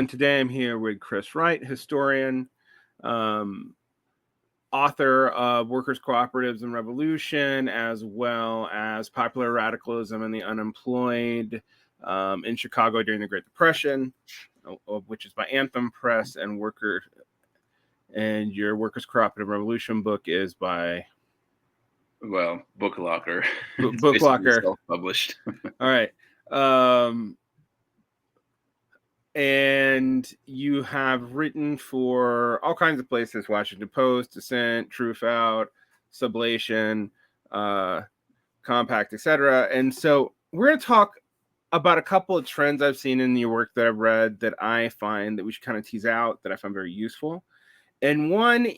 And today I'm here with Chris Wright, historian, um, author of Workers' Cooperatives and Revolution, as well as Popular Radicalism and the Unemployed in Chicago during the Great Depression, which is by Anthem Press, and your Workers' Cooperative Revolution book is by... Well, Book Locker. Book Locker. Self-published. All right. And you have written for all kinds of places: Washington Post, Dissent, Truthout, Sublation, Compact, etc. And so we're going to talk about a couple of trends I've seen in your work that I've read that I find that we should kind of tease out, that I find very useful. And one of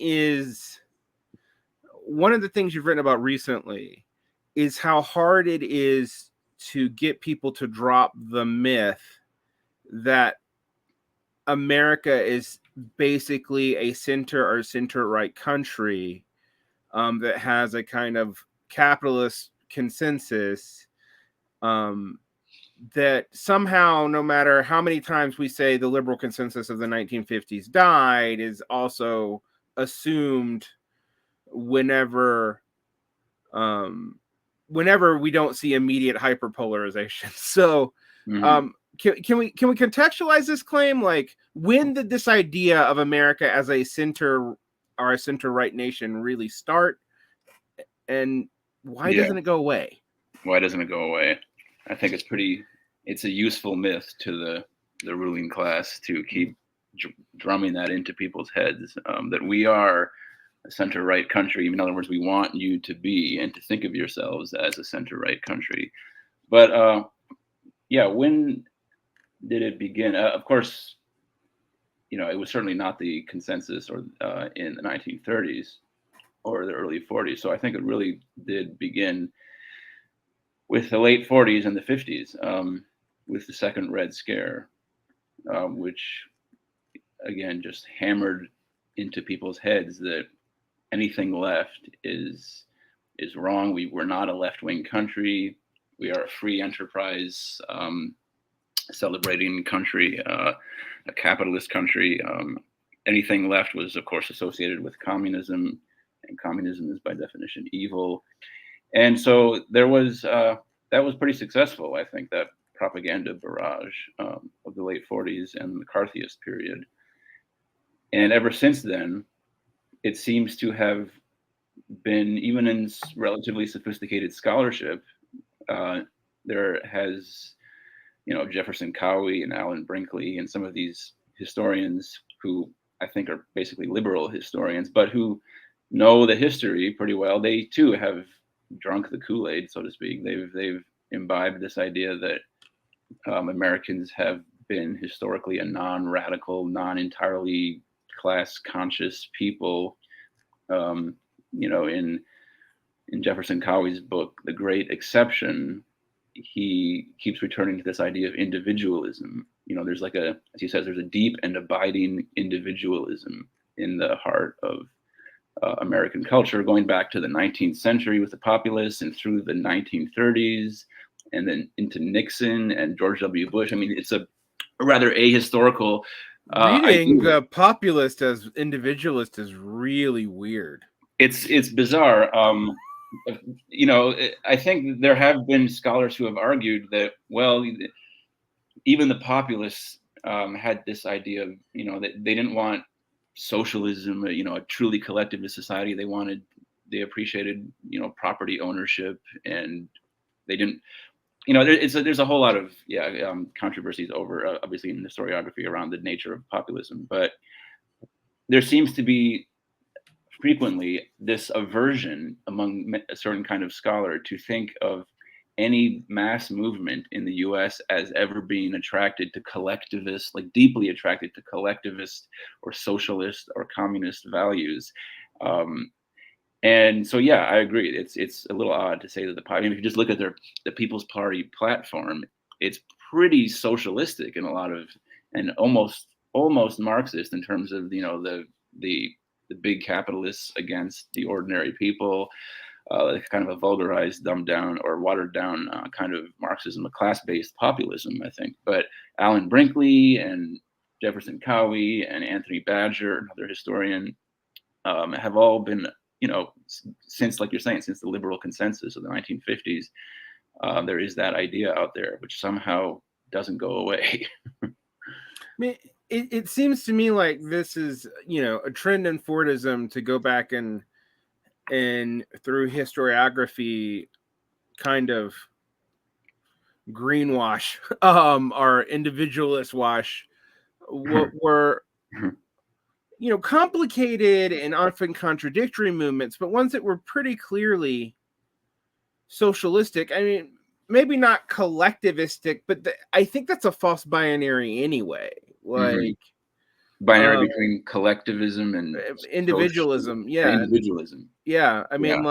the things you've written about recently is how hard it is to get people to drop the myth that America is basically a center or center-right country that has a kind of capitalist consensus that somehow, no matter how many times we say the liberal consensus of the 1950s died, is also assumed whenever we don't see immediate hyperpolarization. So can we contextualize this claim? Like, when did this idea of America as a center or a center-right nation really start, and why doesn't it go away? Why doesn't it go away? I think it's a useful myth to the ruling class to keep drumming that into people's heads, that we are a center-right country. In other words, we want you to be and to think of yourselves as a center-right country. But when did it begin? Of course, it was certainly not the consensus or in the 1930s or the early 40s. So I think it really did begin with the late 40s and the 50s, with the second Red Scare, which again just hammered into people's heads that anything left is wrong. We're not a left-wing country. We are a free enterprise, celebrating country, a capitalist country. Anything left was, of course, associated with communism, and communism is by definition evil. And so that was pretty successful, I think, that propaganda barrage of the late 40s and the McCarthyist period. And ever since then, it seems to have been, even in relatively sophisticated scholarship, there has, Jefferson Cowie and Alan Brinkley and some of these historians who I think are basically liberal historians, but who know the history pretty well. They too have drunk the Kool-Aid, so to speak. They've imbibed this idea that Americans have been historically a non-radical, non-entirely class-conscious people. In Jefferson Cowie's book, The Great Exception, he keeps returning to this idea of individualism. There's as he says, there's a deep and abiding individualism in the heart of American culture, going back to the 19th century with the populists and through the 1930s, and then into Nixon and George W. Bush. I mean, it's a rather ahistorical. Reading the populist as individualist is really weird. It's bizarre. I think there have been scholars who have argued that, well, even the populists had this idea of, that they didn't want socialism, a truly collectivist society. They appreciated, property ownership, and they didn't, there's a whole lot of controversies over, obviously, in historiography around the nature of populism, but there seems to be frequently this aversion among a certain kind of scholar to think of any mass movement in the US as ever being attracted to collectivist, like deeply attracted to collectivist or socialist or communist values. And so, I agree. It's a little odd to say that if you just look at the People's Party platform, it's pretty socialistic in a lot of, and almost Marxist in terms of, the big capitalists against the ordinary people, kind of a vulgarized, dumbed down, or watered down kind of Marxism, a class-based populism, I think. But Alan Brinkley and Jefferson Cowie and Anthony Badger, another historian, have all been, since, like you're saying, since the liberal consensus of the 1950s, there is that idea out there which somehow doesn't go away. I mean, it seems to me like this is, a trend in Fordism to go back and through historiography kind of greenwash or individualist wash what were complicated and often contradictory movements, but ones that were pretty clearly socialistic. I mean, maybe not collectivistic, but I think that's a false binary anyway. Like binary between collectivism and individualism. Individualism. Yeah. I mean,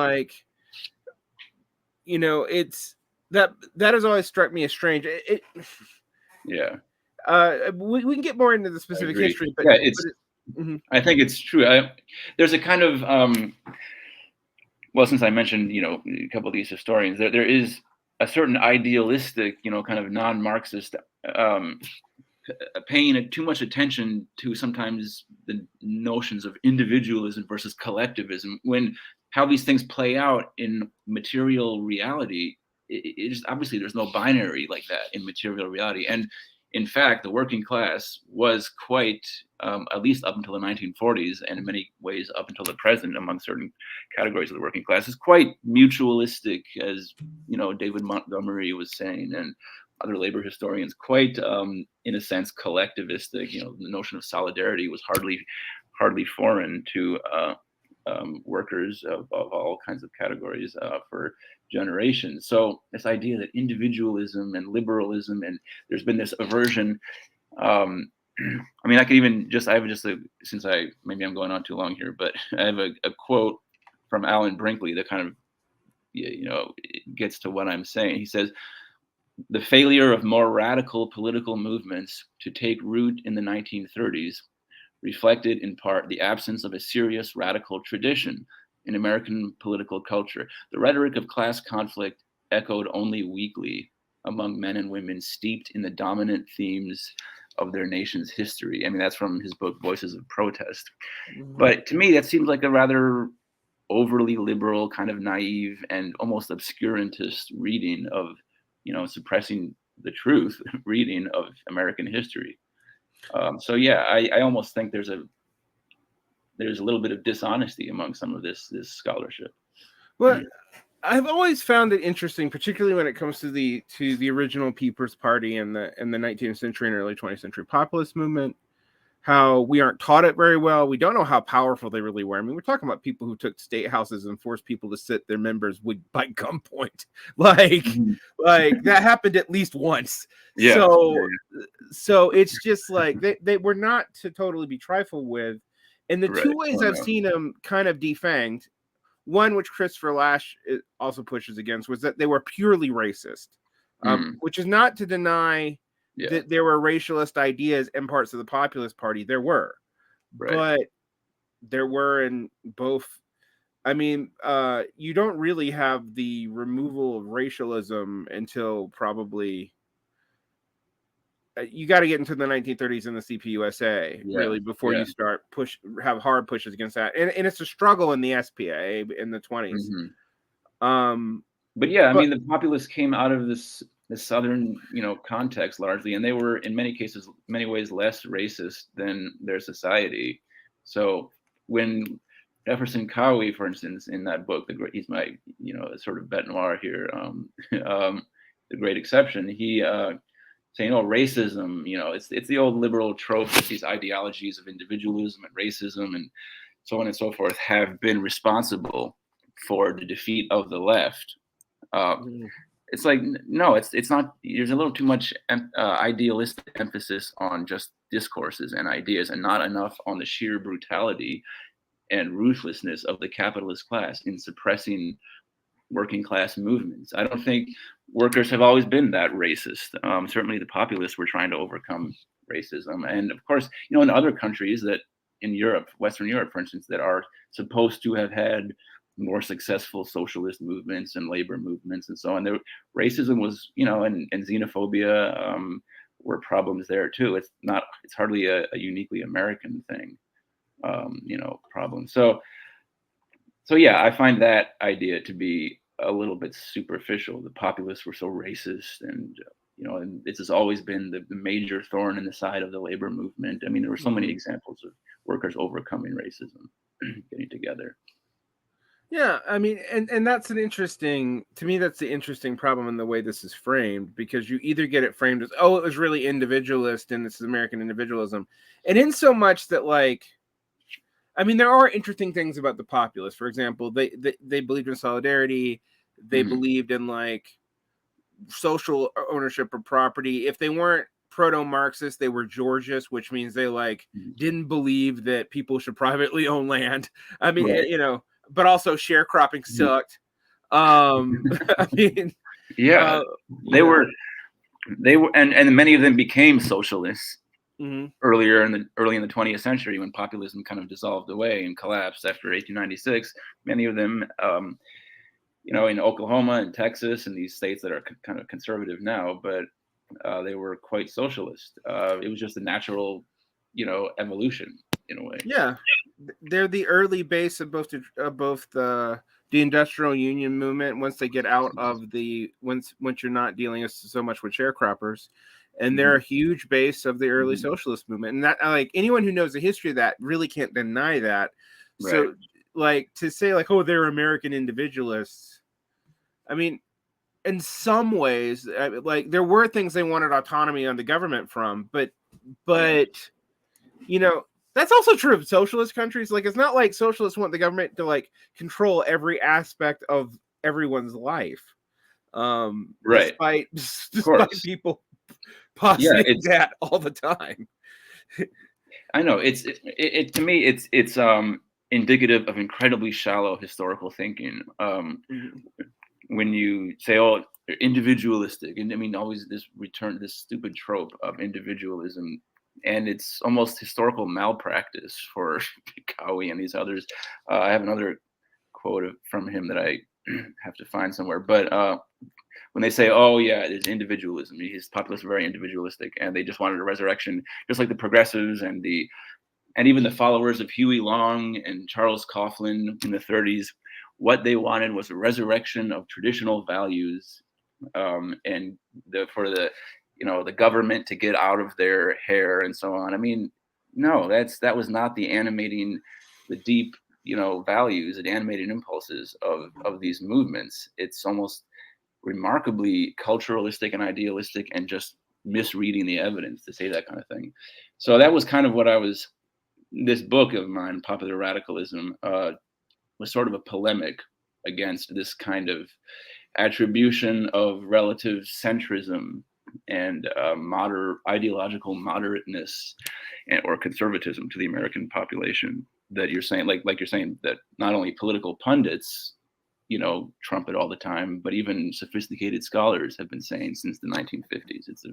it's that has always struck me as strange. We can get more into the specific history, but I think it's true. There's a kind of since I mentioned a couple of these historians, there is a certain idealistic kind of non-Marxist paying too much attention to sometimes the notions of individualism versus collectivism, when how these things play out in material reality. It is obviously there's no binary like that in material reality. And in fact, the working class was quite, at least up until the 1940s, and in many ways up until the present, among certain categories of the working class, is quite mutualistic, as David Montgomery was saying, and other labor historians, quite, in a sense, collectivistic. The notion of solidarity was hardly foreign to workers of all kinds of categories for generations. So this idea that individualism and liberalism, and there's been this aversion. I mean, I have since maybe I'm going on too long here, but I have a quote from Alan Brinkley that kind of, gets to what I'm saying. He says, "The failure of more radical political movements to take root in the 1930s reflected in part the absence of a serious radical tradition in American political culture. The rhetoric of class conflict echoed only weakly among men and women steeped in the dominant themes of their nation's history." I mean, that's from his book, Voices of Protest. But to me, that seems like a rather overly liberal, kind of naive and almost obscurantist reading of, suppressing the truth reading of American history. I almost think there's a little bit of dishonesty among some of this scholarship. Well, I've always found it interesting, particularly when it comes to the original People's Party in the 19th century and early 20th century populist movement, how we aren't taught it very well. We don't know how powerful they really were. I mean, we're talking about people who took state houses and forced people to sit their members by gunpoint. Like that happened at least once. Yeah. So it's just like they were not to totally be trifled with. And the two ways I've seen them kind of defanged, one which Christopher Lasch also pushes against, was that they were purely racist, which is not to deny that there were racialist ideas in parts of the Populist Party. There were, but there were in both. I mean, you don't really have the removal of racialism until probably you got to get into the 1930s in the CPUSA, really, before you start have hard pushes against that. And it's a struggle in the SPA in the 20s. But I mean, the populists came out of this Southern, context largely, and they were in many ways less racist than their society. So when Jefferson Cowie, for instance, in that book, he's my, sort of bête noire here, The Great Exception, he saying, racism, it's the old liberal trope that these ideologies of individualism and racism and so on and so forth have been responsible for the defeat of the left. It's like, no, it's not. There's a little too much idealistic emphasis on just discourses and ideas, and not enough on the sheer brutality and ruthlessness of the capitalist class in suppressing working class movements. I don't think workers have always been that racist. Certainly the populists were trying to overcome racism. And of course, in other countries that in Europe, Western Europe, for instance, that are supposed to have had more successful socialist movements and labor movements and so on, racism was, and xenophobia were problems there too. It's hardly a uniquely American thing, problem. So yeah, I find that idea to be a little bit superficial. The populists were so racist, and this has always been the major thorn in the side of the labor movement. I mean, there were so many examples of workers overcoming racism, getting together. Yeah, I mean, and that's to me, that's the interesting problem in the way this is framed, because you either get it framed as, oh, it was really individualist and this is American individualism. And in so much that, like, I mean, there are interesting things about the populists. For example, they believed in solidarity. They believed in, like, social ownership of property. If they weren't proto-Marxist, they were Georgist, which means they, like, didn't believe that people should privately own land. I mean, Right. but also sharecropping sucked. I mean, Yeah, they were, and many of them became socialists early in the 20th century, when populism kind of dissolved away and collapsed after 1896. Many of them, in Oklahoma and Texas and these states that are kind of conservative now, but they were quite socialist. It was just a natural, evolution in a way. Yeah, they're the early base of both the industrial union movement. Once they get out of once you're not dealing so much with sharecroppers, and they're a huge base of the early socialist movement. And that, like, anyone who knows the history of that really can't deny that. Right. So, like, to say, like, oh, they're American individualists, I mean, in some ways, like, there were things they wanted autonomy on the government from, but that's also true of socialist countries. Like, it's not like socialists want the government to, like, control every aspect of everyone's life. Right. Despite people positing that all the time. I know it to me, it's indicative of incredibly shallow historical thinking. When you say, oh, they're individualistic, and I mean, always this stupid trope of individualism, and it's almost historical malpractice for Cowie and these others. I have another quote from him that I have to find somewhere, but when they say, oh yeah, it's individualism, his populists are very individualistic, and they just wanted a resurrection, just like the progressives and even the followers of Huey Long and Charles Coughlin in the 30s. What they wanted was a resurrection of traditional values, and for the government to get out of their hair and so on. I mean, no, that was not the deep, values and animating impulses of these movements. It's almost remarkably culturalistic and idealistic, and just misreading the evidence to say that kind of thing. So that was kind of what this book of mine, Popular Radicalism, was sort of a polemic against this kind of attribution of relative centrism and ideological moderateness or conservatism to the American population, that you're saying, like you're saying, that not only political pundits, trumpet all the time, but even sophisticated scholars have been saying since the 1950s. It's a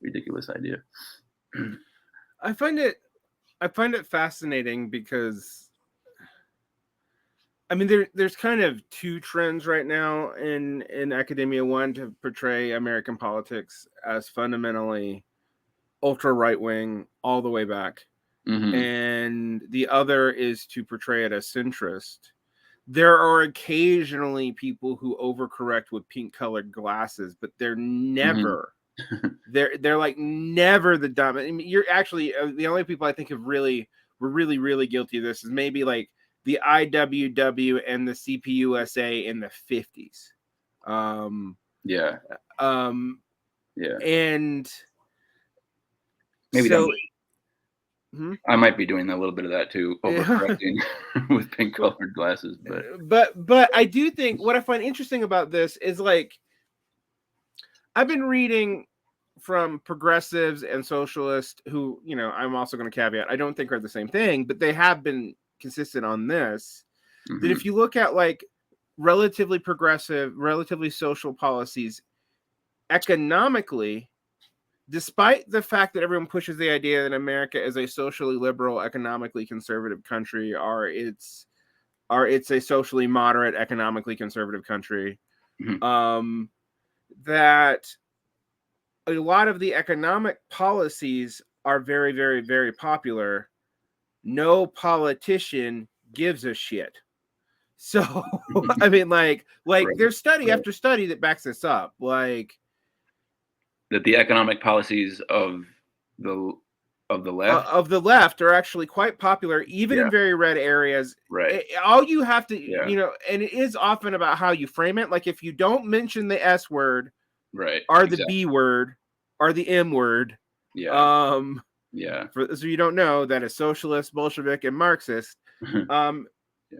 ridiculous idea. I find it fascinating because, I mean, there's kind of two trends right now in academia. One, to portray American politics as fundamentally ultra right wing all the way back, and the other is to portray it as centrist. There are occasionally people who overcorrect with pink colored glasses, but they're never they're like never the dominant. I mean, you're actually the only people I think were really guilty of this is maybe like the IWW and the CPUSA in the 50s. Yeah. And maybe so I might be doing a little bit of that too, overcorrecting with pink colored glasses. But I do think what I find interesting about this is, like, I've been reading from progressives and socialists who, I'm also going to caveat, I don't think are the same thing, but they have been consistent on this, that if you look at, like, relatively progressive, relatively social policies economically, despite the fact that everyone pushes the idea that America is a socially liberal, economically conservative country, or it's a socially moderate, economically conservative country, that a lot of the economic policies are very, very, very popular. No politician gives a shit. So I mean, like Right, there's study right. after study that backs this up. Like That the economic policies the of the left. of the left are actually quite popular, even Yeah, in very red areas. right. All you have to, Yeah, and it is often about how you frame it. Like if you don't mention the S word, right. or the Exactly. B word, or the M word, Yeah, um, yeah. so you don't know that a socialist, Bolshevik, and Marxist, um, Yeah,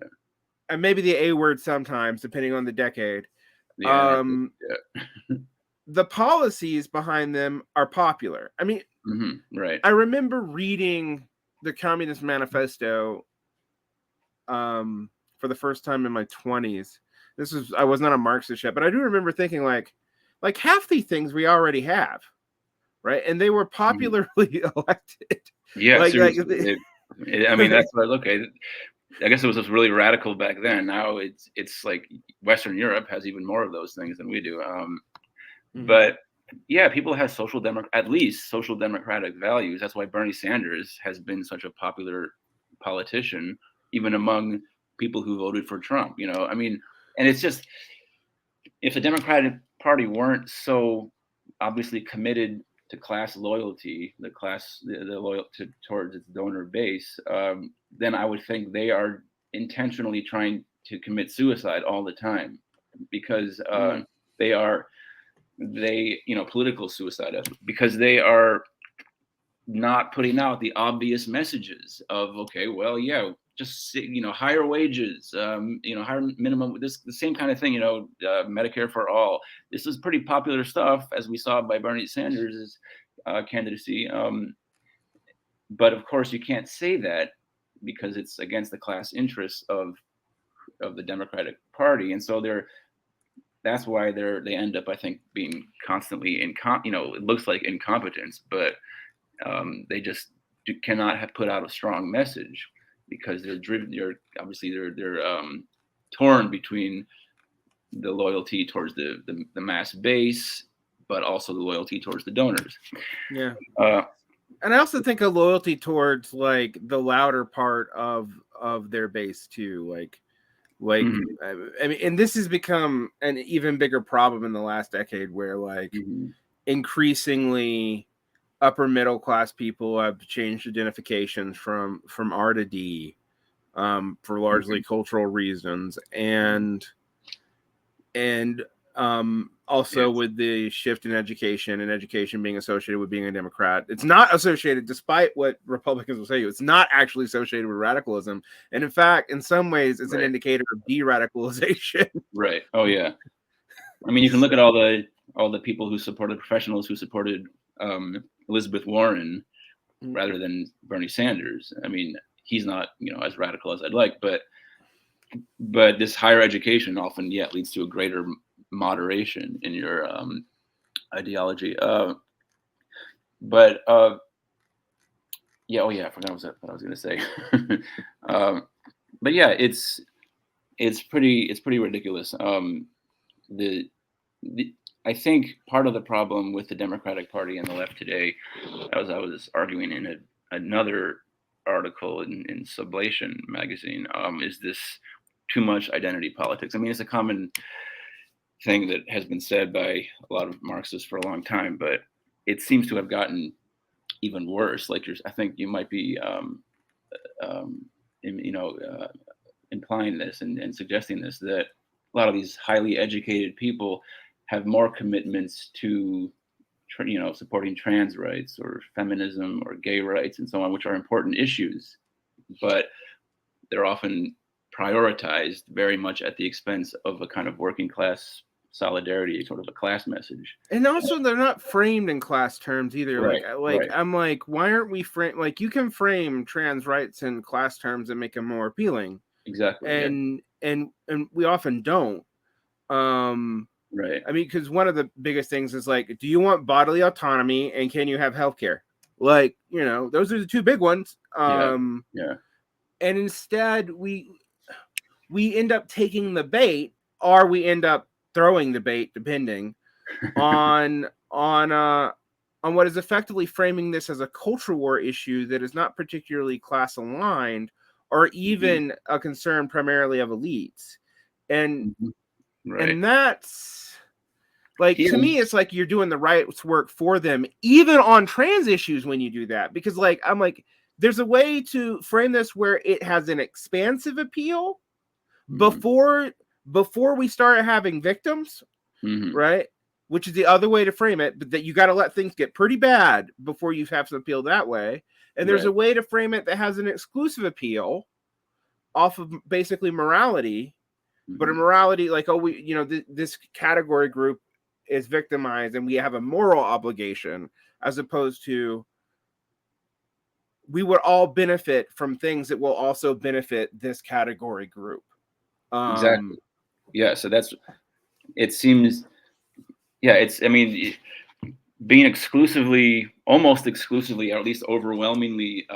and maybe the A word sometimes, depending on the decade. the anarchist. Um, Yeah. the policies behind them are popular. I mean, Right. I remember reading the Communist Manifesto for the first time in my 20s. I was not a Marxist yet, but I do remember thinking like half the things we already have, right? And they were Mhm. popularly elected. Yeah, Like seriously. I mean, that's what I look at. I guess it was just really radical back then. Now it's like Western Europe has even more of those things than we do. Mhm. But yeah, people have at least social democratic values. That's why Bernie Sanders has been such a popular politician, even among people who voted for Trump. I mean, and it's just, if the Democratic Party weren't so obviously committed to class loyalty, the loyal towards its donor base, then I would think they are intentionally trying to commit suicide all the time, because Mhm. political suicide, because they are not putting out the obvious messages of, okay, well, yeah, just higher wages, higher minimum, the same kind of thing, Medicare for all. This is pretty popular stuff, as we saw by Bernie Sanders' candidacy. But of course, you can't say that because it's against the class interests of the Democratic Party, and so that's why they end up, I think, being constantly it looks like incompetence, but they just cannot have put out a strong message, because they're driven. They're torn between the loyalty towards the mass base, but also the loyalty towards the donors. Yeah. Uh, And I also think a loyalty towards like the louder part of their base too. mhm, I mean, and this has become an even bigger problem in the last decade, where like mhm, increasingly upper middle class people have changed identifications from R to D, for largely mhm, cultural reasons, and also yes, with the shift in education, and education being associated with being a Democrat. It's not associated, despite what Republicans will say, it's not actually associated with radicalism. And in fact, in some ways, it's an right, indicator of de-radicalization. right. Oh yeah. I mean, you can look at all the people who supported professionals who supported Elizabeth Warren rather than Bernie Sanders. I mean, he's not as radical as I'd like, but this higher education often, yeah, leads to a greater moderation in your ideology. But yeah, oh yeah, I forgot what I was going to say. um, but yeah, it's pretty ridiculous. The, the I think part of the problem with the Democratic Party and the left today, as I was arguing in another article in Sublation magazine, is this too much identity politics. I mean, it's a common thing that has been said by a lot of Marxists for a long time, but it seems to have gotten even worse. Like I think you might be, um, in, implying this and suggesting this, that a lot of these highly educated people have more commitments to supporting trans rights or feminism or gay rights and so on, which are important issues, but they're often prioritized very much at the expense of a kind of working class solidarity, sort of a class message. And also, they're not framed in class terms either. Right, right, I'm like, why aren't we frame, like, you can frame trans rights in class terms and make them more appealing, exactly, yeah, and we often don't. Um, right, I mean, because one of the biggest things is like, do you want bodily autonomy and can you have healthcare? Like, those are the two big ones. yeah, yeah, And instead, we end up taking the bait, or we end up throwing the bait, depending on on what is effectively framing this as a culture war issue that is not particularly class aligned or even a concern primarily of elites. And Right. and that's like, Yeah. to me, it's like you're doing the right work for them, even on trans issues when you do that. Because like, I'm like, there's a way to frame this where it has an expansive appeal before we start having victims, right? Which is the other way to frame it, but that you got to let things get pretty bad before you have some appeal that way. And there's a way to frame it that has an exclusive appeal off of basically morality, but a morality like, oh, we, you know, this category group is victimized and we have a moral obligation, as opposed to we would all benefit from things that will also benefit this category group. Exactly. Yeah. So it seems, I mean, being almost exclusively, or at least overwhelmingly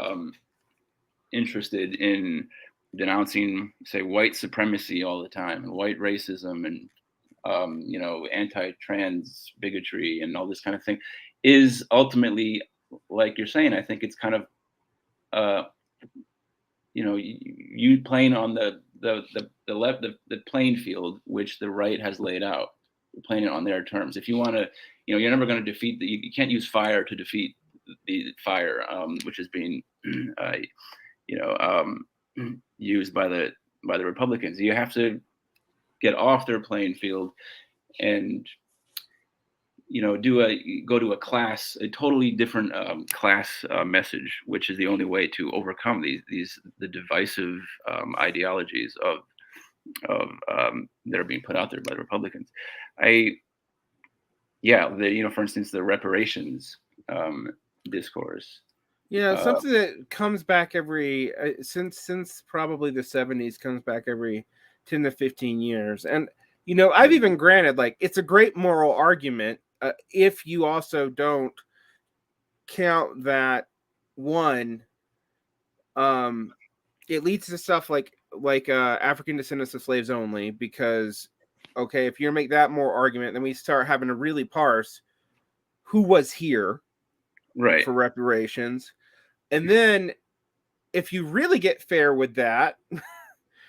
interested in denouncing, say, white supremacy all the time, and white racism, and anti-trans bigotry and all this kind of thing, is ultimately, like you're saying, I think it's kind of you playing on the playing field which the right has laid out. You're playing it on their terms. If you want to, you're never going to defeat you can't use fire to defeat the fire, which is being used by the Republicans. You have to get off their playing field and go to a totally different class message, which is the only way to overcome the divisive ideologies of that are being put out there by the Republicans. For instance, the reparations discourse. Yeah, something that comes back every since probably the 70s, comes back every 10 to 15 years. And I've even granted, like, it's a great moral argument if you also don't count that one, it leads to stuff like African descendants of slaves only, because okay, if you make that more argument, then we start having to really parse who was here for reparations. And then if you really get fair with that,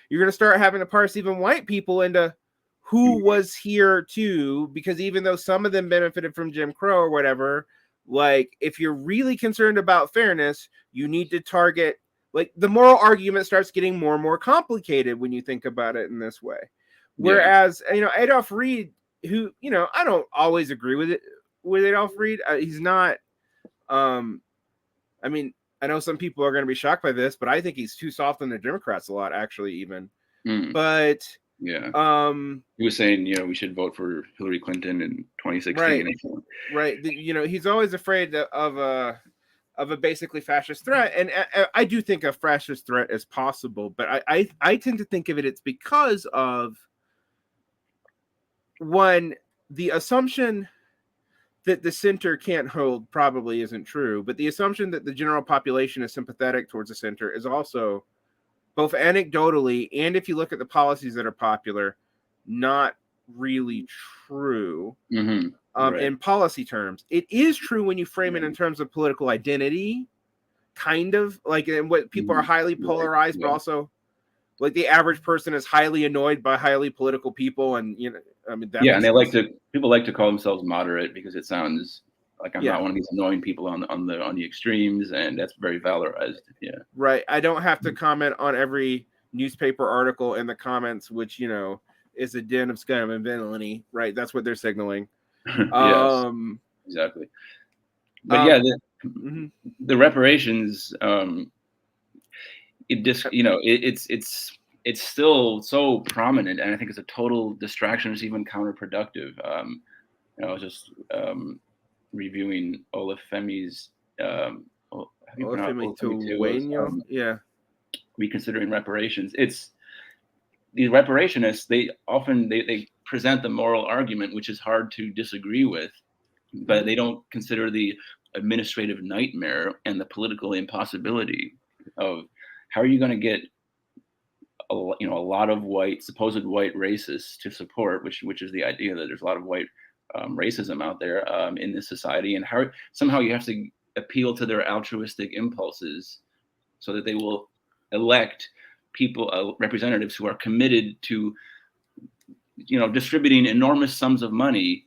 you're going to start having to parse even white people into who was here too, because even though some of them benefited from Jim Crow or whatever, like, if you're really concerned about fairness, you need to target, like, the moral argument starts getting more and more complicated when you think about it in this way. Whereas, Adolph Reed, who, I don't always agree with Adolph Reed. He's not, I mean, I know some people are going to be shocked by this, but I think he's too soft on the Democrats a lot, actually, even. But he was saying, we should vote for Hillary Clinton in 2016. Right. He's always afraid of a basically fascist threat, and I do think a fascist threat is possible, but I tend to think of it's because of, one, the assumption that the center can't hold probably isn't true, but the assumption that the general population is sympathetic towards the center is also, both anecdotally and if you look at the policies that are popular, not really true. In policy terms. It is true when you frame it in terms of political identity, kind of like, and what people are highly polarized, but also like the average person is highly annoyed by highly political people, and and people like to call themselves moderate because it sounds like I'm not one of these annoying people on the extremes, and that's very valorized. Right. I don't have to comment on every newspaper article in the comments, which is a den of scum and villainy. Right. That's what they're signaling. Yes, exactly. But the reparations, it's still so prominent, and I think it's a total distraction. It's even counterproductive. I was just reviewing Olufemi's Reconsidering Reparations. It's these reparationists, they often they present the moral argument, which is hard to disagree with, but they don't consider the administrative nightmare and the political impossibility of how are you going to get a lot of supposed white racists to support, which is the idea that there's a lot of white racism out there in this society, and how somehow you have to appeal to their altruistic impulses so that they will elect people, representatives who are committed to, distributing enormous sums of money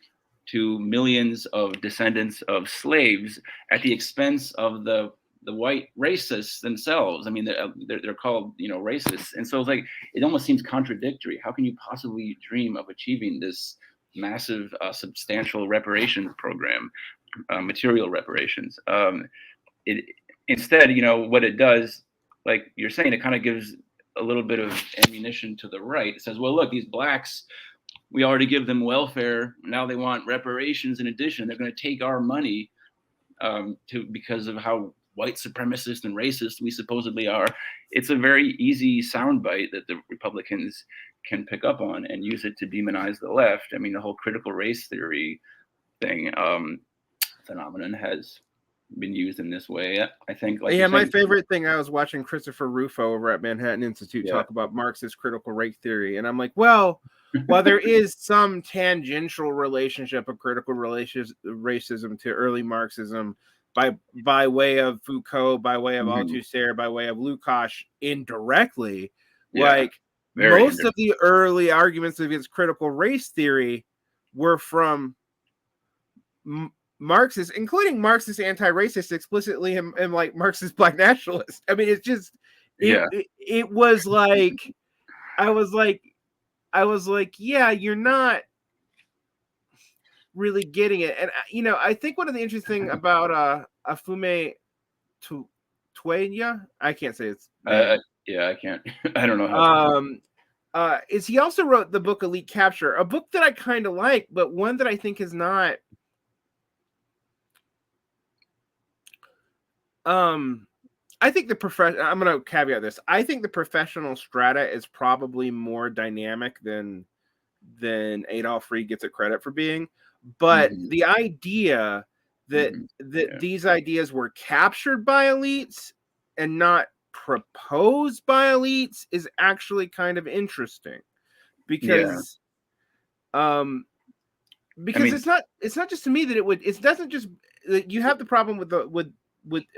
to millions of descendants of slaves at the expense of the white racists themselves. I mean, they're called, racists. And so it's like, it almost seems contradictory. How can you possibly dream of achieving this massive, substantial reparations program, material reparations? It instead, what it does, like you're saying, it kind of gives a little bit of ammunition to the right. It says, well, look, these blacks, we already give them welfare. Now they want reparations in addition. They're going to take our money because of how white supremacist and racist we supposedly are. It's a very easy soundbite that the Republicans can pick up on and use it to demonize the left. I mean, the whole critical race theory thing, phenomenon has been used in this way. I think, like, yeah, my favorite thing, I was watching Christopher Rufo over at Manhattan Institute talk about Marxist critical race theory, and I'm like, well, while there is some tangential relationship of critical racism to early Marxism by way of Foucault, by way of Althusser, by way of Lukács indirectly, like most of the early arguments against critical race theory were from Marxists, including Marxist anti-racist explicitly and like Marxist black nationalists. I mean, it's just it was like I was like, yeah, you're not really getting it. And I think one of the interesting about Afume Tuenya, I can't say it's I can't. I don't know how is he also wrote the book Elite Capture, a book that I kind of like, but one that I think is not I think I'm going to caveat this. I think the professional strata is probably more dynamic than Adolf Reed gets it credit for being. But the idea that these ideas were captured by elites and not proposed by elites is actually kind of interesting, because it's not just to me that it doesn't just, you have the problem with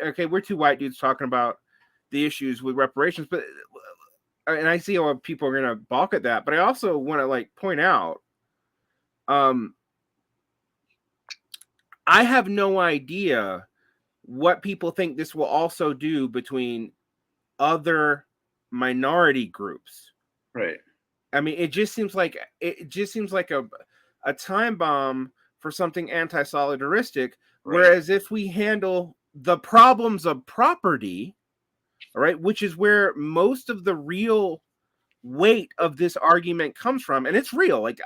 okay, we're two white dudes talking about the issues with reparations, but and I see how people are going to balk at that, but I also want to point out, I have no idea what people think this will also do between other minority groups. Right. I mean, it just seems like a time bomb for something anti-solidaristic. Right. Whereas if we handle the problems of property, all right, which is where most of the real weight of this argument comes from, and it's real, like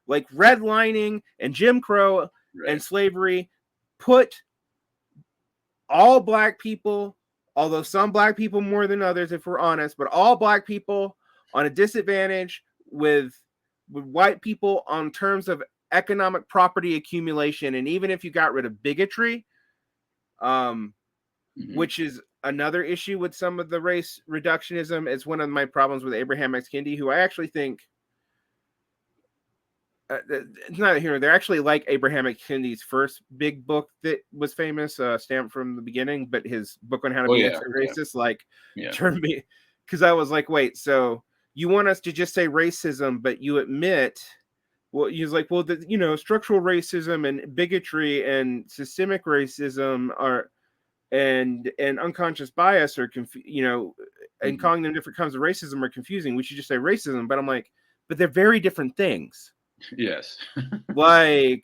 like redlining and Jim Crow and slavery put all black people, although some black people more than others, if we're honest, but all black people on a disadvantage with white people on terms of economic property accumulation. And even if you got rid of bigotry, which is another issue with some of the race reductionism, it's one of my problems with Abraham X. Kendi, who I actually think it's not here. They're actually like Abraham X. Kendi's first big book that was famous, Stamped from the Beginning, but his book on how to be anti-racist, turned me, because I was like, wait, so you want us to just say racism, but you admit, well, he's like, well, structural racism and bigotry and systemic racism are, and unconscious bias are, and calling them different kinds of racism are confusing. We should just say racism. But I'm like, but they're very different things. Yes. You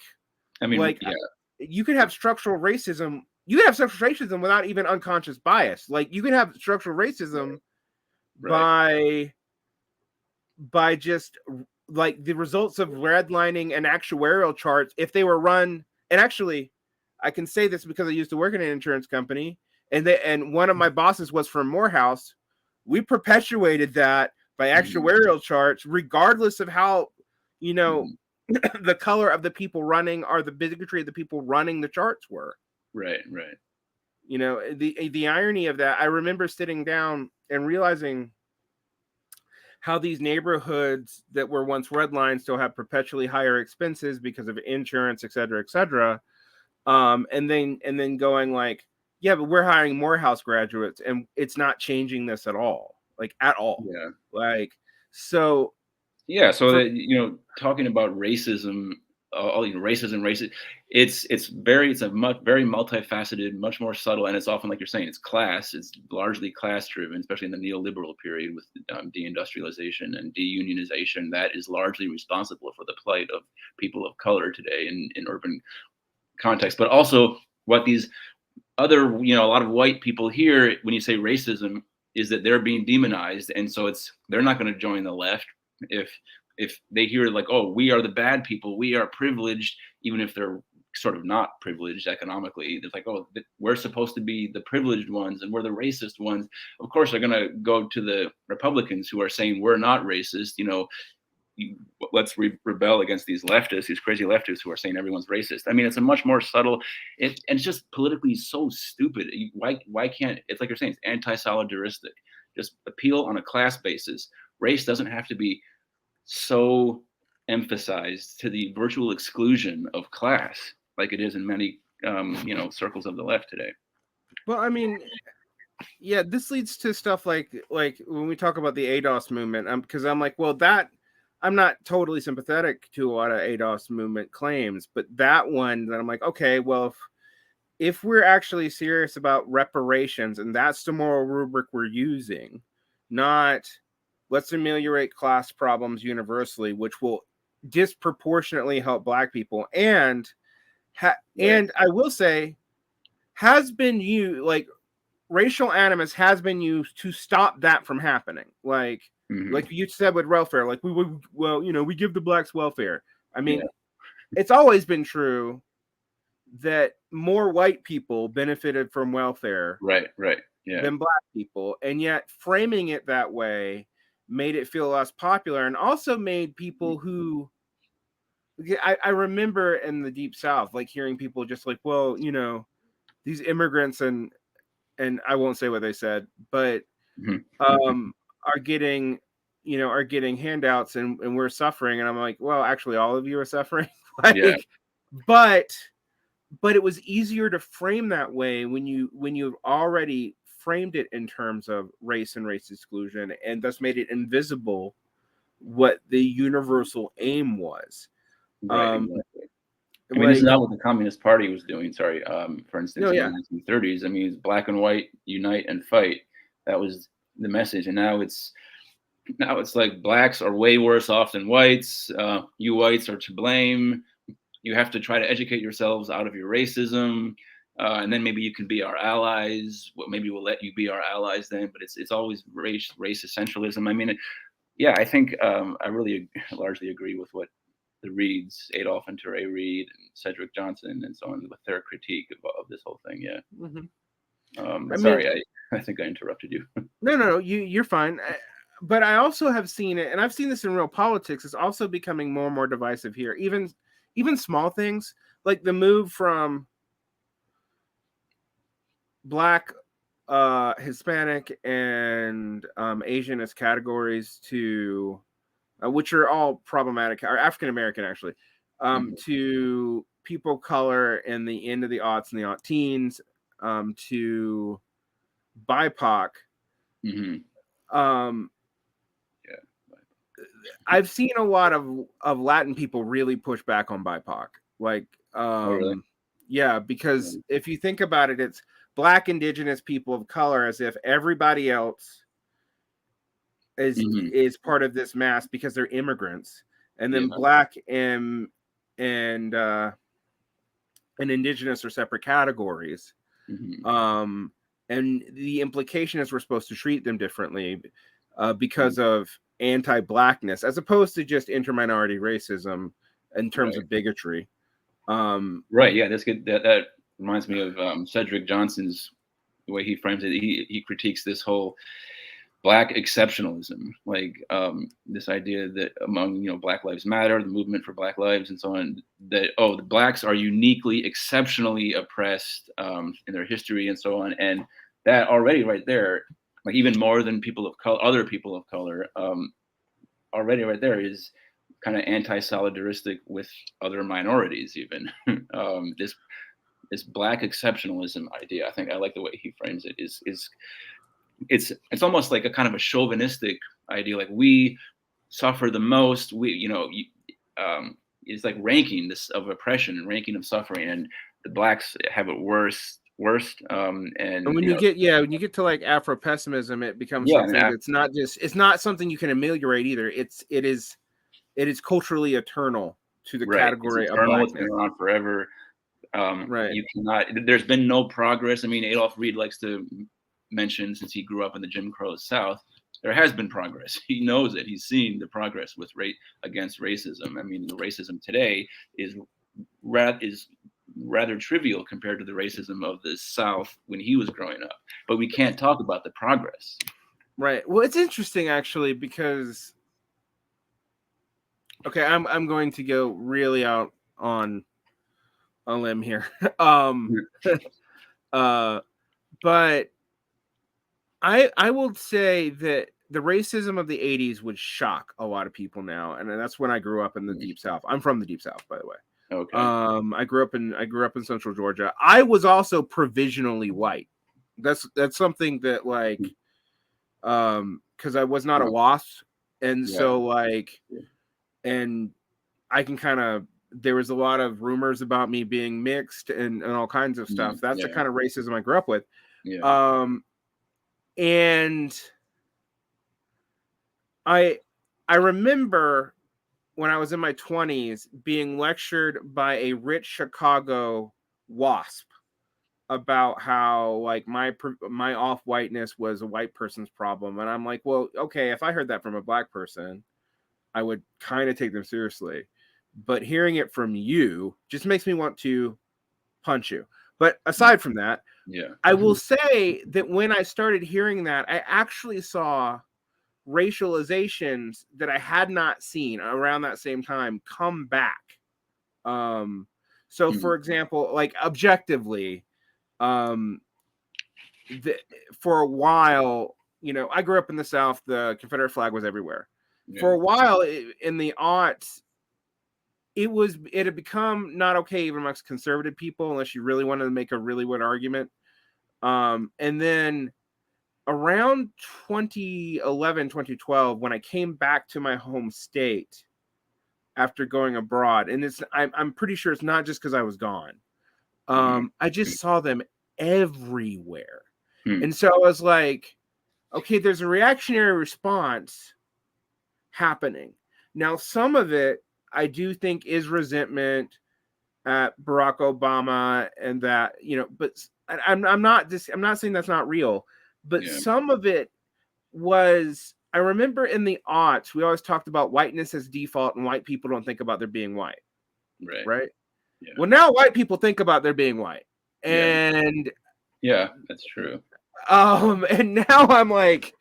could have structural racism. You could have structural racism without even unconscious bias. Like, you could have structural racism by just like the results of redlining and actuarial charts, if they were run. And actually, I can say this because I used to work in an insurance company, and one of my bosses was from Morehouse. We perpetuated that by actuarial charts, regardless of how, the color of the people running or the bigotry of the people running the charts were. Right. The irony of that, I remember sitting down and realizing how these neighborhoods that were once red lines still have perpetually higher expenses because of insurance, et cetera, et cetera. And then going like, yeah, but we're hiring Morehouse graduates and it's not changing this at all, like at all. Yeah. Like, so Yeah, so for, that, talking about racism, racism, it's a very multifaceted, much more subtle, and it's often like you're saying, it's class. It's largely class driven, especially in the neoliberal period with deindustrialization and deunionization. That is largely responsible for the plight of people of color today in urban context, but also what these other, a lot of white people here, when you say racism, is that they're being demonized, and so they're not going to join the left if they hear like, oh, we are the bad people, we are privileged, even if they're sort of not privileged economically. It's like, oh, we're supposed to be the privileged ones and we're the racist ones. Of course, they're going to go to the Republicans who are saying we're not racist. Let's rebel against these leftists, these crazy leftists who are saying everyone's racist. I mean, it's a much more subtle, and it's just politically so stupid. Why can't, it's like you're saying, it's anti-solidaristic. Just appeal on a class basis. Race doesn't have to be so emphasized to the virtual exclusion of class like it is in many circles of the left today. well, I mean, yeah, this leads to stuff like when we talk about the ADOS movement, because I'm like, well, that I'm not totally sympathetic to a lot of ADOS movement claims, but that one that I'm like, okay, well, if we're actually serious about reparations, and that's the moral rubric we're using, not let's ameliorate class problems universally, which will disproportionately help Black people, and and I will say, has been used, like racial animus has been used to stop that from happening. Like you said with welfare, like we would, well, we give the Blacks welfare. I mean, it's always been true that more white people benefited from welfare Right, than Black people, and yet framing it that way made it feel less popular, and also made people who I remember in the Deep South, like hearing people just like, well, these immigrants and I won't say what they said, but are getting handouts, and we're suffering, and I'm like, well, actually all of you are suffering. Like, but it was easier to frame that way when you've already framed it in terms of race and race exclusion, and thus made it invisible what the universal aim was. Right, exactly. I mean, this is Like, not what the Communist Party was doing. Sorry, for instance, no, in yeah, the 1930s, I mean, it's black and white, unite and fight. That was the message, and now it's like blacks are way worse off than whites. You whites are to blame. You have to try to educate yourselves out of your racism, and then maybe you can be our allies. Well, maybe we'll let you be our allies then. But it's always race essentialism. I mean, yeah, I think I really largely agree with what the Reeds, Adolph and Teray Reed, and Cedric Johnson, and so on, with their critique of this whole thing. Yeah. But sorry, I think I interrupted you. No, you're fine. But I also have seen it, and I've seen this in real politics. It's also becoming more and more divisive here. Even small things like the move from Black, Hispanic, and Asian as categories to which are all problematic, or African American actually, to people of color in the end of the aughts and the aught teens, to BIPOC. I've seen a lot of Latin people really push back on BIPOC. Like, really? Yeah, because if you think about it, it's Black, Indigenous, people of color, as if everybody else is part of this mass because they're immigrants, and then Black and Indigenous are separate categories. And the implication is we're supposed to treat them differently because of anti-Blackness, as opposed to just interminority racism in terms of bigotry. Right. Yeah, that's good. That reminds me of Cedric Johnson's, the way he frames it. He critiques this whole Black exceptionalism, like this idea that among Black Lives Matter, the movement for Black lives, and so on, that the Blacks are uniquely, exceptionally oppressed in their history, and so on, and that already right there, like even more than people of color, other people of color, already right there is kind of anti-solidaristic with other minorities even. This black exceptionalism idea, I think I like the way he frames it, is it's almost like a kind of a chauvinistic idea, like we suffer the most, it's like ranking this of oppression and ranking of suffering, and the blacks have it worst, And and when you get to like Afro pessimism, it becomes yeah, something that's not just, it's not something you can ameliorate either. It is culturally eternal to the right, it's category of eternal, it's been blackness. around forever. Right. You cannot, there's been no progress. I mean, Adolph Reed likes to mention, since he grew up in the Jim Crow South, there has been progress. He knows it. He's seen the progress with against racism. I mean, the racism today is rather trivial compared to the racism of the South when he was growing up. But we can't talk about the progress. Right. Well, it's interesting actually, because okay, I'm going to go really out on a limb here. But I will say that the racism of the 80s would shock a lot of people now, and that's when I grew up in the Deep South. I'm from the Deep South, by the way. Okay. I grew up in Central Georgia. I was also provisionally white. That's something that like because I was not a WASP, and so like, and I can kind of, there was a lot of rumors about me being mixed and all kinds of stuff. That's the kind of racism I grew up with. And I remember when I was in my 20s being lectured by a rich Chicago WASP about how like my off-whiteness was a white person's problem, and I'm like, well, okay, if I heard that from a black person, I would kind of take them seriously, but hearing it from you just makes me want to punch you. But aside from that, I will say that when I started hearing that, I actually saw racializations that I had not seen around that same time come back. So for example, like objectively, for a while, I grew up in the South, the Confederate flag was everywhere. For a while in the aughts, it had become not okay even amongst conservative people unless you really wanted to make a really good argument. And then around 2011, 2012, when I came back to my home state after going abroad, and I'm pretty sure it's not just because I was gone. I just saw them everywhere. And so I was like, okay, there's a reactionary response happening. Now, some of it I do think is resentment at Barack Obama and that, but I'm not saying that's not real, but some of it was, I remember in the aughts, we always talked about whiteness as default and white people don't think about their being white. Right. Yeah. Well, now white people think about their being white. And that's true. And now I'm like,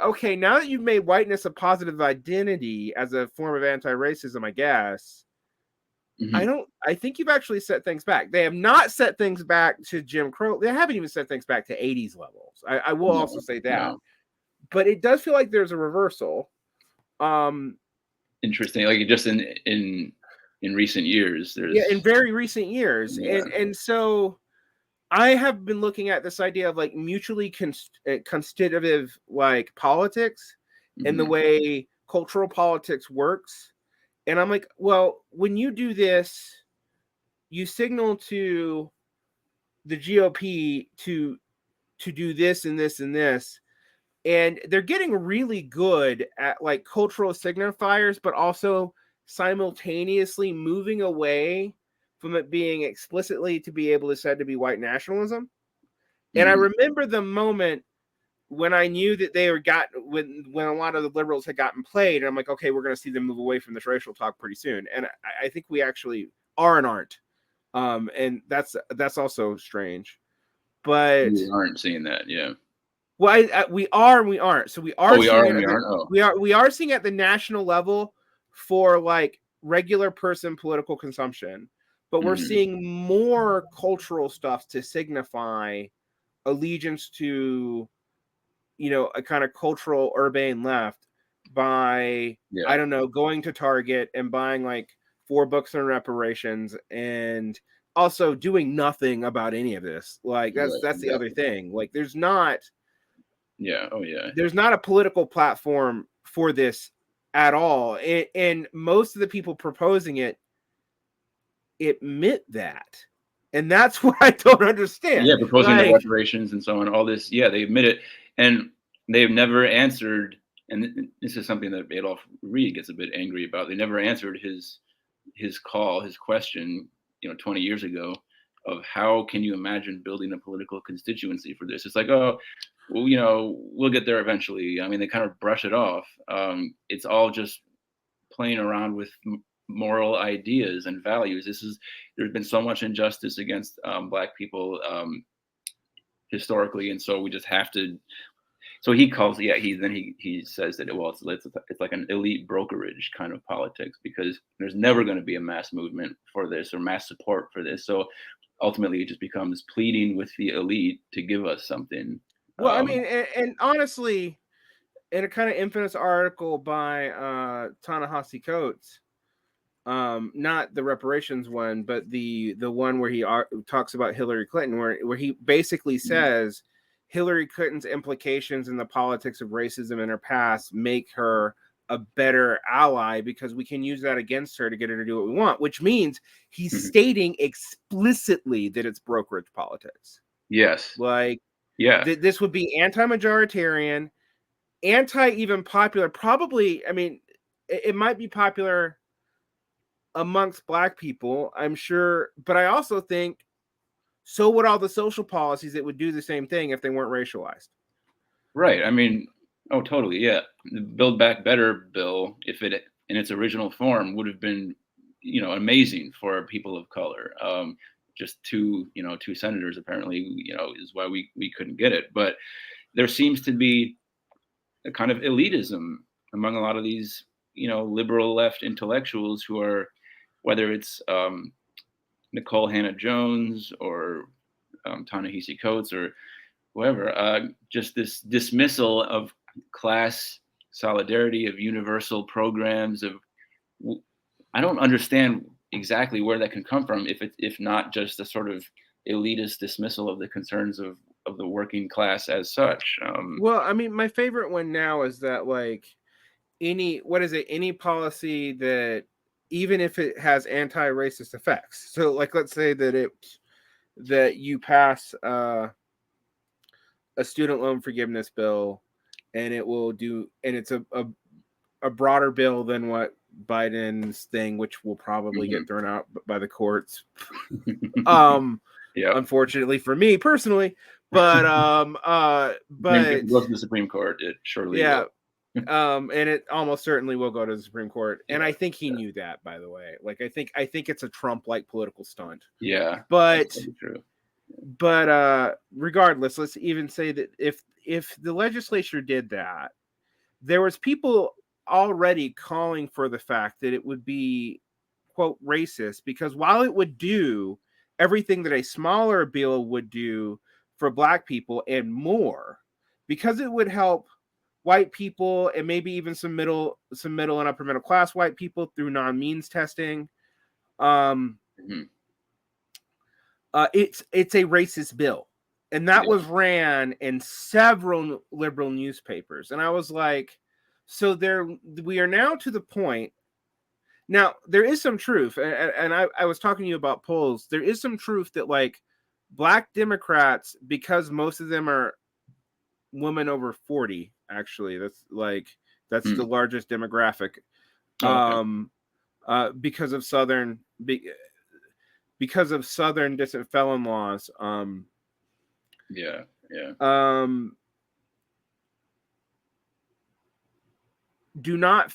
okay, now that you've made whiteness a positive identity as a form of anti-racism, I guess, I think you've actually set things back. They have not set things back to Jim Crow. They haven't even set things back to 80s levels. I will also say that. But it does feel like there's a reversal. Interesting. Like just in recent years, there's in very recent years. And so I have been looking at this idea of like mutually constitutive like politics and the way cultural politics works. And I'm like, well, when you do this, you signal to the GOP to do this and this and this. And they're getting really good at like cultural signifiers, but also simultaneously moving away from it being explicitly to be able to said to be white nationalism. And I remember the moment when I knew that they were when a lot of the liberals had gotten played, and I'm like, okay, we're going to see them move away from this racial talk pretty soon. And I think we actually are and aren't. And that's also strange. But we aren't seeing that, Well, we are and we aren't. So we are. We are seeing at the national level for like regular person political consumption, but we're seeing more cultural stuff to signify allegiance to, a kind of cultural urbane left. by, Yeah. I don't know, going to Target and buying like 4 books on reparations and also doing nothing about any of this. Like that's Right. the other Exactly. thing. Like there's not Yeah. Oh yeah. a political platform for this at all. And most of the people proposing it admit that. And that's what I don't understand. Yeah, proposing the Like, reparations and so on, all this. Yeah, they admit it, and they've never answered. And this is something that Adolf Reed gets a bit angry about. They never answered his call, his question, 20 years ago, of how can you imagine building a political constituency for this? It's like, oh, well, we'll get there eventually. I mean, they kind of brush it off. It's all just playing around with moral ideas and values. There's been so much injustice against Black people historically, and so we just have to. So he calls, yeah. He says that it's like an elite brokerage kind of politics, because there's never going to be a mass movement for this or mass support for this. So ultimately, it just becomes pleading with the elite to give us something. well, I mean, and honestly, in a kind of infamous article by Ta-Nehisi Coates, not the reparations one, but the one where he talks about Hillary Clinton, where he basically says Hillary Clinton's implications in the politics of racism in her past make her a better ally because we can use that against her to get her to do what we want, which means he's stating explicitly that it's brokerage politics. Yes. Like, Yeah. this would be anti-majoritarian, even popular. Probably, I mean, it might be popular amongst Black people, I'm sure, but I also think so would all the social policies that would do the same thing if they weren't racialized. Right. I mean, oh, totally. Yeah. The Build Back Better bill, if it in its original form, would have been, amazing for people of color. Just two senators apparently, is why we couldn't get it. But there seems to be a kind of elitism among a lot of these, liberal left intellectuals who are, whether it's Nicole Hannah-Jones or Ta-Nehisi Coates or whoever, just this dismissal of class solidarity, of universal programs. I don't understand exactly where that can come from, if not just a sort of elitist dismissal of the concerns of the working class as such. Well, I mean, my favorite one now is that like any policy that, even if it has anti-racist effects. So like, let's say that you pass a student loan forgiveness bill, and it's a broader bill than what Biden's thing, which will probably get thrown out by the courts. Yeah. Unfortunately for me personally, but if it goes to the Supreme Court, it surely will. and it almost certainly will go to the Supreme Court. And Yeah. I think he knew that, by the way. Like, I think it's a Trump-like political stunt. Yeah. But that's true. But regardless, let's even say that if the legislature did that, there was people already calling for the fact that it would be, quote, racist, because while it would do everything that a smaller bill would do for Black people and more, because it would help white people and maybe even some middle and upper middle class white people through non-means testing. It's a racist bill, and that was ran in several liberal newspapers. And I was like, so we are now to the point. Now there is some truth, and I was talking to you about polls. There is some truth that like Black Democrats, because most of them are women over 40. Actually, that's the largest demographic. Because of Southern distant felon laws. Do not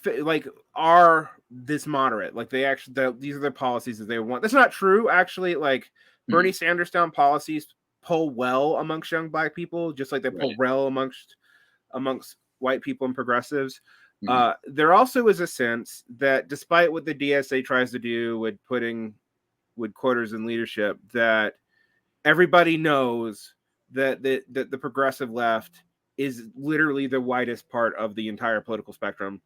are this moderate. Like, they actually, these are the policies that they want. That's not true, actually. Like, Bernie Sanders down policies poll well amongst young Black people, just like they poll well amongst white people and progressives. There also is a sense that despite what the DSA tries to do with quoters in leadership, that everybody knows that the progressive left is literally the widest part of the entire political spectrum.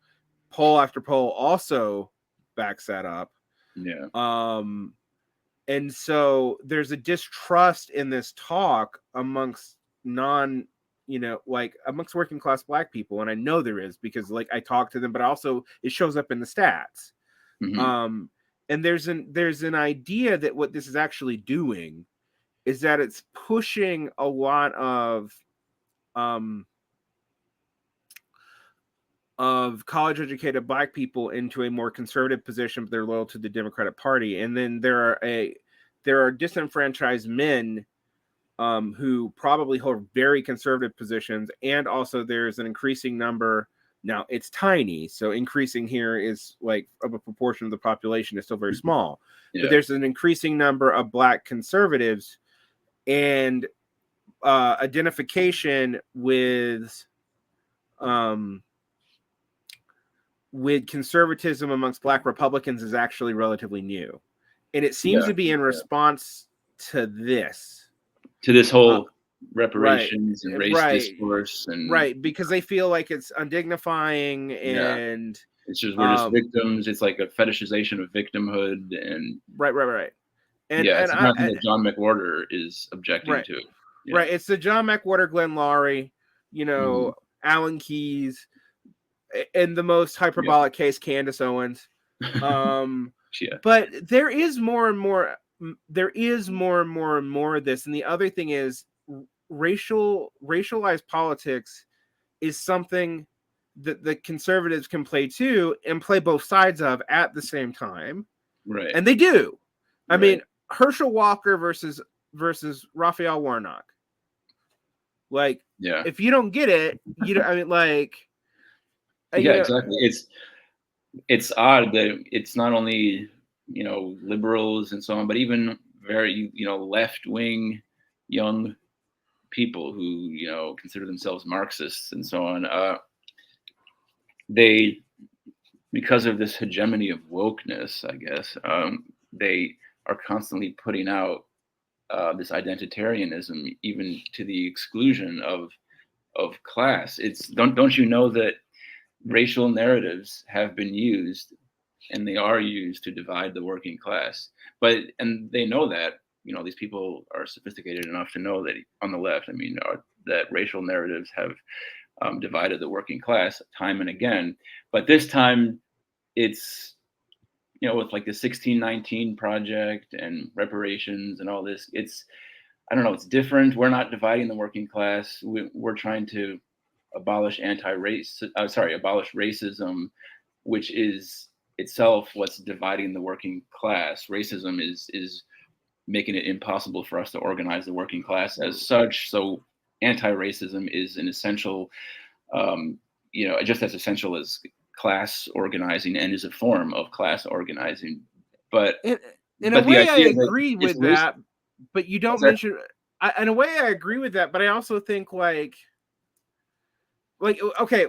Poll after poll also backs that up. Yeah. And so there's a distrust in this talk amongst amongst working class Black people. And I know there is, because like I talk to them, but also it shows up in the stats. Mm-hmm. And there's an idea that what this is actually doing is that it's pushing a lot of college educated Black people into a more conservative position, but they're loyal to the Democratic Party. And then there are disenfranchised men who probably hold very conservative positions, and also there's an increasing number. Now it's tiny, so increasing here is like of a proportion of the population is still very small. Yeah. But there's an increasing number of Black conservatives, and identification with conservatism amongst Black Republicans is actually relatively new, and it seems to be in response to this whole reparations and race discourse, and because they feel like it's undignifying, and it's just we're just victims. It's like a fetishization of victimhood, and right. And it's nothing that John McWhorter is objecting to. Yeah. Right, it's the John McWhorter, Glenn Loury, Alan Keyes, in the most hyperbolic case, Candace Owens. But there is more and more. There is more and more of this, and the other thing is racialized politics is something that the conservatives can play too, and play both sides of at the same time. Right, and they do. I mean, Herschel Walker versus Raphael Warnock. Like, if you don't get it, exactly. It's odd that it's not only liberals and so on, but even very left-wing young people who consider themselves Marxists and so on. They, because of this hegemony of wokeness, I guess, they are constantly putting out this identitarianism, even to the exclusion of class. It's don't you know that racial narratives have been used, and they are used to divide the working class. And they know that, these people are sophisticated enough to know that on the left, that racial narratives have divided the working class time and again. But this time it's, with like the 1619 project and reparations and all this, I don't know, it's different. We're not dividing the working class. We're trying to abolish racism, which is itself what's dividing the working class. Racism is making it impossible for us to organize the working class as such. So anti-racism is an essential, just as essential as class organizing, and is a form of class organizing. But in a way, I agree with that. But you don't mention. In a way, I agree with that. But I also think like okay,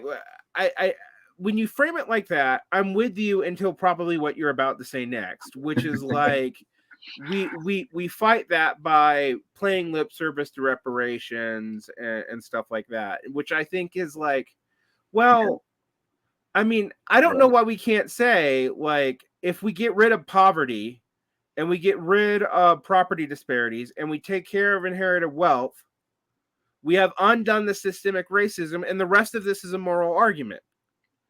I when you frame it like that, I'm with you until probably what you're about to say next, which is like we fight that by playing lip service to reparations and stuff like that, which I think is like, well, I mean, I don't know why we can't say, like, if we get rid of poverty and we get rid of property disparities and we take care of inherited wealth, we have undone the systemic racism, and the rest of this is a moral argument.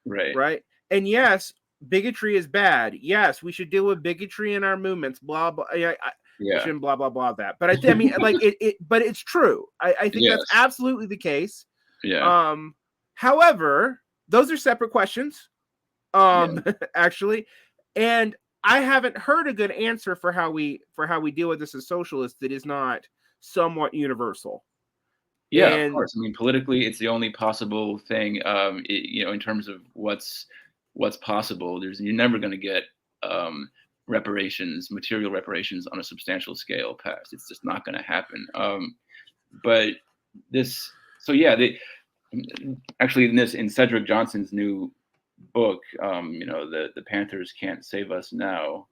Right. And yes, bigotry is bad. Yes, we should deal with bigotry in our movements. Blah blah. I shouldn't blah blah blah that. But I mean, like but it's true. I think that's absolutely the case. Yeah. However, those are separate questions. Actually, and I haven't heard a good answer for how we deal with this as socialists that is not somewhat universal. Yeah, of course. I mean, politically, it's the only possible thing. In terms of what's possible, you're never going to get material reparations on a substantial scale passed. It's just not going to happen. But this, so yeah, actually in Cedric Johnson's new book, the Panthers Can't Save Us Now.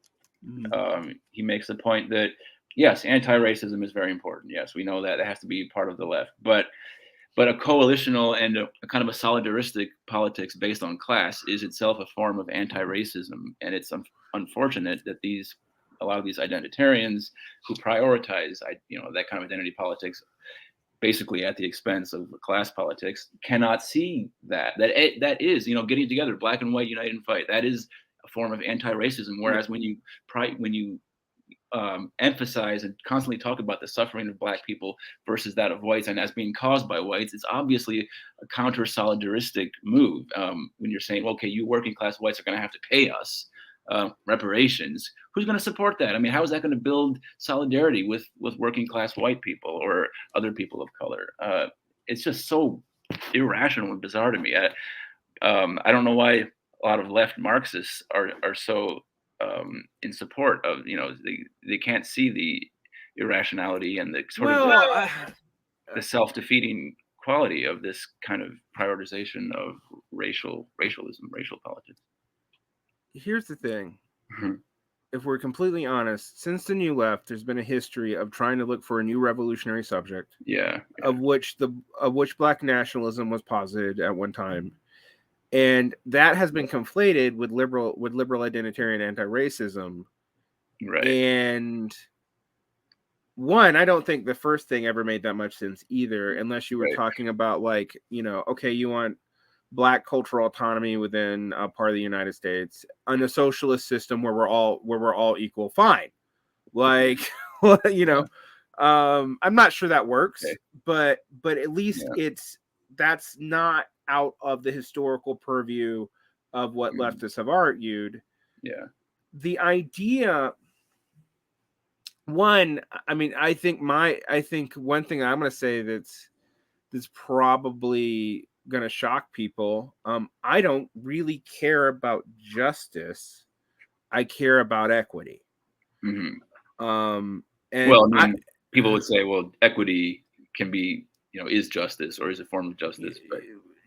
He makes the point that yes, anti-racism is very important. Yes, we know that it has to be part of the left, but but a coalitional and a kind of a solidaristic politics based on class is itself a form of anti-racism, and it's unfortunate that a lot of these identitarians who prioritize that kind of identity politics basically at the expense of class politics cannot see that is getting together, black and white, unite and fight. That is a form of anti-racism. Whereas when you emphasize and constantly talk about the suffering of black people versus that of whites, and as being caused by whites, it's obviously a counter solidaristic move. When you're saying, okay, you working class whites are going to have to pay us reparations, who's going to support that? I mean, how is that going to build solidarity with working class white people or other people of color? It's just so irrational and bizarre to me. I don't know why a lot of left Marxists are so in support of, they can't see the irrationality and the sort of the self-defeating quality of this kind of prioritization of racialism, racial politics. Here's the thing. Mm-hmm. If we're completely honest, since the New Left, there's been a history of trying to look for a new revolutionary subject. Yeah. Of which black nationalism was posited at one time. And that has been conflated with liberal identitarian anti-racism. Right. And one, I don't think the first thing ever made that much sense either, unless you were talking about like, okay, you want black cultural autonomy within a part of the United States on a socialist system where we're all equal. Fine. Like, I'm not sure that works, but at least that's not out of the historical purview of what leftists have argued. Yeah. The idea, one, I mean, I think one thing I'm going to say that's probably going to shock people. I don't really care about justice. I care about equity. Mm-hmm. And people would say, well, equity can be, is justice or is a form of justice. But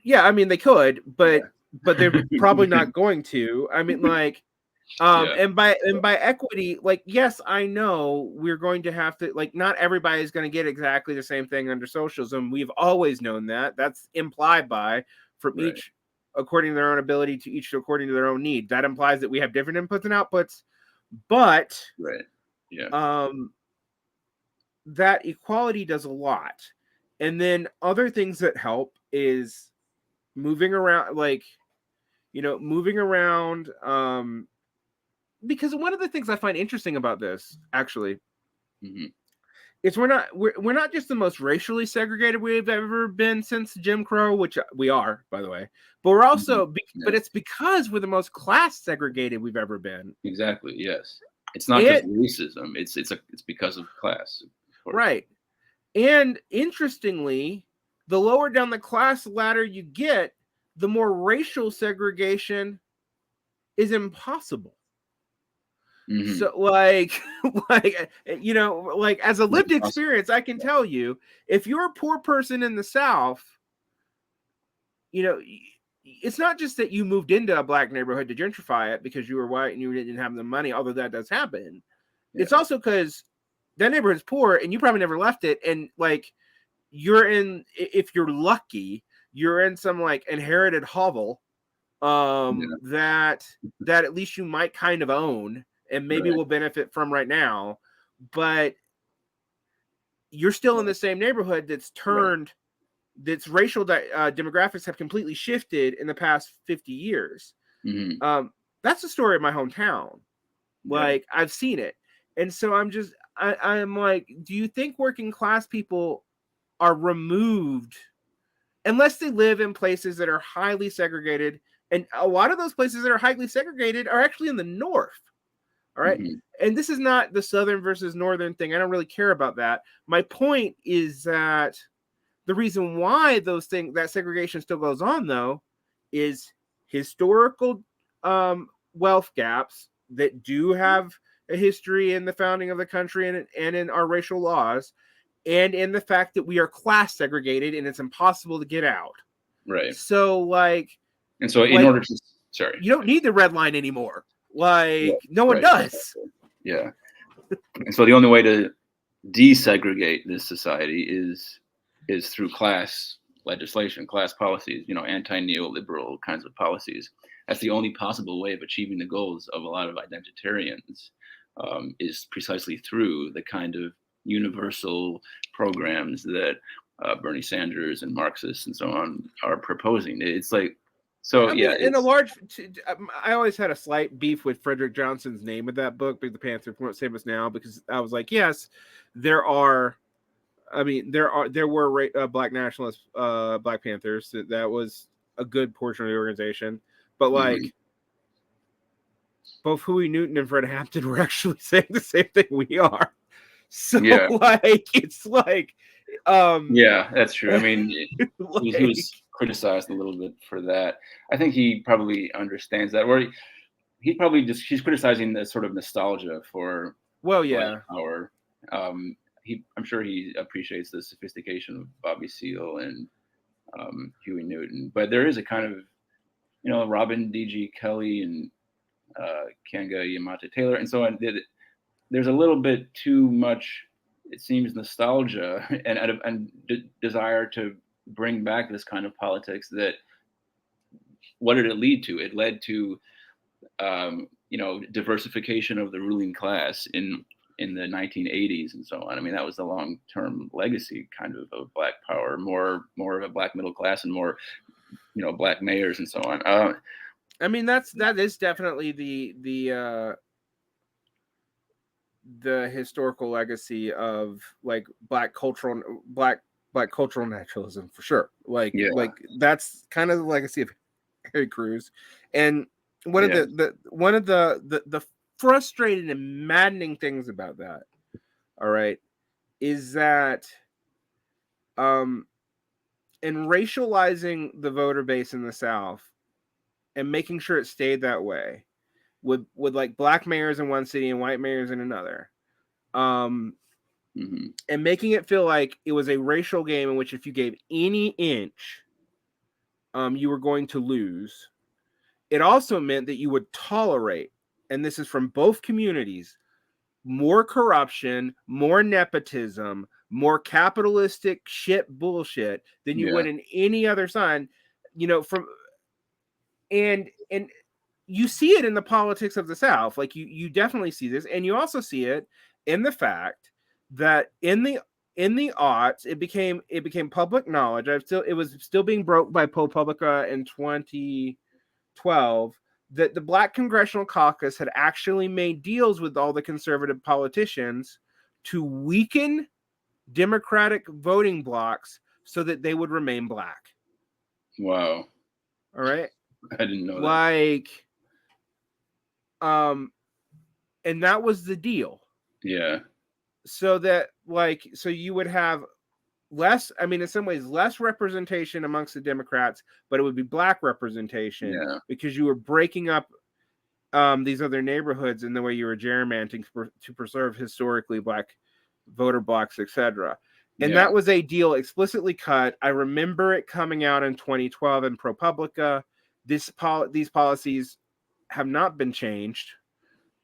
yeah, I mean, they could, but they're probably not going to. I mean, like, and by equity, like, yes, I know we're going to have to, like, not everybody is going to get exactly the same thing under socialism. We've always known that. That's implied by from each according to their own ability to each according to their own need. That implies that we have different inputs and outputs, but that equality does a lot. And then other things that help is moving around, like, because one of the things I find interesting about this, actually, is we're not just the most racially segregated we've ever been since Jim Crow, which we are, by the way, but we're also, but it's because we're the most class segregated we've ever been. Exactly. Yes. It's not just racism. It's because of class. Of right. And interestingly, the lower down the class ladder you get, the more racial segregation is impossible. Mm-hmm. So like as a lived experience, I can tell you, if you're a poor person in the South, it's not just that you moved into a black neighborhood to gentrify it because you were white and you didn't have the money, although that does happen. Yeah. It's also because that neighborhood's poor and you probably never left it. And like, if you're lucky, you're in some like inherited hovel that at least you might kind of own and maybe will benefit from right now, but you're still in the same neighborhood that's turned, that's racial demographics have completely shifted in the past 50 years. Mm-hmm. That's the story of my hometown. Like, I've seen it. And so I'm like, do you think working class people are removed unless they live in places that are highly segregated? And a lot of those places that are highly segregated are actually in the North. All right. Mm-hmm. And this is not the Southern versus Northern thing. I don't really care about that. My point is that the reason why that segregation still goes on, though, is historical wealth gaps that do have a history in the founding of the country and in our racial laws, and in the fact that we are class segregated and it's impossible to get out. Right. So in order to, you don't need the red line anymore. No one does. Yeah. And so the only way to desegregate this society is through class legislation, class policies, anti-neoliberal kinds of policies. That's the only possible way of achieving the goals of a lot of identitarians, is precisely through the kind of universal programs that Bernie Sanders and Marxists and so on are proposing. It's like, so I yeah, mean, in a large, I always had a slight beef with Frederick Johnson's name of that book, "Big the Panther Won't Save Us Now," because I was like, yes, there are. I mean, there were Black nationalist Black Panthers. That was a good portion of the organization, but like both Huey Newton and Fred Hampton were actually saying the same thing we are. So yeah, like, it's like, yeah, that's true. I mean, he like, was criticized a little bit for that. I think he probably understands that, or he's criticizing the sort of nostalgia for well, Black yeah, power. I'm sure he appreciates the sophistication of Bobby Seale and Huey Newton, but there is a kind of, Robin D.G. Kelly and Kanga Yamata Taylor and so on. There's a little bit too much, it seems, nostalgia and desire to bring back this kind of politics. That what did it lead to? It led to diversification of the ruling class in the 1980s and so on. I mean, that was the long-term legacy kind of Black power, more of a Black middle class and more, Black mayors and so on. I mean, that is definitely the historical legacy of like Black cultural naturalism for sure. Like Yeah. that's kind of the legacy of Harry Cruz, and one of Yeah. the frustrating and maddening things about that, all right, is that in racializing the voter base in the South and making sure it stayed that way, with like Black mayors in one city and white mayors in another, and making it feel like it was a racial game in which if you gave any inch, you were going to lose. It also meant that you would tolerate, and this is from both communities, more corruption, more nepotism, more capitalistic shit bullshit than you would in any other side, and you see it in the politics of the South. Like you definitely see this, and you also see it in the fact that in the aughts, it became public knowledge. It was still being broke by ProPublica in 2012 that the Black Congressional Caucus had actually made deals with all the conservative politicians to weaken Democratic voting blocks so that they would remain Black. Wow. All right. I didn't know that. And that was the deal. Yeah. So that so you would have less, I mean, in some ways, less representation amongst the Democrats, but it would be Black representation because you were breaking up these other neighborhoods in the way you were gerrymandering to preserve historically Black voter blocks, etc. And that was a deal explicitly cut. I remember it coming out in 2012 in ProPublica. These policies have not been changed.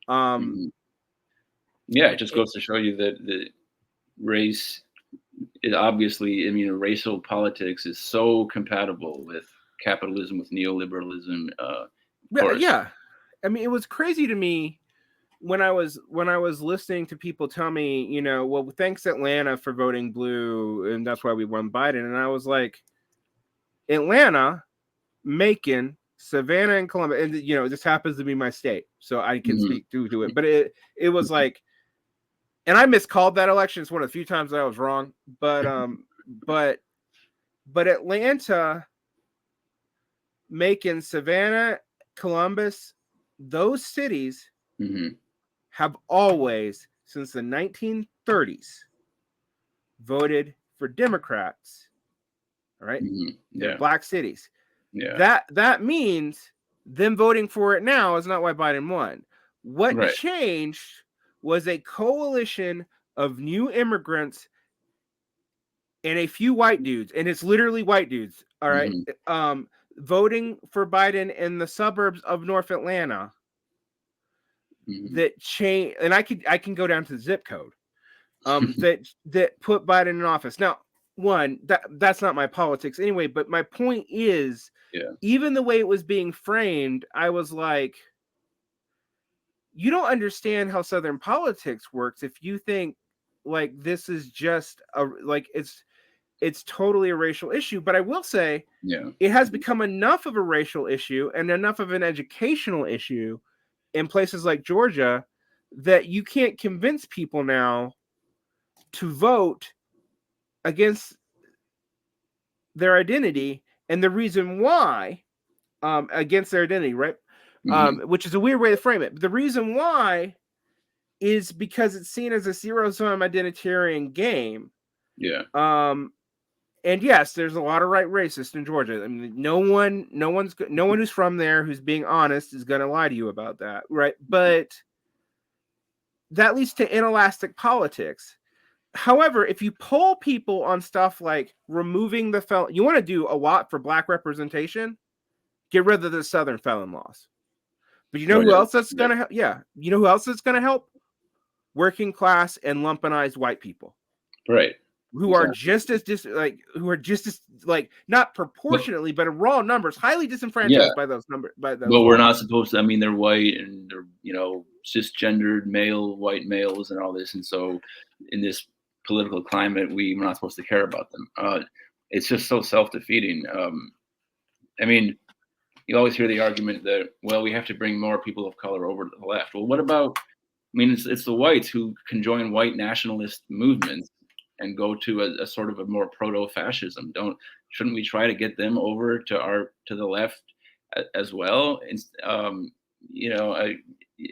It just goes to show you that the race is obviously, I mean, racial politics is so compatible with capitalism, with neoliberalism. Yeah. I mean, it was crazy to me when I was listening to people tell me, well, thanks Atlanta for voting blue, and that's why we won Biden. And I was like, Atlanta, Macon, Savannah, and Columbus, and this happens to be my state, so I can speak to it. But it was like, and I miscalled that election. It's one of the few times that I was wrong. But but Atlanta, Macon, Savannah, Columbus, those cities have always, since the 1930s, voted for Democrats. All right, they're Black cities. That means them voting for it now is not why Biden won. What changed was a coalition of new immigrants and a few white dudes, and it's literally white dudes, all right, voting for Biden in the suburbs of North Atlanta. That change, and I can go down to the zip code, that put Biden in office. Now, that's not my politics anyway, but my point is, even the way it was being framed, I was like, you don't understand how Southern politics works if you think like this is just it's totally a racial issue. But I will say, it has become enough of a racial issue and enough of an educational issue in places like Georgia that you can't convince people now to vote against their identity, and the reason why against their identity, right? Which is a weird way to frame it. But the reason why is because it's seen as a zero-sum identitarian game. And yes, there's a lot of right racists in Georgia. I mean, no one who's from there who's being honest is going to lie to you about that, right? But that leads to inelastic politics. However, if you poll people on stuff like removing the felon, you want to do a lot for Black representation, get rid of the Southern felon laws. But you know who else that's going to help? Yeah. You know who else that's going to help? Working class and lumpenized white people. Right. Who are just as not proportionately, but in raw numbers, highly disenfranchised by those numbers. But we're not supposed to. I mean, they're white and they're cisgendered white males and all this, and so in this political climate, we're not supposed to care about them. It's just so self-defeating. I mean, you always hear the argument that, well, we have to bring more people of color over to the left. Well, what about? I mean, it's the whites who can join white nationalist movements and go to a sort of a more proto-fascism. Shouldn't we try to get them over to the left as well?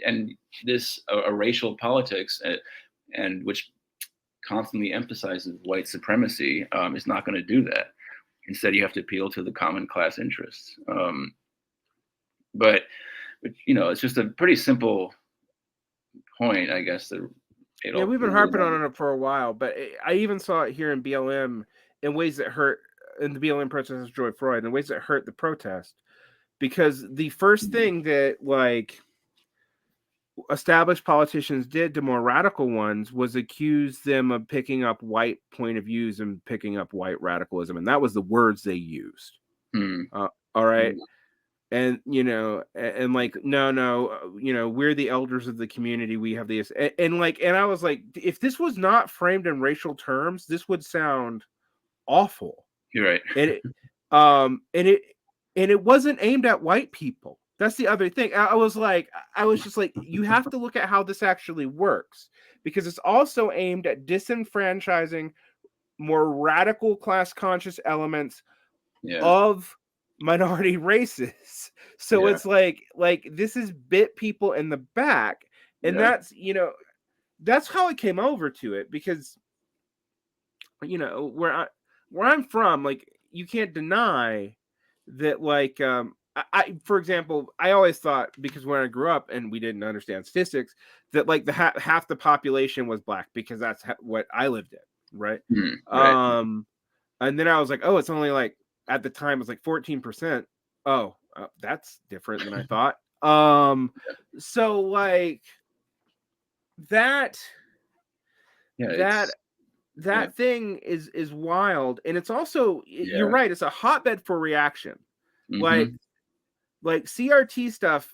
And this a racial politics and which constantly emphasizes white supremacy is not going to do that. Instead, you have to appeal to the common class interests. But it's just a pretty simple point, I guess, that we've been harping on it for a while, but I even saw it here in BLM in ways that hurt, in the BLM protest of George Floyd, in ways that hurt the protest. Because the first thing that established politicians did to more radical ones was accuse them of picking up white point of views and picking up white radicalism. And that was the words they used. All right. And, no, we're the elders of the community. We have these. And I was like, if this was not framed in racial terms, this would sound awful. You're right. And it wasn't aimed at white people. That's the other thing. I was just like, you have to look at how this actually works, because it's also aimed at disenfranchising more radical class conscious elements of minority races. So it's like this is bit people in the back, and that's how I came over to it, because where I'm from, you can't deny that I for example, I always thought, because when I grew up and we didn't understand statistics, that the half the population was Black, because that's what I lived in, right? Right. And then I was like, oh, it's only at the time it was 14%. Oh, that's different than I thought. So that thing is wild, and it's also you're right. It's a hotbed for reaction, like CRT stuff.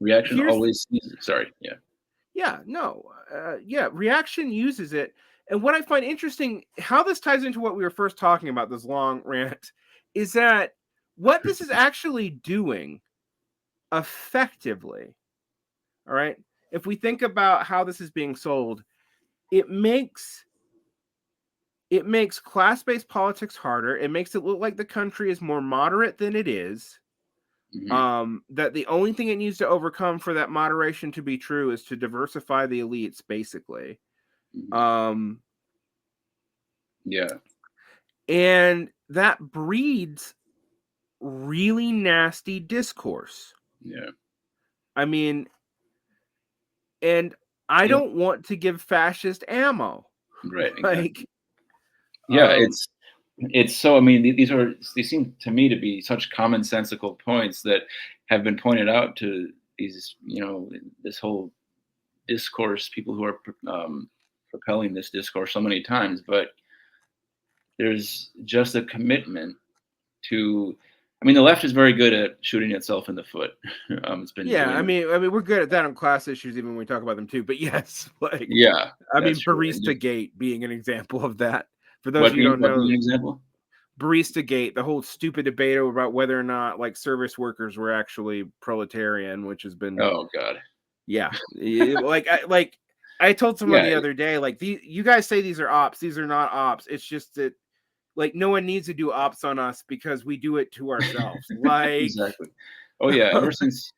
Reaction always. Reaction uses it. And what I find interesting, how this ties into what we were first talking about, this long rant, is that what this is actually doing effectively, all right, if we think about how this is being sold, it makes class-based politics harder. It makes it look like the country is more moderate than it is. That the only thing it needs to overcome for that moderation to be true is to diversify the elites, basically. And that breeds really nasty discourse. I mean, and I don't want to give fascist ammo. Right. It's so, I mean, they seem to me to be such commonsensical points that have been pointed out to these, this whole discourse, people who are propelling this discourse so many times, but there's just a commitment to. I mean, the left is very good at shooting itself in the foot. It's been Yeah, doing it. I mean, we're good at that on class issues, even when we talk about them too. But yes, like, Yeah, I that's mean, true. And Barista Gate being an example of that. For those of what you who being don't know, an example? Barista Gate, the whole stupid debate about whether or not like service workers were actually proletarian, which has been, Oh God. yeah, like I told someone Yeah, the other day, like you guys say these are ops, these are not ops. It's just that like no one needs to do ops on us because we do it to ourselves. Like, exactly. Oh yeah. Ever since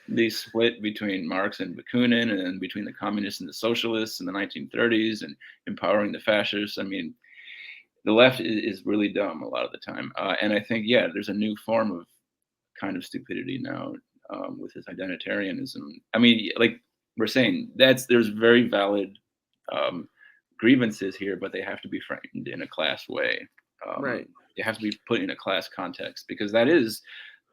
the split between Marx and Bakunin, and then between the communists and the socialists in the 1930s, and empowering the fascists. I mean, the left is really dumb a lot of the time, and I think yeah, there's a new form of kind of stupidity now, with this identitarianism. I mean, like we're saying, there's very valid um, grievances here, but they have to be framed in a class way. right. They have to be put in a class context, because that is,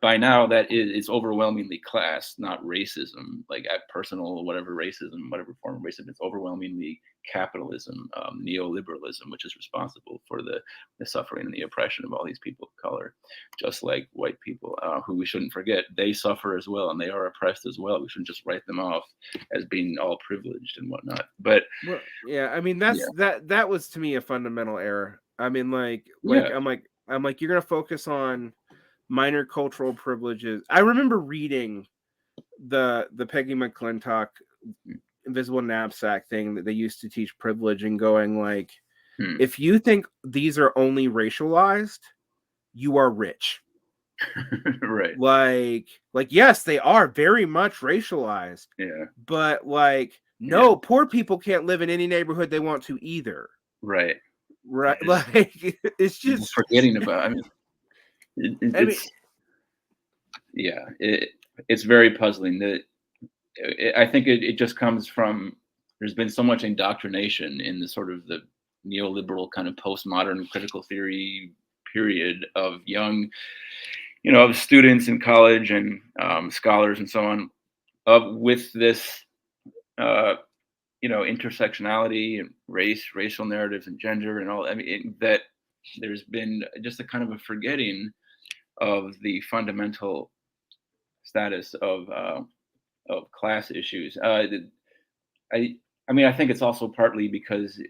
by now, that is, it's overwhelmingly class, not racism, like at personal whatever racism, whatever form of racism. It's overwhelmingly capitalism, neoliberalism, which is responsible for the suffering and the oppression of all these people of color, just like white people, who we shouldn't forget, they suffer as well, and they are oppressed as well. We shouldn't just write them off as being all privileged and whatnot. But Well, yeah, I mean yeah, that was to me a fundamental error. I mean, yeah, I'm like you're gonna focus on minor cultural privileges. I remember reading the Peggy McClintock invisible knapsack thing that they used to teach privilege, and going like, hmm. if you think these are only racialized, you are rich. Right, Like yes, they are very much racialized, yeah, but like yeah, no, poor people can't live in any neighborhood they want to either. right. Right, Just like it's people just, forgetting about. I mean, I mean, it's yeah, it's very puzzling. That I think it just comes from, there's been so much indoctrination in the sort of the neoliberal kind of postmodern critical theory period of young, of students in college, and scholars and so on, of with this uh, intersectionality and racial narratives and gender and all. I mean, that there's been just a kind of a forgetting of the fundamental status of class issues. I I mean, I think it's also partly because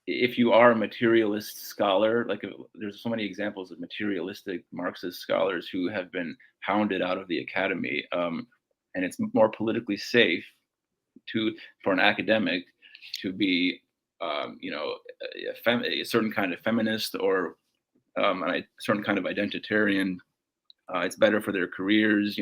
if you are a materialist scholar, like there's so many examples of materialistic Marxist scholars who have been hounded out of the academy, and it's more politically safe to for an academic to be, a certain kind of feminist, or a certain kind of identitarian. It's better for their careers,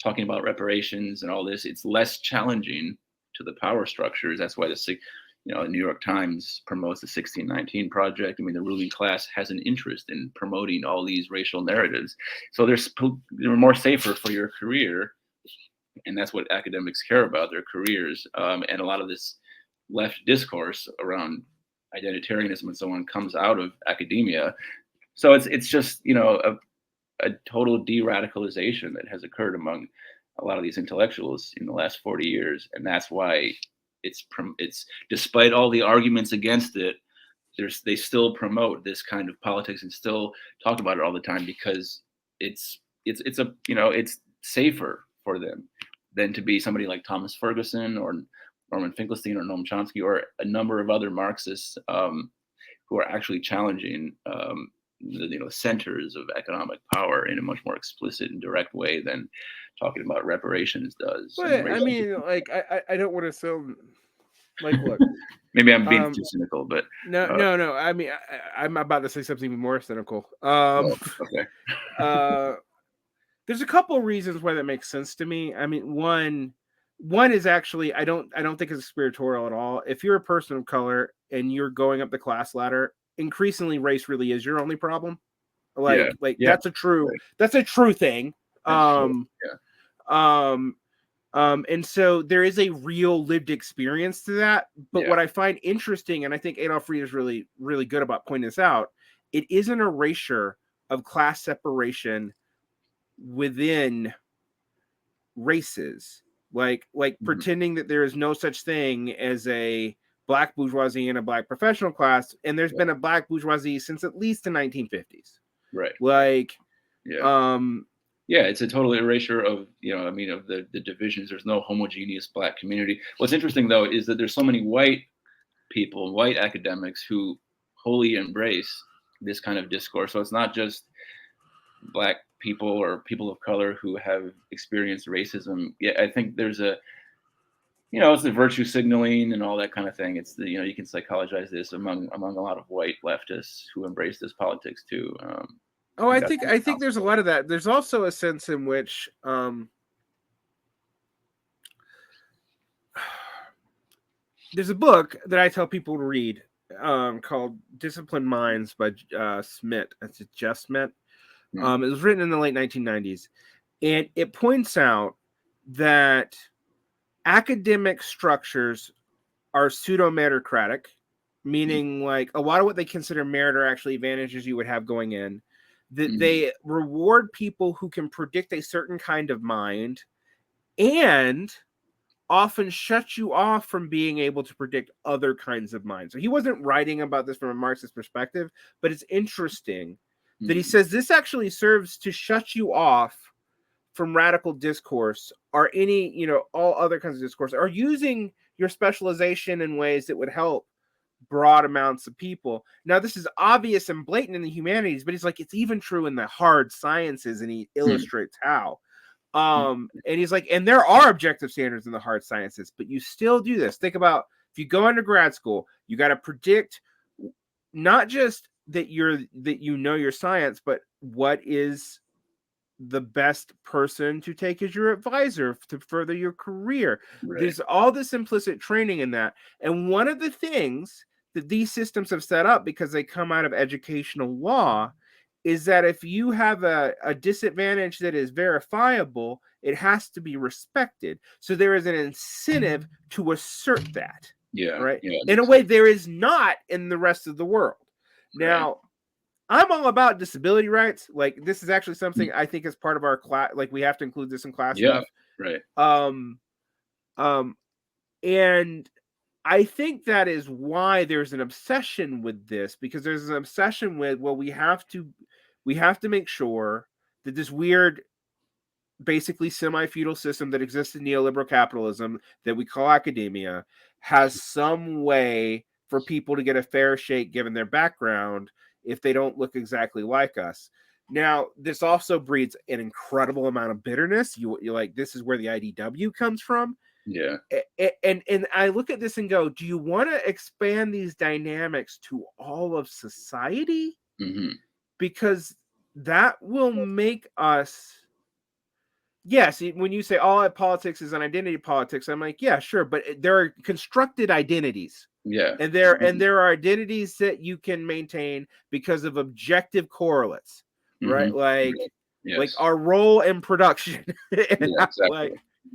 talking about reparations and all this. It's less challenging to the power structures. That's why the New York Times promotes the 1619 Project. I mean, the ruling class has an interest in promoting all these racial narratives. So they're more safer for your career, and that's what academics care about, their careers. And a lot of this left discourse around identitarianism and so on comes out of academia. So it's just a total de-radicalization that has occurred among a lot of these intellectuals in the last 40 years, and that's why it's despite all the arguments against it, they still promote this kind of politics and still talk about it all the time, because it's safer for them than to be somebody like Thomas Ferguson or Norman Finkelstein or Noam Chomsky or a number of other Marxists, who are actually challenging, the centers of economic power in a much more explicit and direct way than talking about reparations does, and but I racial. mean, like I don't want to sound like, look, Maybe I'm being um, too cynical, but no. I mean, I'm about to say something even more cynical. oh, okay. Uh, there's a couple of reasons why that makes sense to me. I mean, one is actually I don't think it's spiritual at all. If you're a person of color and you're going up the class ladder, increasingly race really is your only problem. Yeah, Like yeah, right. that's a true thing. That's true. Um Yeah, um and so there is a real lived experience to that. But yeah. what I find interesting, and I think Adolf Reed is really, really good about pointing this out, it is an erasure of class separation within races. Like Mhm. pretending that there is no such thing as a black bourgeoisie and a black professional class, and there's been a black bourgeoisie since at least the 1950s. Right. Like, yeah, it's a total erasure of, of the divisions. There's no homogeneous black community. What's interesting, though, is that there's so many white people, white academics, who wholly embrace this kind of discourse. So it's not just black people or people of color who have experienced racism. Yeah, I think there's it's the virtue signaling and all that kind of thing. It's you can psychologize this among a lot of white leftists who embrace this politics too. I think there's a lot of that. There's also a sense in which there's a book that I tell people to read called Disciplined Minds by Smith. That's Jeff Smith. It was written in the late 1990s, and it points out that academic structures are pseudo-meritocratic, meaning like a lot of what they consider merit are actually advantages you would have going in. That they reward people who can predict a certain kind of mind and often shut you off from being able to predict other kinds of minds. So he wasn't writing about this from a Marxist perspective, but it's interesting that he says this actually serves to shut you off from radical discourse or any, all other kinds of discourse, or using your specialization in ways that would help broad amounts of people. Now, this is obvious and blatant in the humanities, but he's like, it's even true in the hard sciences, and he illustrates how. And he's like, and there are objective standards in the hard sciences, but you still do this. Think about if you go into grad school, you got to predict not just that you know your science, but what is the best person to take as your advisor to further your career. Right. There's all this implicit training in that. And one of the things that these systems have set up, because they come out of educational law, is that if you have a disadvantage that is verifiable, it has to be respected. So there is an incentive to assert that. Yeah. Right. Yeah, in a way there is not in the rest of the world. Now, I'm all about disability rights. Like, this is actually something I think is part of our class. Like, we have to include this in class stuff. Right. And I think that is why there's an obsession with this, because there's an obsession with, well, we have to make sure that this weird, basically semi-feudal system that exists in neoliberal capitalism that we call academia has some way for people to get a fair shake given their background if they don't look exactly like us. Now, this also breeds an incredible amount of bitterness. You're like, this is where the IDW comes from. Yeah. And I look at this and go, do you want to expand these dynamics to all of society? Mm-hmm. Because that will make us... Yes, when you say all politics is an identity politics, I'm like, yeah, sure, but there are constructed identities. Yeah. And there are identities that you can maintain because of objective correlates, right? Like, like our role in production. Exactly.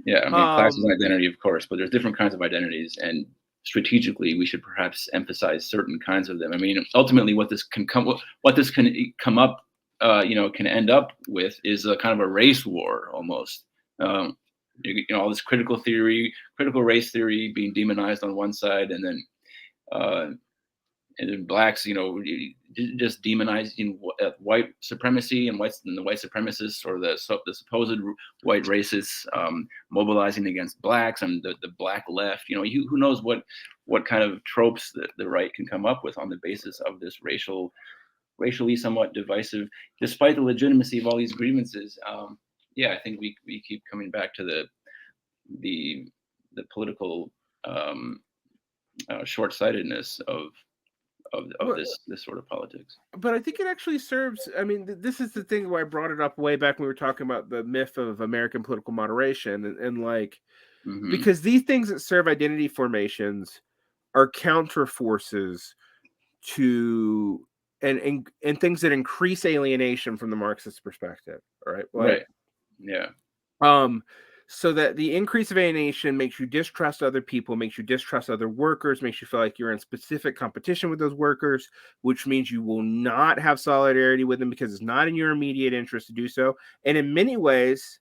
Class is an identity, of course, but there's different kinds of identities, and strategically, we should perhaps emphasize certain kinds of them. I mean, ultimately, what this can come up, can end up with is a kind of a race war almost. All this critical race theory being demonized on one side, and then blacks, just demonizing white supremacy and the white supremacists, or the supposed white racists mobilizing against blacks, and the black left. Who knows what kind of tropes the right can come up with on the basis of this racially somewhat divisive, despite the legitimacy of all these grievances. I think we keep coming back to the political short-sightedness of this sort of politics. But I think it actually serves. I mean, this is the thing where I brought it up way back when we were talking about the myth of American political moderation, and like, because these things that serve identity formations are counter forces to and things that increase alienation from the Marxist perspective. Right. Right. Yeah. So that the increase of alienation makes you distrust other people, makes you distrust other workers, makes you feel like you're in specific competition with those workers, which means you will not have solidarity with them because it's not in your immediate interest to do so. And in many ways,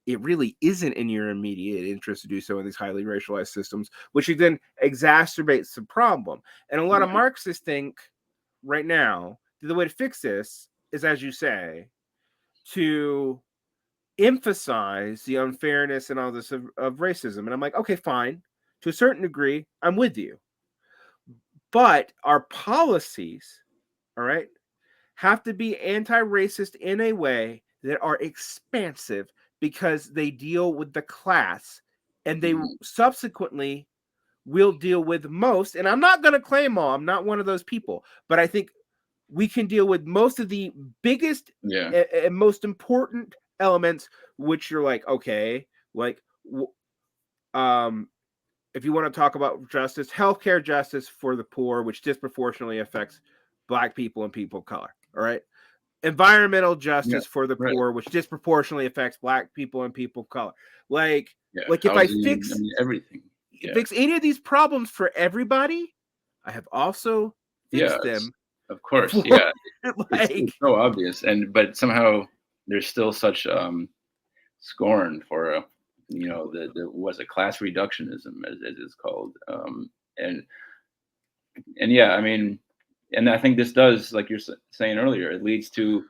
it really isn't in your immediate interest to do so in these highly racialized systems, which then exacerbates the problem. And a lot of Yeah. Marxists think right now the way to fix this is, as you say, to emphasize the unfairness and all this of racism. And I'm like, okay, fine. To a certain degree, I'm with you. But our policies, all right, have to be anti-racist in a way that are expansive because they deal with the class and they Mhm. subsequently will deal with most. And I'm not going to claim all, I'm not one of those people, but I think we can deal with most of the biggest Yeah. and most important elements, which you're like, okay, like, um, if you want to talk about justice, healthcare justice for the poor, which disproportionately affects Black people and people of color. All right. Environmental Yeah. justice for the Right. poor, which disproportionately affects Black people and people of color. Like, Yeah. like if I Housing. I mean, everything. Yeah. fix any of these problems for everybody, I have also Yeah. fixed them Of course. for Yeah. It's like, so obvious, but somehow there's still such scorn for the was it class reductionism as it's called, and yeah, I mean, and I think this does, like you're saying earlier, it leads to,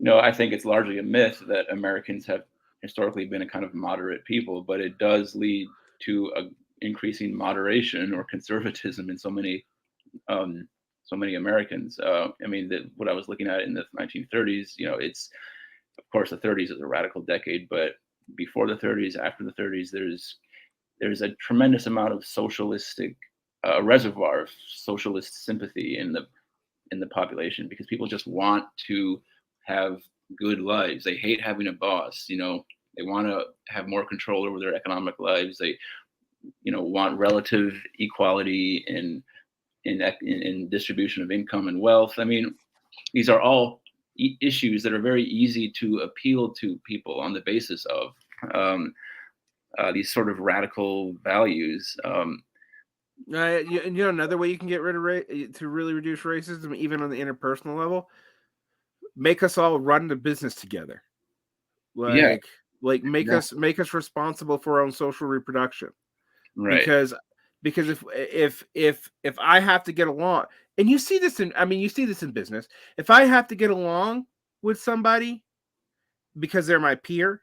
I think it's largely a myth that Americans have historically been a kind of moderate people, but it does lead to a increasing moderation or conservatism in um, so many Americans. I mean, what I was looking at in the 1930s, it's, of course, the 30s is a radical decade, but before the 30s, after the 30s, there's a tremendous amount of socialistic reservoir of socialist sympathy in the population because people just want to have good lives. They hate having a boss. They want to have more control over their economic lives. They want relative equality in distribution of income and wealth. I mean, these are all issues that are very easy to appeal to people on the basis of these sort of radical values. another way you can get rid of to really reduce racism, even on the interpersonal level, make us all run the business together. Yeah, Like exactly. make us responsible for our own social reproduction. Right. Because if I have to get along, and you see this in, I mean, you see this in business. If I have to get along with somebody because they're my peer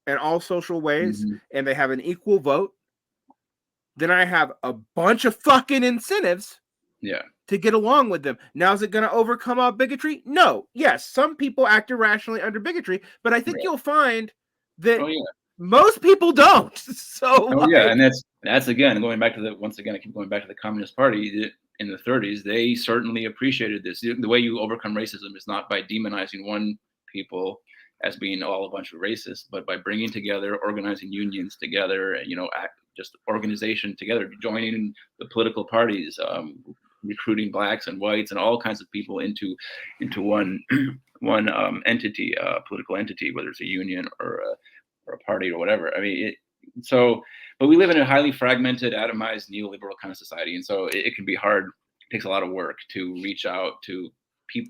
in all social ways Hmm. and they have an equal vote, then I have a bunch of fucking incentives Yeah. to get along with them. Now, is it going to overcome all bigotry? No. Yes, some people act irrationally under bigotry, but I think Right. you'll find that Oh yeah. most people don't. So, Oh yeah. And like, that's again going back to once again I keep going back to the Communist Party in the 30s. They certainly appreciated this. The way you overcome racism is not by demonizing one people as being all a bunch of racists, but by bringing together, organizing unions together, and just organization together, joining the political parties, recruiting blacks and whites and all kinds of people into one one entity, political entity, whether it's a union or a party or whatever. I mean, so, but we live in a highly fragmented, atomized, neoliberal kind of society, and so it can be hard. It takes a lot of work to reach out to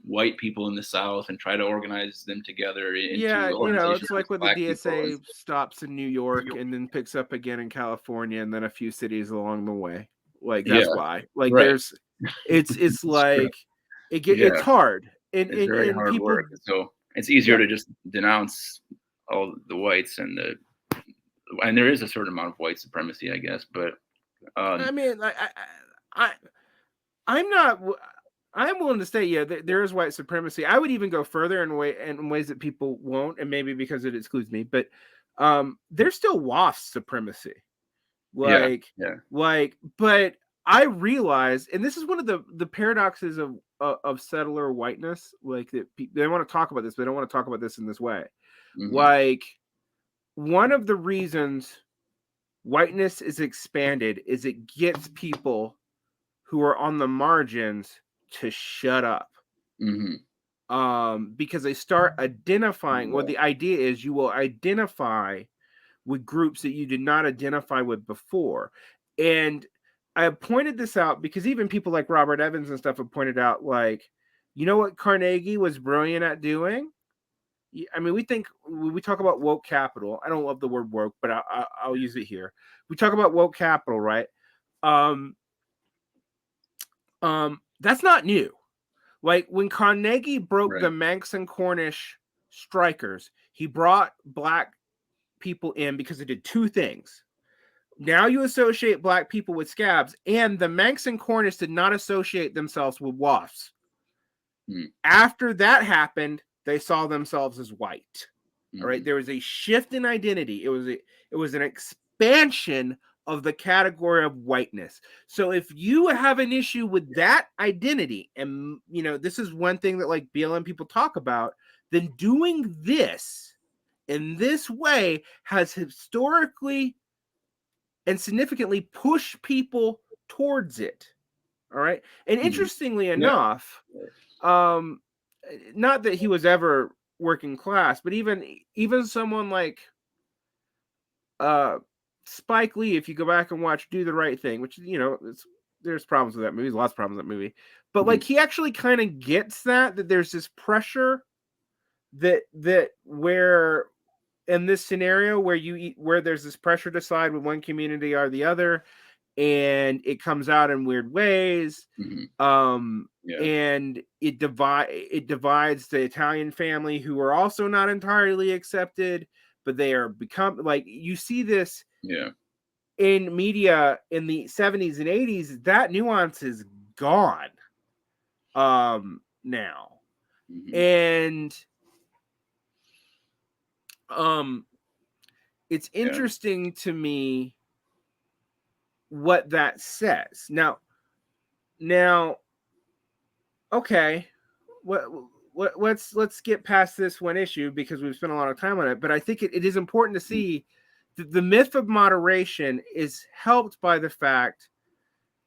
white people in the South and try to organize them together yeah, into organizations it's with like when the black people. DSA stops in New York and then picks up again in California and then a few cities along the way. Like Yeah, that's why. Like right. there's it's It's true. like it's Yeah, hard. it's very And hard people work. So it's easier yeah. to just denounce all the whites and there is a certain amount of white supremacy, I guess, but I um, mean, I I'm not I'm willing to say yeah, there is white supremacy. I would even go further in ways that people won't, and maybe because it excludes me, but there's still WASP supremacy. yeah, Like, yeah. but I realize, and this is one of the paradoxes of settler whiteness. Like that, they want to talk about this, but they don't want to talk about this in this way. Hmm. Like, one of the reasons whiteness is expanded is it gets people who are on the margins to shut up. Hmm. Because they start identifying. Well, Yeah. the idea is you will identify with groups that you did not identify with before. And I have pointed this out because even people like Robert Evans and stuff have pointed out, like, you know what Carnegie was brilliant at doing? I mean, we talk about woke capital. I don't love the word woke, but I'll use it here. We talk about woke capital, right? Um, that's not new. Like when Carnegie broke the Right. Manx and Cornish strikers, he brought black people in because it did two things. Now you associate black people with scabs, and the Manx and Cornish did not associate themselves with wasps. After that happened, they saw themselves as white. All right, there was a shift in identity. It was an expansion of the category of whiteness. So if you have an issue with that identity, and this is one thing that like BLM people talk about, then doing this in this way has historically and significantly pushed people towards it. All right, and interestingly enough, not that he was ever working class, but even someone like Spike Lee, if you go back and watch Do the Right Thing, which there's problems with that movie, there's lots of problems with that movie, but like he actually kind of gets that there's this pressure that where in this scenario where there's this pressure to side with one community or the other, and it comes out in weird ways. And it divides the Italian family, who are also not entirely accepted, but they are become like, you see this in media in the 70s and 80s. That nuance is gone now. And it's interesting to me what that says. Now, okay, let's get past this one issue because we've spent a lot of time on it. But I think it is important to see that the myth of moderation is helped by the fact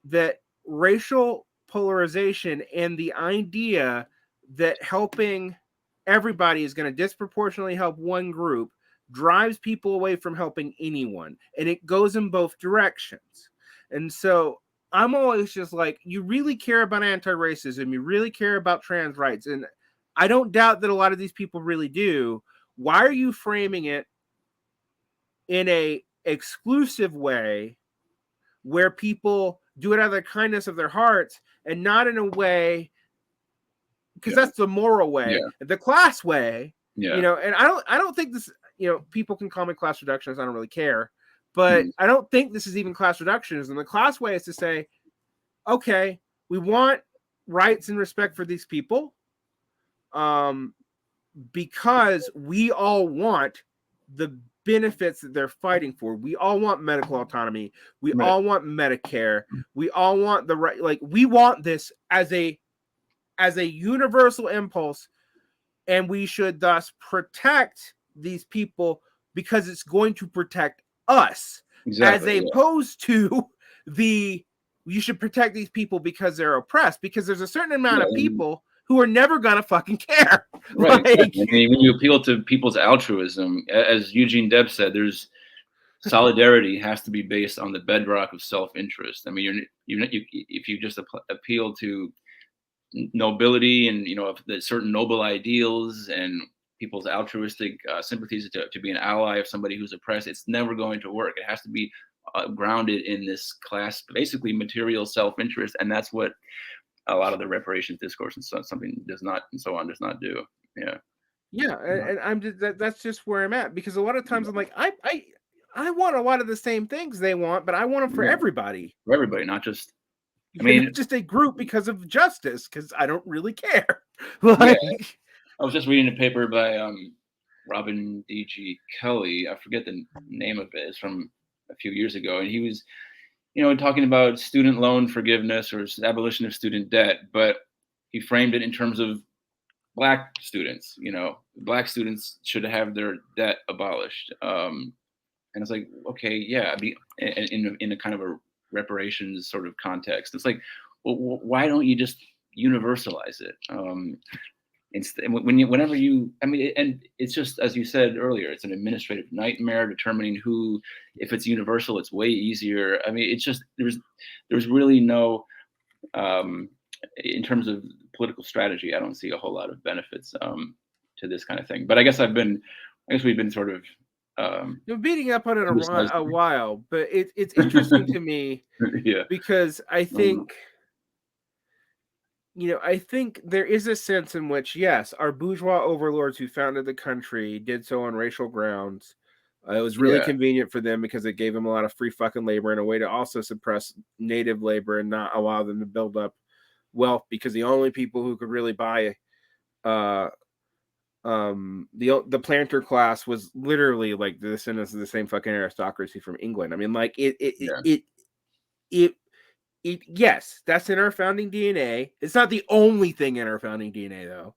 that racial polarization and the idea that helping everybody is going to disproportionately help one group drives people away from helping anyone, and it goes in both directions. And so I'm always just like, you really care about anti-racism, you really care about trans rights, and I don't doubt that a lot of these people really do. Why are you framing it in a exclusive way where people do it out of the kindness of their hearts and not in a way, because that's the moral way, the class way, and I don't think this, people can call me class reductionist, I don't really care, but I don't think this is even class reductionism. The class way is to say, okay, we want rights and respect for these people, because we all want the benefits that they're fighting for. We all want medical autonomy. We all want Medicare. We all want the right, like we want this as a universal impulse, and we should thus protect these people because it's going to protect us, as opposed to you should protect these people because they're oppressed, because there's a certain amount of people who are never gonna fucking care. Right. Like, I mean, when you appeal to people's altruism, as Eugene Debs said, there's solidarity has to be based on the bedrock of self-interest. I mean, if you just appeal to nobility and the certain noble ideals and people's altruistic sympathies to be an ally of somebody who's oppressed, it's never going to work. It has to be grounded in this class, basically material self-interest, and that's what a lot of the reparations discourse and something does not do. And I'm just, that's just where I'm at, because a lot of times I'm like, I want a lot of the same things they want, but I want them for everybody. For everybody, not just, I mean, not just a group because of justice, because I don't really care. I was just reading a paper by Robin D.G. Kelly. I forget the name of it. It's from a few years ago, and he was talking about student loan forgiveness or abolition of student debt, but he framed it in terms of Black students. Black students should have their debt abolished. And it's like, okay, yeah, in a kind of a reparations sort of context, it's like, well, why don't you just universalize it? Whenever you, I mean, and it's just, as you said earlier, it's an administrative nightmare determining who, if it's universal, it's way easier. I mean, it's just, there's really no, in terms of political strategy, I don't see a whole lot of benefits to this kind of thing. But I guess we've been sort of You're beating up on it criticized. a while, but it's interesting to me Yeah, because I think, I think there is a sense in which, yes, our bourgeois overlords who founded the country did so on racial grounds. It was really yeah, convenient for them because it gave them a lot of free fucking labor and a way to also suppress native labor and not allow them to build up wealth, because the only people who could really buy uh the planter class was literally like the descendants of the same fucking aristocracy from England. I mean, like yeah, it yes, that's in our founding DNA. It's not the only thing in our founding DNA though.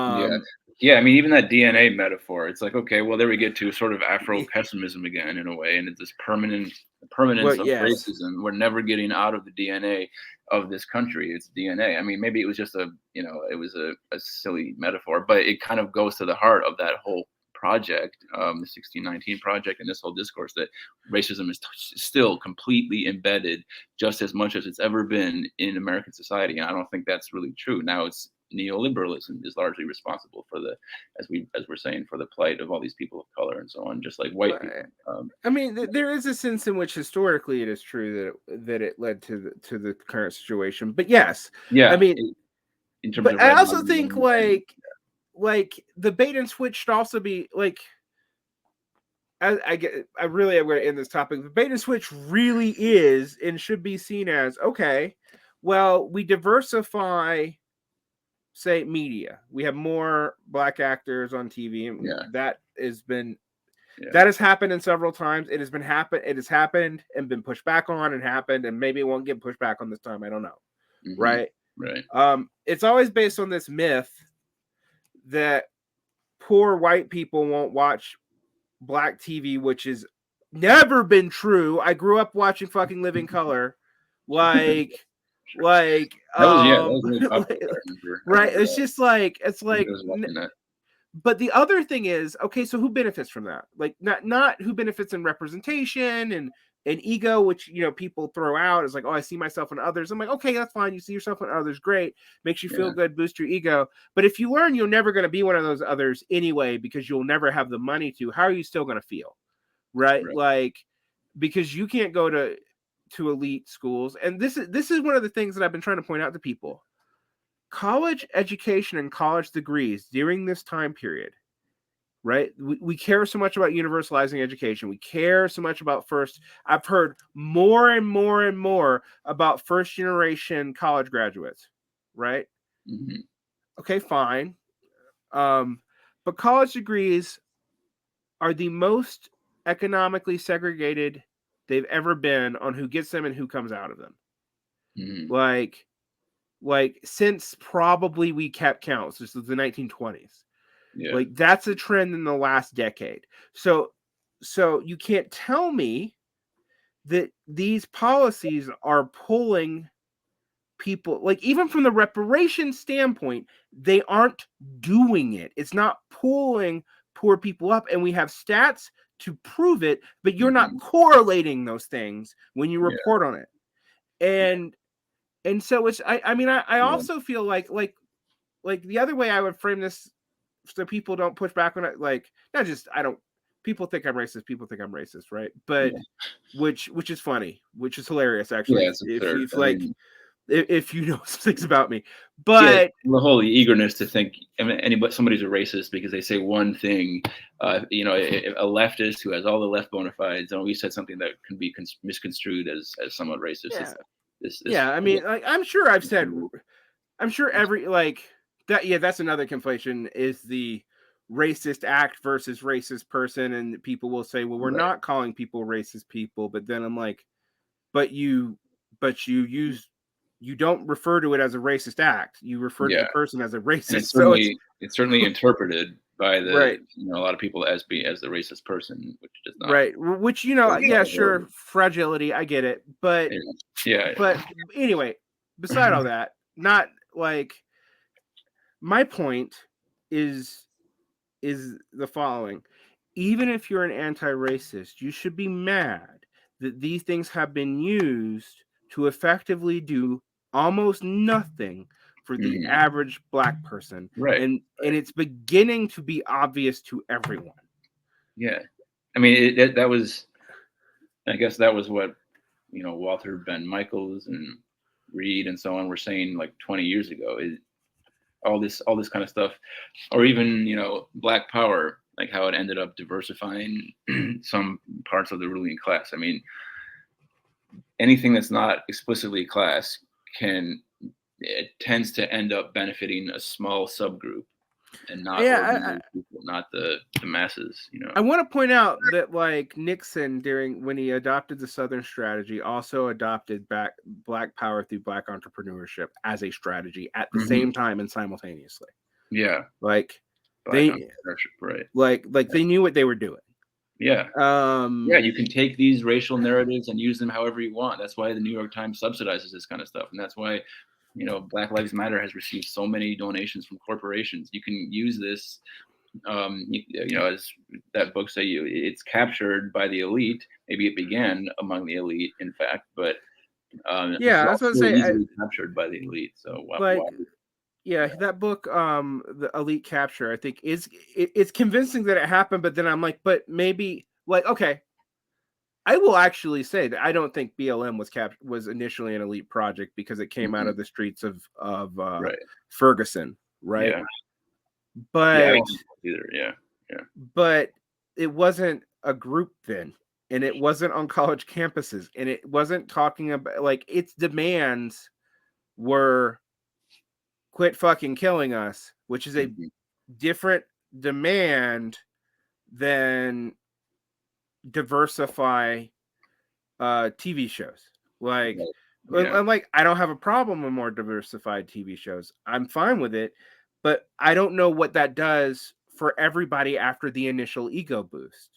yeah. Um Yeah, I mean, even that DNA metaphor, it's like, okay, well, there we get to sort of Afro pessimism again in a way, and it's this well, permanence of yes. racism. We're never getting out of the DNA of this country. It's DNA. I mean, maybe it was just it was a silly metaphor, but it kind of goes to the heart of that whole project, the 1619 project, and this whole discourse that racism is still completely embedded just as much as it's ever been in American society. And I don't think that's really true. Now it's neoliberalism is largely responsible for the, as we're saying, for the plight of all these people of color and so on, just like white people. I mean, there is a sense in which historically it is true that it led to the current situation. But yes, I Yeah, mean, in terms but of I also think redlining and like the bait and switch should also be like, I really am going to end this topic. The bait and switch really is and should be seen as, okay, well, we diversify, say, media. We have more black actors on TV, and yeah, that has happened in several times. It has happened and been pushed back on and happened, and maybe it won't get pushed back on this time. I don't know. hmm Right? right, It's always based on this myth that poor white people won't watch black TV, which has never been true. I grew up watching fucking Living Color, like, sure. like, That was really popular. I right. remember It's that. just like, it's I like, was watching that. but the other thing is, okay, so who benefits from that? Like, not who benefits in representation and ego, which people throw out as like, oh, I see myself in others. I'm like, okay, that's fine. You see yourself in others, great, makes you feel Yeah, good, boost your ego. But if you learn you're never going to be one of those others anyway, because you'll never have the money to, how are you still going to feel? Right? right. Like, because you can't go to elite schools. And this is one of the things that I've been trying to point out to people. College education and college degrees during this time period, right? We care so much about universalizing education. We care so much about I've heard more and more and more about first generation college graduates, right? hmm Okay, fine. But college degrees are the most economically segregated they've ever been on who gets them and who comes out of them. hmm Like, since probably we kept counts, this is the 1920s. Yeah, Like, that's a trend in the last decade. So you can't tell me that these policies are pulling people, like, even from the reparation standpoint, they aren't doing it. It's not pulling poor people up, and we have stats to prove it, but you're not hmm correlating those things when you yeah, report on it. And so it's, I mean, I yeah, also feel like the other way I would frame this so people don't push back on it, like, not just, I don't, people think I'm racist, right? But yeah. which is funny, which is hilarious actually, Yeah, it's if absurd. you've I like mean, if you know some things about me. yeah, But the whole eagerness to think, I mean, somebody's a racist because they say one thing. A leftist who has all the left bona fides, and we said something that can be misconstrued as somewhat racist. yeah, It's this. yeah, I mean, like, I'm sure every, like, that, yeah, that's another conflation, is the racist act versus racist person, and people will say, well, we're Right. not calling people racist people, but then I'm like, but you don't refer to it as a racist act, you refer to Yeah, the person as a and racist. So it's it's certainly interpreted by right, a lot of people as the racist person, which does not. right, which, Does yeah, not hold. sure, fragility, I get it, but Yeah, yeah, but anyway, beside all that, not like, my point is the following: even if you're an anti-racist, you should be mad that these things have been used to effectively do almost nothing for the average Black person. Right. And it's beginning to be obvious to everyone. Yeah. I mean, that was, I guess that was what, Walter Ben Michaels and Reed and so on were saying like 20 years ago. All this kind of stuff, or even Black Power, like how it ended up diversifying some parts of the ruling class. I mean, anything that's not explicitly class it tends to end up benefiting a small subgroup and not ordinary people, not the masses. I want to point out that like Nixon, when he adopted the Southern strategy, also adopted Black Power through Black entrepreneurship as a strategy at the same time and simultaneously. Yeah, like right. Like they knew what they were doing. Yeah. Yeah, you can take these racial narratives and use them however you want. That's why the New York Times subsidizes this kind of stuff, and that's why Black Lives Matter has received so many donations from corporations. You can use this, as that book say, it's captured by the elite. Maybe it began among the elite, in fact, but yeah, I was going to say easily captured by the elite. So why? Yeah, that book, the Elite Capture, I think it's convincing that it happened, but then I'm like, but maybe okay. I will actually say that I don't think BLM was initially an elite project because it came out of the streets of Ferguson, right? Yeah. But I don't think either. Yeah. But it wasn't a group then, and it wasn't on college campuses, and it wasn't talking about its demands were quit fucking killing us, which is a different demand than diversify TV shows. I'm like, I don't have a problem with more diversified TV shows. I'm fine with it, but I don't know what that does for everybody after the initial ego boost.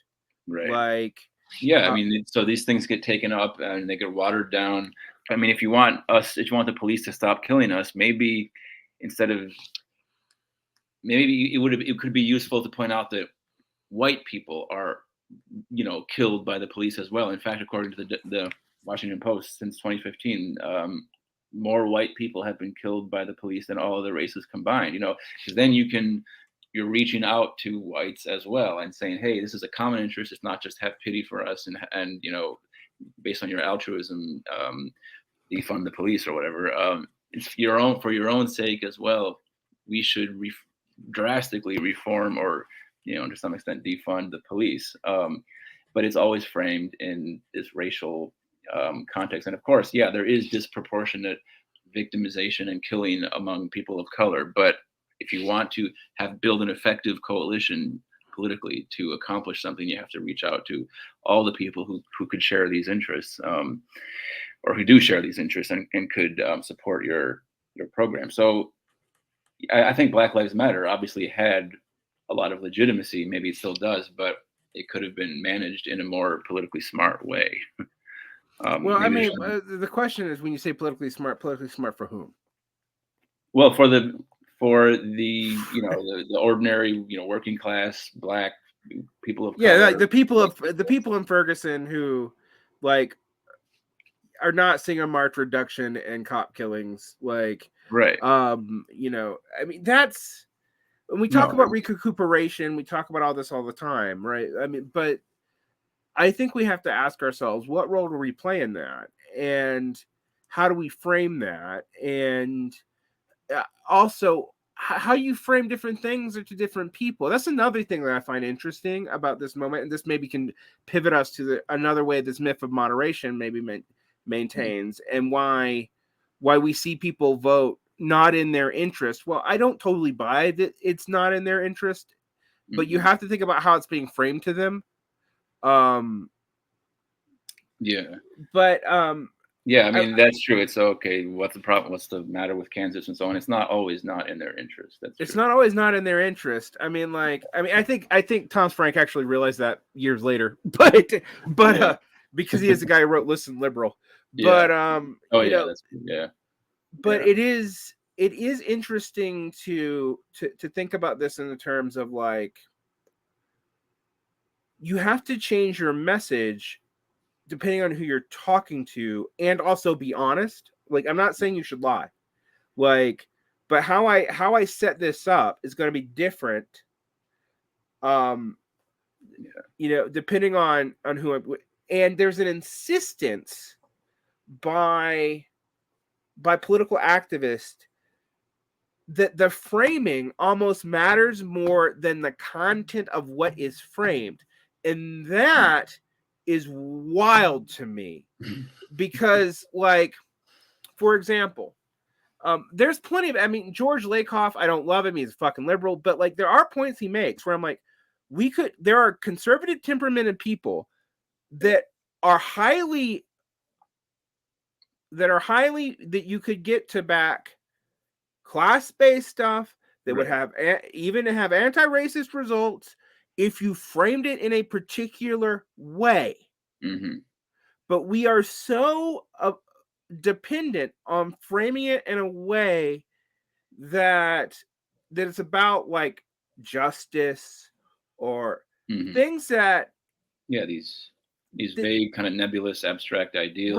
Right. I mean, so these things get taken up and they get watered down. I mean, if you want the police to stop killing us, maybe it could be useful to point out that white people are, killed by the police as well. In fact, according to the Washington Post, since 2015, more white people have been killed by the police than all other races combined. Because then you're reaching out to whites as well and saying, hey, this is a common interest. It's not just have pity for us and based on your altruism, defund the police or whatever. It's for your own sake as well. We should drastically reform or, to some extent defund the police. But it's always framed in this racial context. And of course, there is disproportionate victimization and killing among people of color. But if you want to build an effective coalition politically to accomplish something, you have to reach out to all the people who could share these interests, or who do share these interests and could support your program. So I think Black Lives Matter obviously had a lot of legitimacy. Maybe it still does, but it could have been managed in a more politically smart way. The question is, when you say politically smart for whom? Well, for the the ordinary working class Black people of color. Like the people in Ferguson who are not seeing a marked reduction in cop killings. Right. I mean, that's when we talk about recuperation, we talk about all this all the time, right? I mean, but I think we have to ask ourselves, what role do we play in that, and how do we frame that, and also how you frame different things to different people. That's another thing that I find interesting about this moment, and this maybe can pivot us to another way this myth of moderation maybe maintains, and why we see people vote not in their interest. Well, I don't totally buy that it's not in their interest, but you have to think about how it's being framed to them. I mean, that's true. It's okay. What's the problem? What's the matter with Kansas and so on? It's not always not in their interest. It's not always not in their interest. I mean, I think Thomas Frank actually realized that years later, but because he is the guy who wrote Listen Liberal. But it is interesting to think about this in the terms of you have to change your message depending on who you're talking to, and also be honest. I'm not saying you should lie. But how I set this up is going to be different. Depending on who I'm with. And there's an insistence by political activists that the framing almost matters more than the content of what is framed. And that is wild to me because, like, for example, there's plenty of, George Lakoff, I don't love him. He's a fucking liberal, but like, there are points he makes where I'm like, there are conservative temperamented people that are highly, that you could get to back class-based stuff that would have even have anti-racist results if you framed it in a particular way. But we are so dependent on framing it in a way that it's about like justice or things that these vague kind of nebulous abstract ideas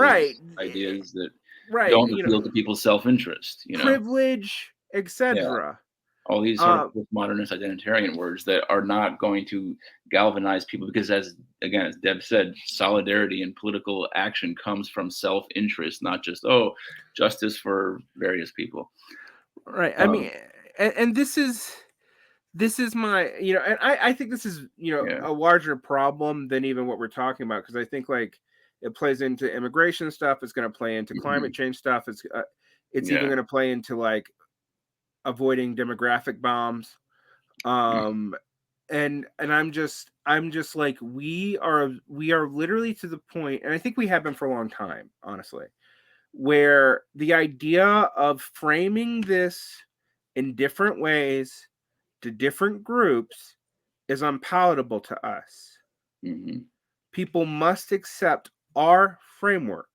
that don't appeal to people's self-interest, privilege, etc. All these sort of postmodernist identitarian words that are not going to galvanize people, because as Deb said, solidarity and political action comes from self-interest, not just justice for various people. Right. And this is my, and I think this is, a larger problem than even what we're talking about, because I think like it plays into immigration stuff. It's going to play into climate change stuff. It's even going to play into like avoiding demographic bombs. And I'm just like, we are literally to the point, and I think we have been for a long time, honestly, where the idea of framing this in different ways to different groups is unpalatable to us. People must accept our framework.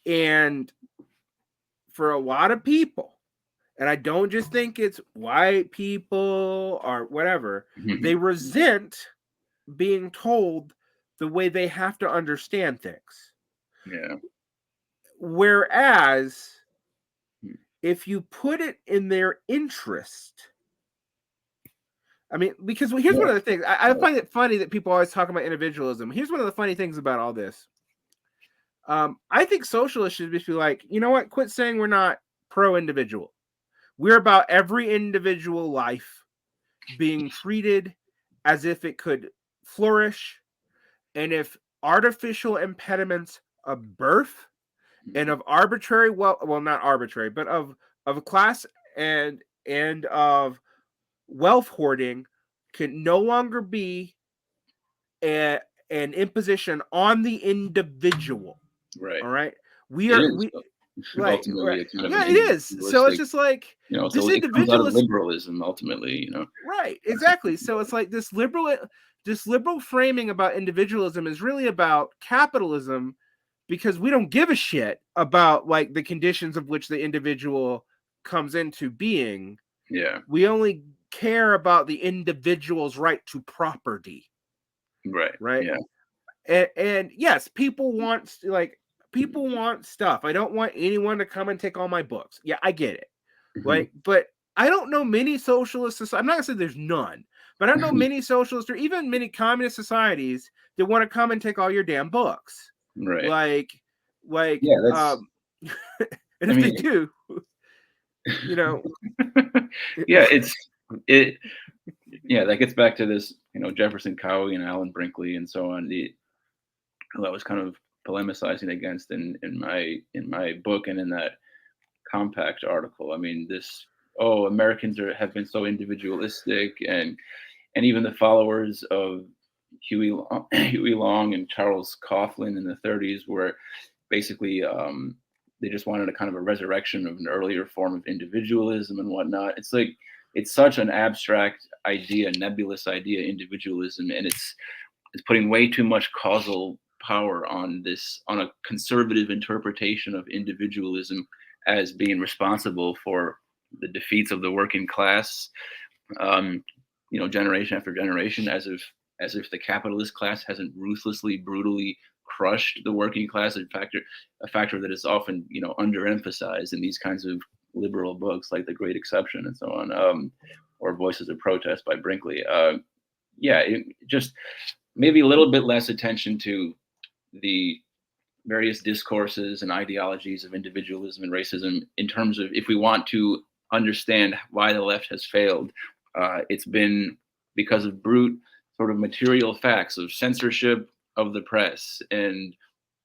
And for a lot of people, and I don't just think it's white people or whatever, they resent being told the way they have to understand things. Whereas if you put it in their interest, because here's one of the things. I find it funny that people always talk about individualism. Here's one of the funny things about all this. I think socialists should be like, you know what? Quit saying we're not pro-individual. We're about every individual life being treated as if it could flourish. And if artificial impediments of birth and of arbitrary, well, not arbitrary, but of class and of wealth hoarding can no longer be an imposition on the individual. Right. All right. Ultimately, it is. So it's just like, this comes out of liberalism, ultimately, Right. Exactly. So it's like this liberal framing about individualism is really about capitalism, because we don't give a shit about like the conditions of which the individual comes into being. We only care about the individual's right to property. Right. And yes, people want stuff. I don't want anyone to come and take all my books. Yeah, I get it. Right. But I don't know many socialist. I'm not gonna say there's none, but I don't know many socialist or even many communist societies that want to come and take all your damn books. Right. And if they do, that gets back to this, Jefferson Cowie and Alan Brinkley and so on. Who I was kind of polemicizing against in my book and in that Compact article. Americans have been so individualistic, and even the followers of Huey Long and Charles Coughlin in the 30s were basically they just wanted a kind of a resurrection of an earlier form of individualism and whatnot. It's like, it's such an abstract idea, nebulous idea, individualism, and it's putting way too much causal power on a conservative interpretation of individualism as being responsible for the defeats of the working class, generation after generation, as if the capitalist class hasn't ruthlessly, brutally crushed the working class. A factor that is often, underemphasized in these kinds of liberal books like The Great Exception and so on, or Voices of Protest by Brinkley. Yeah, just maybe a little bit less attention to the various discourses and ideologies of individualism and racism in terms of if we want to understand why the left has failed. It's been because of brute sort of material facts of censorship of the press and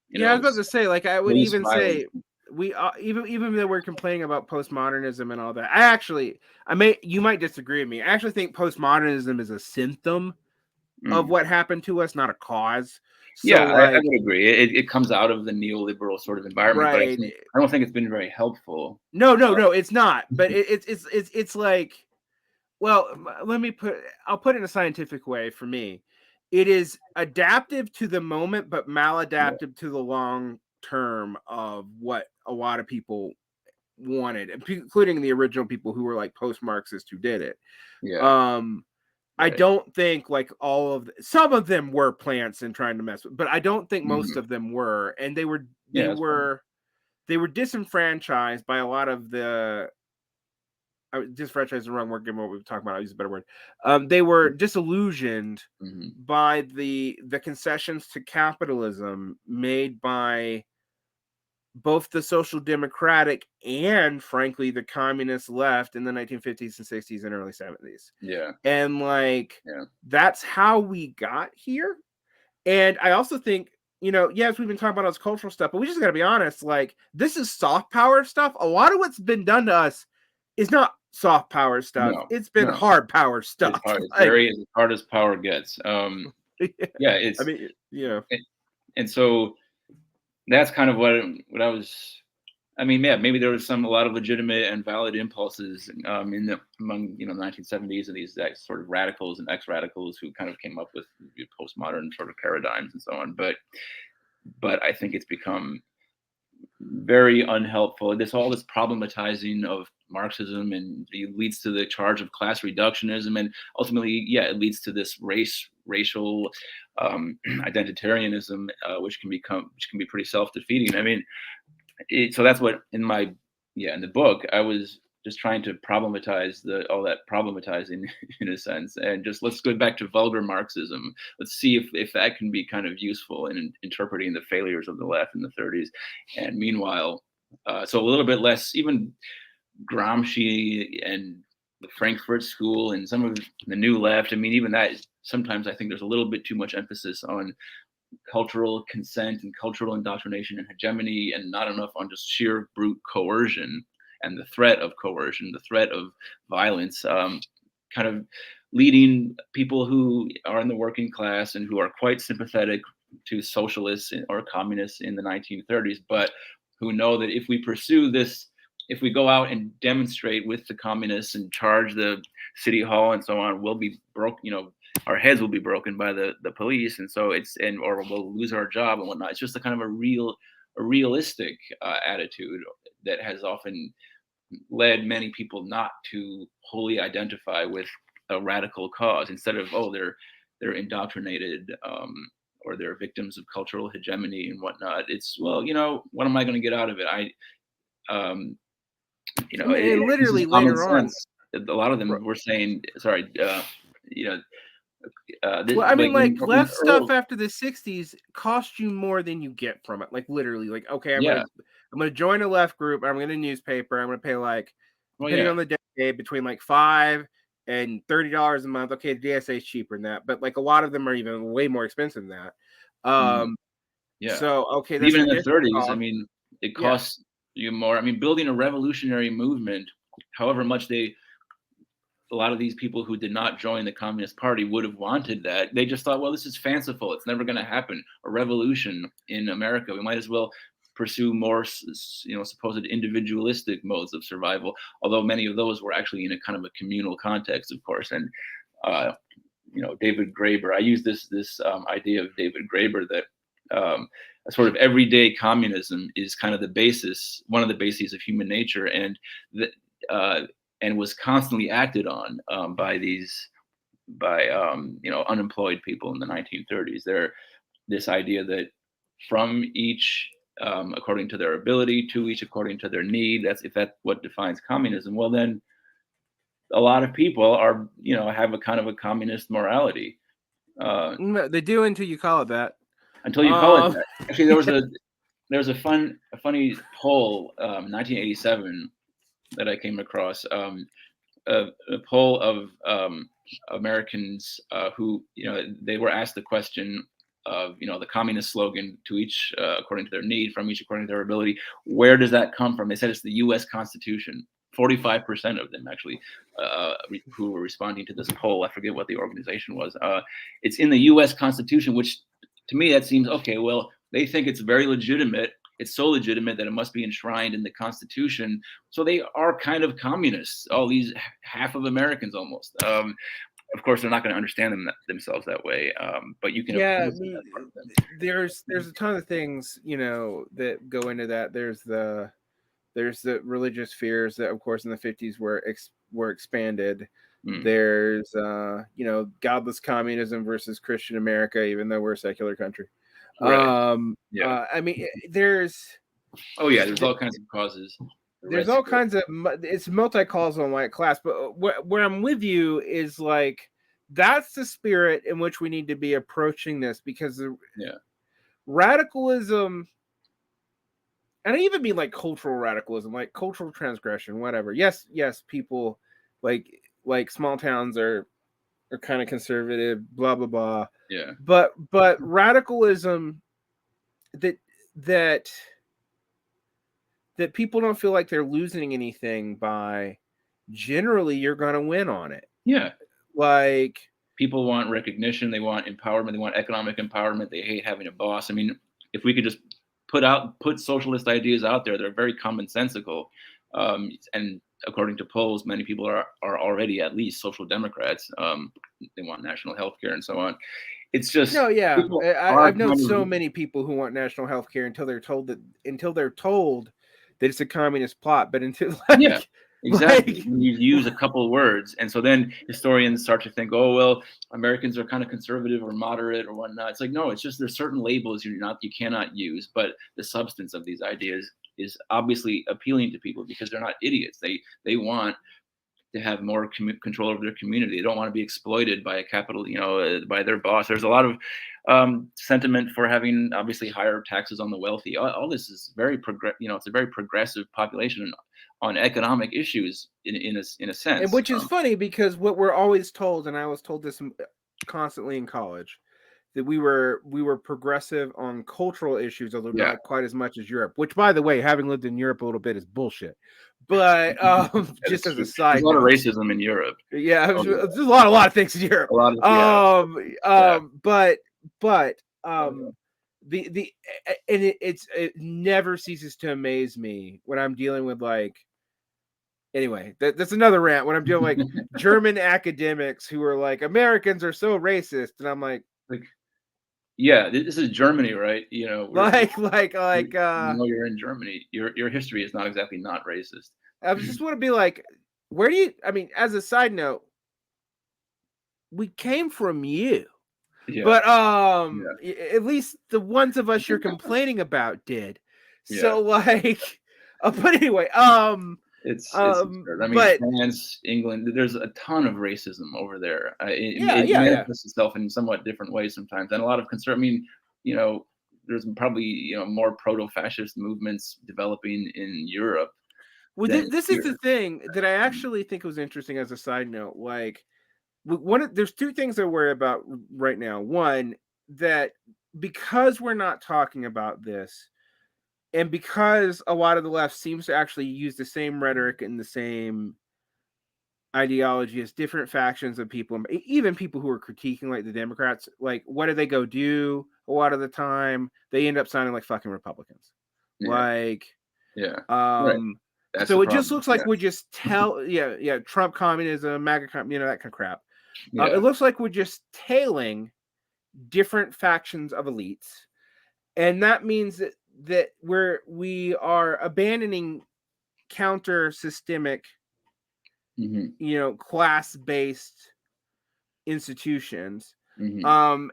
Yeah, I was about to say, like, I would police even violence. say we even though we're complaining about postmodernism and all that, you might disagree with me. I actually think postmodernism is a symptom of what happened to us, not a cause. Yeah, So, I like, would agree. It comes out of the neoliberal sort of environment, but right? I don't think it's been very helpful. No, it's not. But it's like, well, I'll put it in a scientific way. For me, it is adaptive to the moment, but Yeah, maladaptive to the long term of what a lot of people wanted, including the original people who were like post-Marxist who did it. yeah, Um, I right. don't think like some of them were plants and trying to mess with, but I don't think most Mhm. of them were, and Yeah, that's fine. they were disenfranchised by a lot of the disenfranchised is the wrong word given what we were talking about. I'll use a better word. They were disillusioned Mhm. by the concessions to capitalism made by both the social democratic and frankly the communist left in the 1950s and 60s and early 70s. Yeah, And like yeah. that's how we got here. And I also think, yes, we've been talking about all this cultural stuff, but we just got to be honest. Like, this is soft power stuff. A lot of what's been done to us is not soft power stuff. No, It's been no. hard power It's stuff. hard. It's Like, very as hard as power gets. Yeah, I it's mean, and and so that's kind of what I was. I mean, yeah, maybe there was a lot of legitimate and valid impulses in the among 1970s and these sort of radicals and ex-radicals who kind of came up with postmodern sort of paradigms and so on. But I think it's become very unhelpful. All this problematizing of Marxism and it leads to the charge of class reductionism, and ultimately, yeah, it leads to this racial identitarianism, which can be pretty self-defeating. I mean, so that's what in the book I was just trying to problematize all that problematizing in a sense, and just let's go back to vulgar Marxism. Let's see if that can be kind of useful in interpreting the failures of the left in the 30s. And meanwhile, so a little bit less even Gramsci and the Frankfurt School and some of the New Left. I mean, even that is sometimes I think there's a little bit too much emphasis on cultural consent and cultural indoctrination and hegemony, and not enough on just sheer brute coercion and the threat of coercion, the threat of violence, kind of leading people who are in the working class and who are quite sympathetic to socialists or communists in the 1930s, but who know that if we pursue this, if we go out and demonstrate with the communists and charge the city hall and so on, we'll be broke, our heads will be broken by the police, and so or we'll lose our job and whatnot. It's just a kind of a realistic attitude that has often led many people not to wholly identify with a radical cause. Instead of they're indoctrinated, or they're victims of cultural hegemony and whatnot. It's, well, what am I going to get out of it? Um, I mean, and this is literally common later on, sense. A lot of them were saying, sorry, you know, well, I mean, like when left stuff Earl, after the 60s cost you more than you get from it. Like literally, like, okay, yeah, I'm gonna join a left group, I'm gonna newspaper, I'm gonna pay like, well, depending yeah, on the day, between like $5 and $30 a month. Okay, the DSA is cheaper than that, but like a lot of them are even way more expensive than that. mhm, Um, yeah. so okay, But that's even an in the additional 30s, I cost. mean, it Yeah. costs you more. I mean, building a revolutionary movement, however much a lot of these people who did not join the Communist Party would have wanted that. They just thought, well, this is fanciful. It's never going to happen. A revolution in America. We might as well pursue more, supposed individualistic modes of survival. Although many of those were actually in a kind of a communal context, of course. And uh, David Graeber. I use this idea of David Graeber that a sort of everyday communism is kind of one of the bases of human nature, and that and was constantly acted on by unemployed people in the 1930s. This idea that from each according to their ability, to each according to their need. If that's what defines communism, well then a lot of people are, have a kind of a communist morality. They do until you call it that. Until you call it Um, that. Actually, there was a funny poll, 1987, that I came across. A poll of Americans who, they were asked the question of, the communist slogan, to each according to their need, from each according to their ability. Where does that come from? They said it's the U.S. Constitution. 45% of them actually who were responding to this poll. I forget what the organization was. It's in the U.S. Constitution, which to me that seems okay. Well, they think it's very legitimate. It's so legitimate that it must be enshrined in the Constitution. So they are kind of communists. All these half of Americans almost. Of course, they're not going to understand themselves that way. But you can yeah, appeal to that part of them. there's a ton of things that go into that. There's the religious fears that, of course, in the 50s were expanded. There's godless communism versus Christian America, even though we're a secular country. Right. Yeah. I mean, there's there's all kinds of causes. There's all kinds of, it's multi-causal and white class, but where I'm with you is like, that's the spirit in which we need to be approaching this, because radicalism, and I even mean like cultural radicalism, like cultural transgression, whatever. Yes, people like small towns are kind of conservative, blah blah blah. Yeah. But radicalism that people don't feel like they're losing anything by, generally you're going to win on it. Yeah. Like, people want recognition, they want empowerment, they want economic empowerment, they hate having a boss. I mean, if we could just put socialist ideas out there, they're very commonsensical. And according to polls, many people are already at least social democrats. They want national health care and so on. It's just no, yeah. I've known so many people who want national health care until they're told that it's a communist plot. But until exactly. When you use a couple of words, and so then historians start to think, oh well, Americans are kind of conservative or moderate or whatnot. It's like, no, it's just there's certain labels you cannot use, but the substance of these ideas is obviously appealing to people because they're not idiots. They want to have more control over their community. They don't want to be exploited by a capital, by their boss. There's a lot of sentiment for having obviously higher taxes on the wealthy. All this is very it's a very progressive population on economic issues in a sense. And which is funny, because what we're always told, and I was told this constantly in college, that we were progressive on cultural issues, although not quite as much as Europe. Which, by the way, having lived in Europe a little bit, is bullshit. But just as a side, there's a lot of racism in Europe. Yeah, there's a lot of things in Europe. It never ceases to amaze me when I'm dealing with, like, anyway, that's another rant. When I'm dealing with, like, German academics who are like, Americans are so racist, and I'm like, yeah, this is Germany, right? You're in Germany. Your history is not exactly not racist. I just want to be like, as a side note, we came from you. Yeah. But at least the ones of us you're complaining about did. Yeah. So like, but anyway, it's absurd. I mean, France, England, there's a ton of racism over there. It manifests itself in somewhat different ways sometimes, and a lot of concern. I mean, there's probably more proto-fascist movements developing in Europe. Well, this is the thing that I actually think was interesting as a side note. Like, there's two things I worry about right now. One, that because we're not talking about this, and because a lot of the left seems to actually use the same rhetoric and the same ideology as different factions of people, even people who are critiquing, like the Democrats, like, what do they go do a lot of the time? They end up sounding like fucking Republicans. Right. So it just looks like we just Trump communism, MAGA, that kind of crap. It looks like we're just tailing different factions of elites, and that means that we are abandoning counter-systemic, class-based institutions. And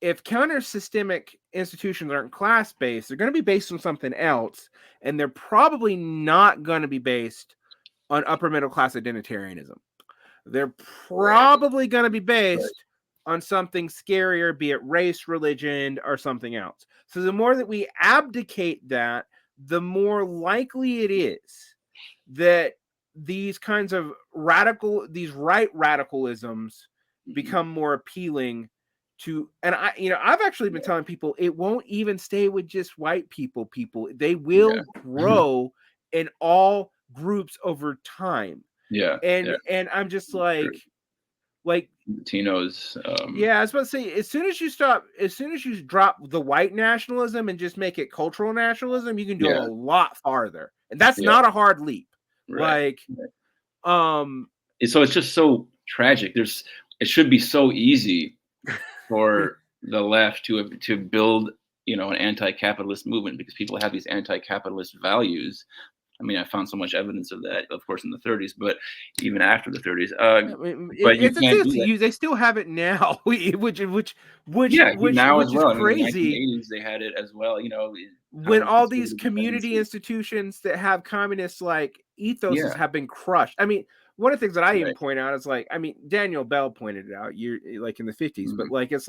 if counter systemic institutions aren't class based, they're going to be based on something else, and they're probably not going to be based on upper middle class identitarianism. They're probably going to be based on something scarier, be it race, religion, or something else. So the more that we abdicate that, the more likely it is that these kinds of these right radicalisms become more appealing to, and I've actually been telling people it won't even stay with just white people. They will grow in all groups over time. And I'm just like Latinos. I was about to say, as soon as you drop the white nationalism and just make it cultural nationalism, you can do a lot farther. And that's not a hard leap. Right. So it's just so tragic. It should be so easy for the left to build, an anti-capitalist movement, because people have these anti-capitalist values. I mean, I found so much evidence of that, of course, in the 30s, but even after the 30s. But you can't do that. They still have it now, which now as well. is crazy. I mean, in the 1980s, they had it as well. When all these community institutions that have communist like ethos have been crushed. I mean, one of the things that I even point out is Daniel Bell pointed it out in the 50s, but it's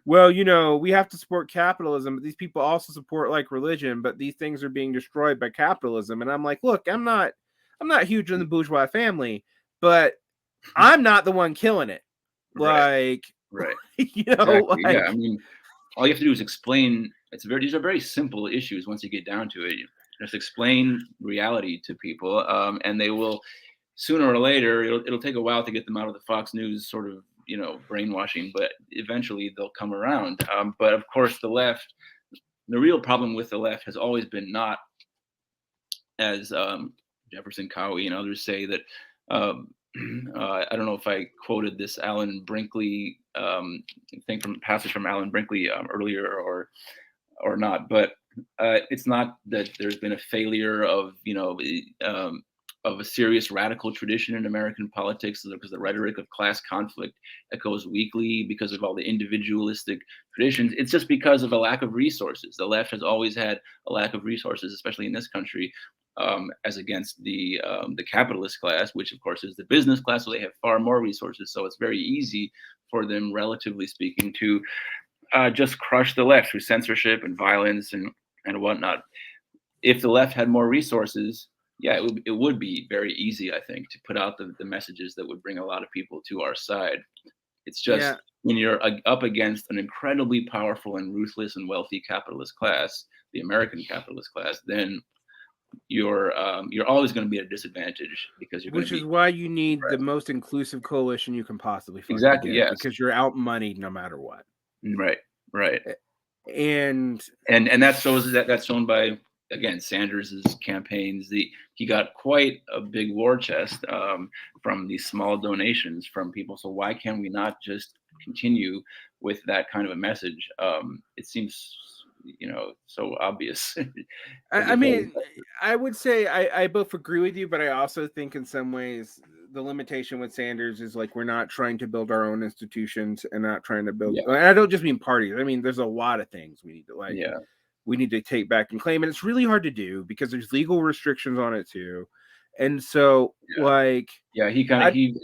well, we have to support capitalism, but these people also support religion, but these things are being destroyed by capitalism. And I'm like, look, I'm not huge in the bourgeois family, but I'm not the one killing it. Right. Exactly. I mean, all you have to do is explain. These are very simple issues once you get down to it. You just explain reality to people, and they will, sooner or later, it'll take a while to get them out of the Fox News sort of, brainwashing, but eventually they'll come around. But of course, the real problem with the left has always been not, as Jefferson Cowie and others say, that I don't know if I quoted this Alan Brinkley passage from Alan Brinkley earlier or not, but it's not that there's been a failure of a serious radical tradition in American politics, because the rhetoric of class conflict echoes weakly because of all the individualistic traditions. It's just because of a lack of resources. The left has always had a lack of resources, especially in this country, as against the capitalist class, which of course is the business class, so they have far more resources. So it's very easy for them, relatively speaking, to just crush the left through censorship and violence and whatnot. If the left had more resources, it would be very easy, I think, to put out the messages that would bring a lot of people to our side. It's just when you're up against an incredibly powerful and ruthless and wealthy capitalist class, the American capitalist class, then you're always going to be at a disadvantage, because which is why you need the most inclusive coalition you can possibly find. Exactly. Yes. Because you're outmoneyed no matter what. Right. And that's shown by, again, Sanders's campaigns. He got quite a big war chest from these small donations from people. So why can we not just continue with that kind of a message? It seems so obvious. I mean, I would say I both agree with you, but I also think in some ways the limitation with Sanders is we're not trying to build our own institutions and not trying to build. And I don't just mean parties. I mean, there's a lot of things we need to we need to take back and claim, and it's really hard to do because there's legal restrictions on it too. And so he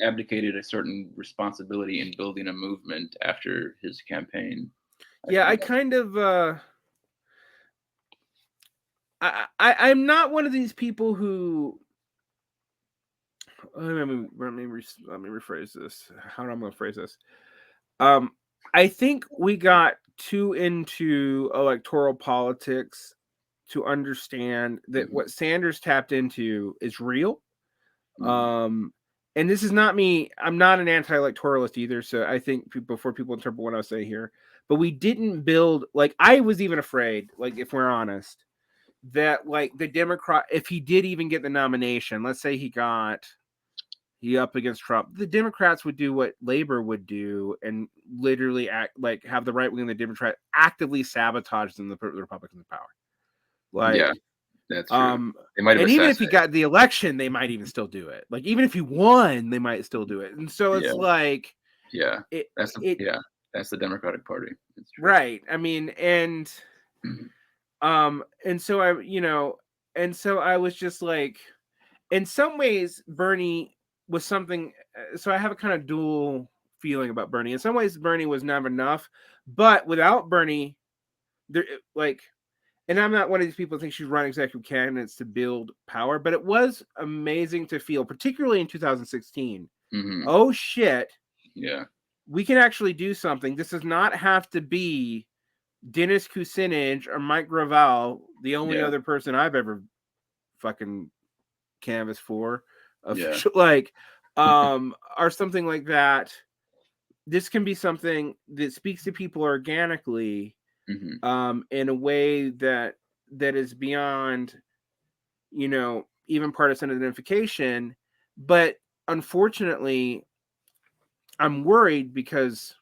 abdicated a certain responsibility in building a movement after his campaign. I'm not one of these people who. Let me rephrase this. How am I going to phrase this? I think we got too into electoral politics to understand that what Sanders tapped into is real. And this is not me. I'm not an anti-electoralist either. So I think before people interpret what I say here, but we didn't build, I was even afraid, if we're honest, that the Democrat, if he did even get the nomination, let's say he up against Trump, the Democrats would do what Labor would do and literally act have the right wing of the Democrat actively sabotage them, the Republicans in power. That's true. They might have, and even if he got the election, they might even still do it. Even if he won, they might still do it. And so it's Yeah. It That's the it yeah. That's the Democratic Party. It's true. right. I mean, and so I was just like, in some ways, Bernie was something. So I have a kind of dual feeling about Bernie. In some ways, Bernie was never enough, but without Bernie, there like, and I'm not one of these people who think she's run executive candidates to build power, but it was amazing to feel, particularly in 2016. Hmm. Oh shit, Yeah. we can actually do something. This does not have to be Dennis Kucinich or Mike Gravel, the only Yeah. other person I've ever fucking canvassed for, Yeah. like, or something like that. This can be something that speaks to people organically, Hmm. in a way that is beyond, even partisan identification. But unfortunately, I'm worried because,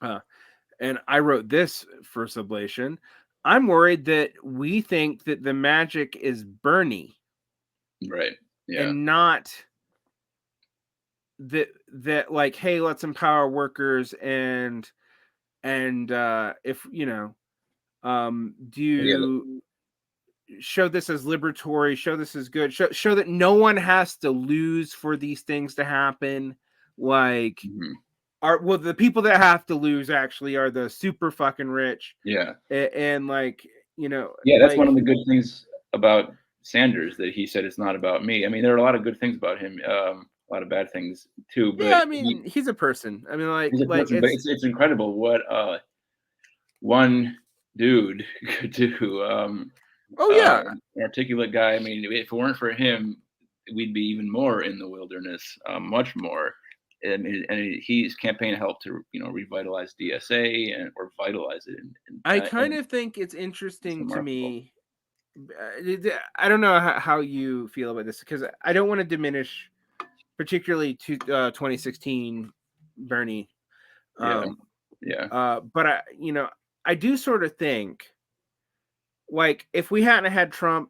and I wrote this for Sublation. I'm worried that we think that the magic is Bernie Right. Yeah. and not that like, hey, let's empower workers and if Yeah. do show this as liberatory, show this as good, show that no one has to lose for these things to happen. Like, Hmm. the people that have to lose actually are the super fucking rich, Yeah. and like, Yeah. That's one like, of the good things about Sanders, that he said it's not about me. I mean, there are a lot of good things about him, a lot of bad things too, yeah, but I mean, he's a person. I mean, he's a like person. But it's incredible what one dude could do. oh yeah, An articulate guy. I mean, if it weren't for him, we'd be even more in the wilderness, much more. His campaign helped to revitalize DSA or vitalize it, I kind and of think it's it's interesting to remarkable. me. I don't know how you feel about this, because I don't want to diminish, particularly to 2016 Bernie. Yeah, Um, yeah, but I do sort of think, like, if we hadn't had Trump,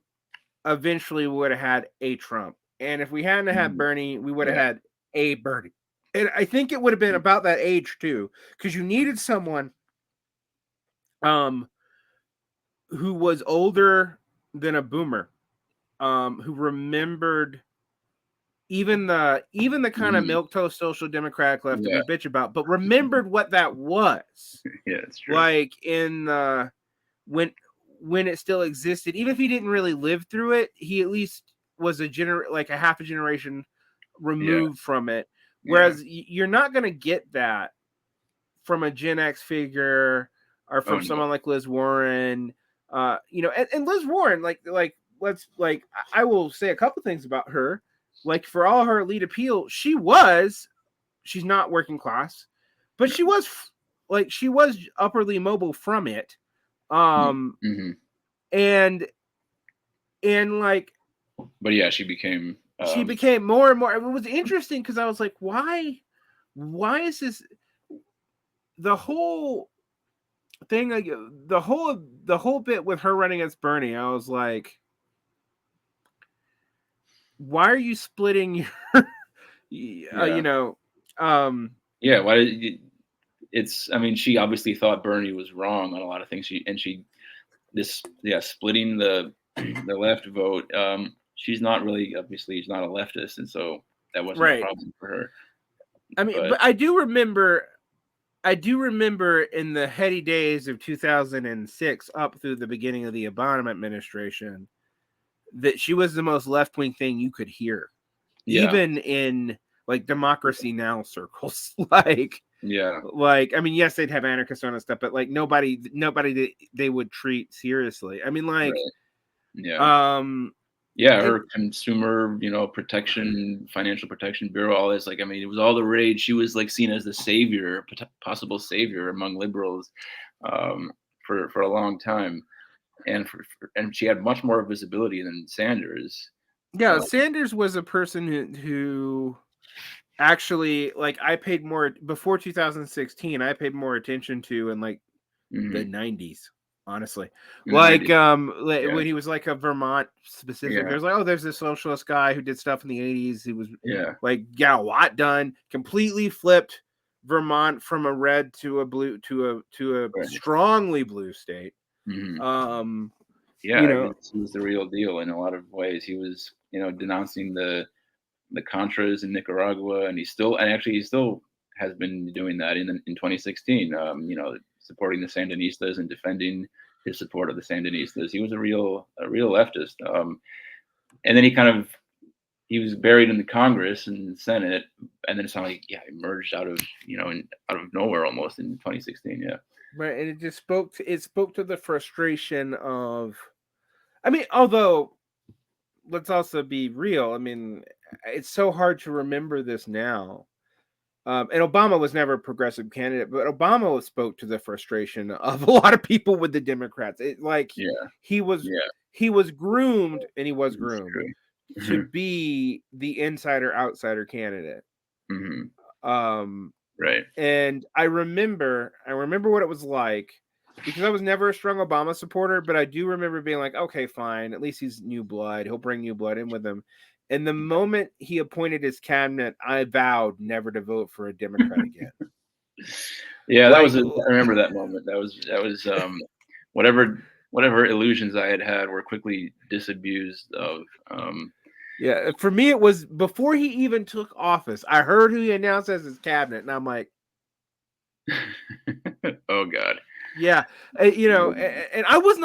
eventually we would have had a Trump, and if we hadn't had mhm, Bernie, we would have yeah, had a Bernie. And I think it would have been about that age too, because you needed someone um who was older than a boomer, who remembered even the kind of mhm, milquetoast social democratic left that yeah, we bitch about, but remembered what that was yeah. It's true. like in the when it still existed. Even if he didn't really live through it, he at least was like a half a generation Yeah, removed from it. yeah. Whereas you're not going to get that from a Gen X figure or Oh from no. someone like Liz Warren. And Liz Warren, let's like I will say a couple things about her. Like, for all her elite appeal, she's not working class, but No. she was upperly mobile from it. Mm-hmm. And like, But yeah, she became. she became more and more. It was interesting because I was like, why is this the whole thing, like the whole bit with her running against Bernie? I was like, why are you splitting your Yeah, um yeah. Why did you, it's I mean, she obviously thought Bernie was wrong on a lot of things. She this yeah, splitting the the left vote. She's not really, obviously she's not a leftist, and so that wasn't a right. problem for her. I mean, But but I do remember in the heady days of 2006 up through the beginning of the Obama administration that she was the most left-wing thing you could hear, yeah, even in like Democracy Now circles. yeah, I mean, yes, they'd have anarchists on and stuff, but like nobody that they would treat seriously. I mean, like, right, yeah. um Yeah, and her consumer, protection, financial protection bureau, all this. Like, I mean, it was all the rage. She was like seen as the savior, possible savior among liberals, um, for a long time, and and she had much more visibility than Sanders. yeah, Um, Sanders was a person who actually, like, I paid more before 2016. I paid more attention to in like the mhm. 90s. honestly. in the Like 90s. Yeah, when he was like a Vermont specific, yeah, there's like, oh, there's this socialist guy who did stuff in the 80s. He was yeah. like got a lot done, completely flipped Vermont from a red to a blue to a Right. strongly blue state. Hmm. Um, you Yeah, know, he was the real deal in a lot of ways. He was, denouncing the Contras in Nicaragua, and he still has been doing that in 2016. Supporting the Sandinistas and defending his support of the Sandinistas. He was a real leftist. And then he was buried in the Congress and the Senate, and then suddenly, yeah, emerged out of nowhere almost in 2016. Yeah, right, and it spoke to the frustration of. I mean, although let's also be real. I mean, it's so hard to remember this now. And Obama was never a progressive candidate, but Obama spoke to the frustration of a lot of people with the Democrats. yeah, He was yeah. he was groomed, and he was It's groomed to true. be the insider outsider candidate. Hmm. Um, Right. and I remember what it was like because I was never a strong Obama supporter, but I do remember being like, okay, fine, at least he's new blood. He'll bring new blood in with him. And the moment he appointed his cabinet, I vowed never to vote for a Democrat again. Yeah, Like, I remember that moment. That was whatever illusions I had were quickly disabused of. yeah, for me, it was before he even took office. I heard who he announced as his cabinet, and I'm like, Oh God. yeah, and I was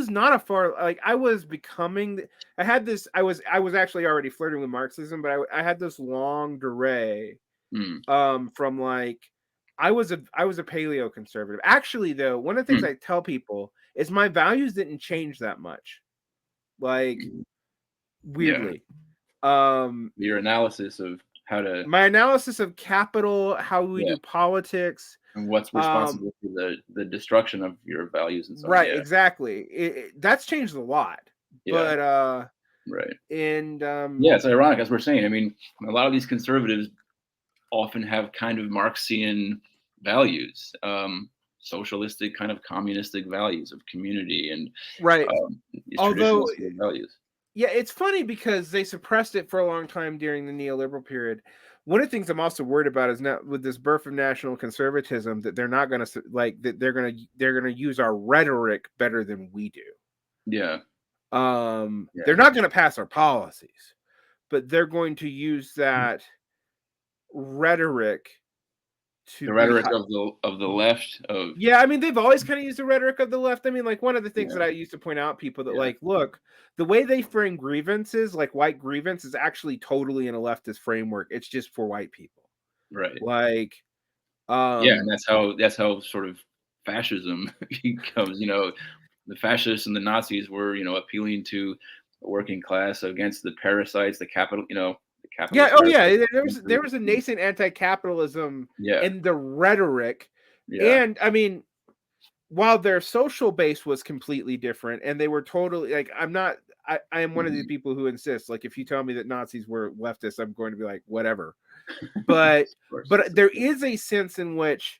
not a far like I was becoming. I had this. I was actually already flirting with Marxism, but I had this long durée Mm, from like I was a paleo conservative. Actually, though, one of the things mm, I tell people is my values didn't change that much. Like mm. Yeah, weirdly, um, your analysis of how to, my analysis of capital, how we yeah, do politics, and what's um, responsible for the destruction of your values and so on. right, Yeah, exactly. That's changed a lot, yeah, but right. and Yeah, it's ironic as we're saying. I mean, a lot of these conservatives often have kind of Marxian values, socialistic, kind of communistic values of community and right. these traditional Although, sort of values. yeah, it's funny because they suppressed it for a long time during the neoliberal period. One of the things I'm also worried about is now with this birth of national conservatism that they're not going to like that they're going to use our rhetoric better than we do. Yeah, They're yeah. not going to pass our policies, but they're going to use that rhetoric to The be rhetoric of the left of yeah, I mean, they've always kind of used the rhetoric of the left. I mean, like one of the things yeah, that I used to point out people that yeah, like, look, the way they frame grievances, like white grievance, is actually totally in a leftist framework. It's just for white people. right. Like, Yeah, and um, that's how sort of fascism becomes. The fascists and the Nazis were appealing to the working class against the parasites, the yeah, capitalist oh parasites yeah, of there the was there country. was a nascent anti-capitalism Yeah, in the rhetoric, yeah, and I mean, while their social base was completely different, and they were totally like, I am one of these mhm, people who insists, like, if you tell me that Nazis were leftists, I'm going to be like, whatever. But of course, but that's there okay. is a sense in which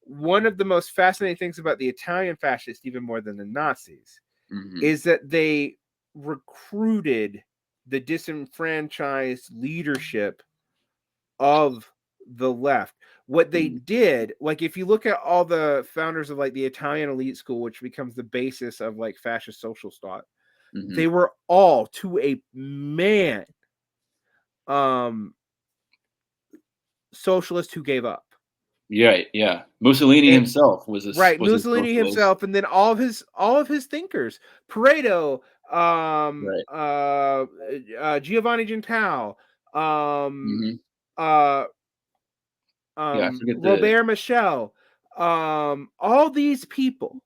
one of the most fascinating things about the Italian fascists, even more than the Nazis, Mhm, is that they recruited the disenfranchised leadership of the left. What they mhm, did, like if you look at all the founders of like the Italian elite school, which becomes the basis of like fascist social thought, they mhm. were all to a man um socialists who gave up. Yeah, yeah. Mussolini And himself right, was a Mussolini socialist. himself, and then all of his thinkers, Pareto, Right. Giovanni Gentile, um, Mhm. uh, Yeah, I forget the Robert Michel, all these people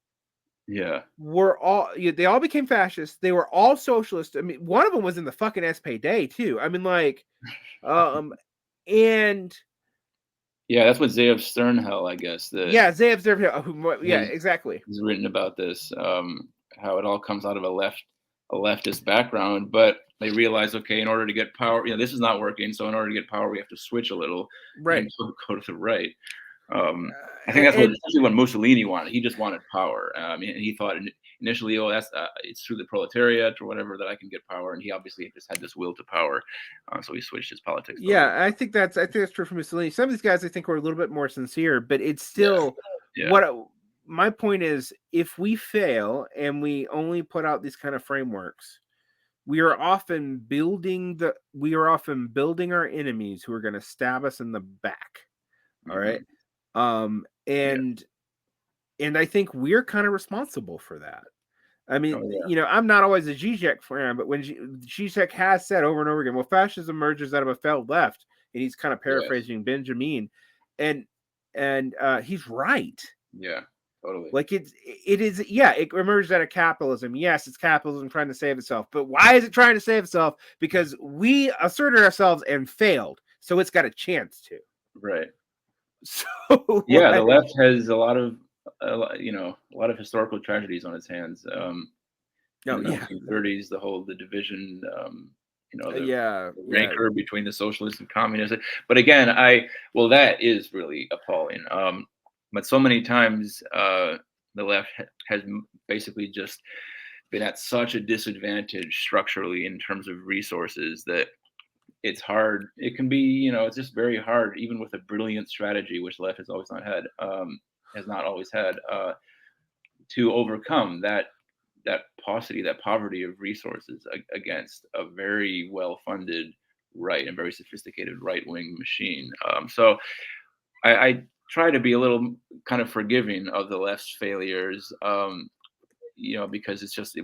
yeah. were all yeah, they all became fascists. They were all socialists. I mean, one of them was in the fucking SPD too. I mean, like, um, and Yeah, that's what Zeev Sternhell, I guess, yeah, Zayev Zervia, yeah, has exactly. has written about this, how it all comes out of a leftist background, but they realize, okay, in order to get power, this is not working. So in order to get power, we have to switch a little Right. and go to the right. I think that's what And essentially what Mussolini wanted. He just wanted power. He thought initially, oh, that's it's through the proletariat or whatever that I can get power, and he obviously just had this will to power, so he switched his politics a little bit. yeah, I think that's true for Mussolini. Some of these guys I think were a little bit more sincere, but it's Yeah, still yeah, what my point is. If we fail and we only put out these kind of frameworks, we are often building our enemies who are going to stab us in the back. All right. hmm Um, yeah, and I think we're kind of responsible for that. I oh mean, yeah, I'm not always a Zizek fan, but when Zizek has said over and over again, well, fascism emerges out of a failed left, and he's kind of yes, paraphrasing Benjamin, and he's right. yeah, totally, Like it is, yeah, it emerged out of capitalism. Yes, it's capitalism trying to save itself, but why is it trying to save itself? Because we asserted ourselves and failed, so it's got a chance to. right. So Yeah, the like, left has a lot of historical tragedies on its hands. In oh the yeah, 1930s, the division, yeah, the yeah, rancor between the socialists and communists. But again, that is really appalling. But so many times, the left has basically just been at such a disadvantage structurally in terms of resources that it's hard. It can be, it's just very hard, even with a brilliant strategy, which the left has not always had, to overcome that paucity, that poverty of resources against a very well-funded right and very sophisticated right-wing machine. So I try to be a little kind of forgiving of the left's failures, because it's just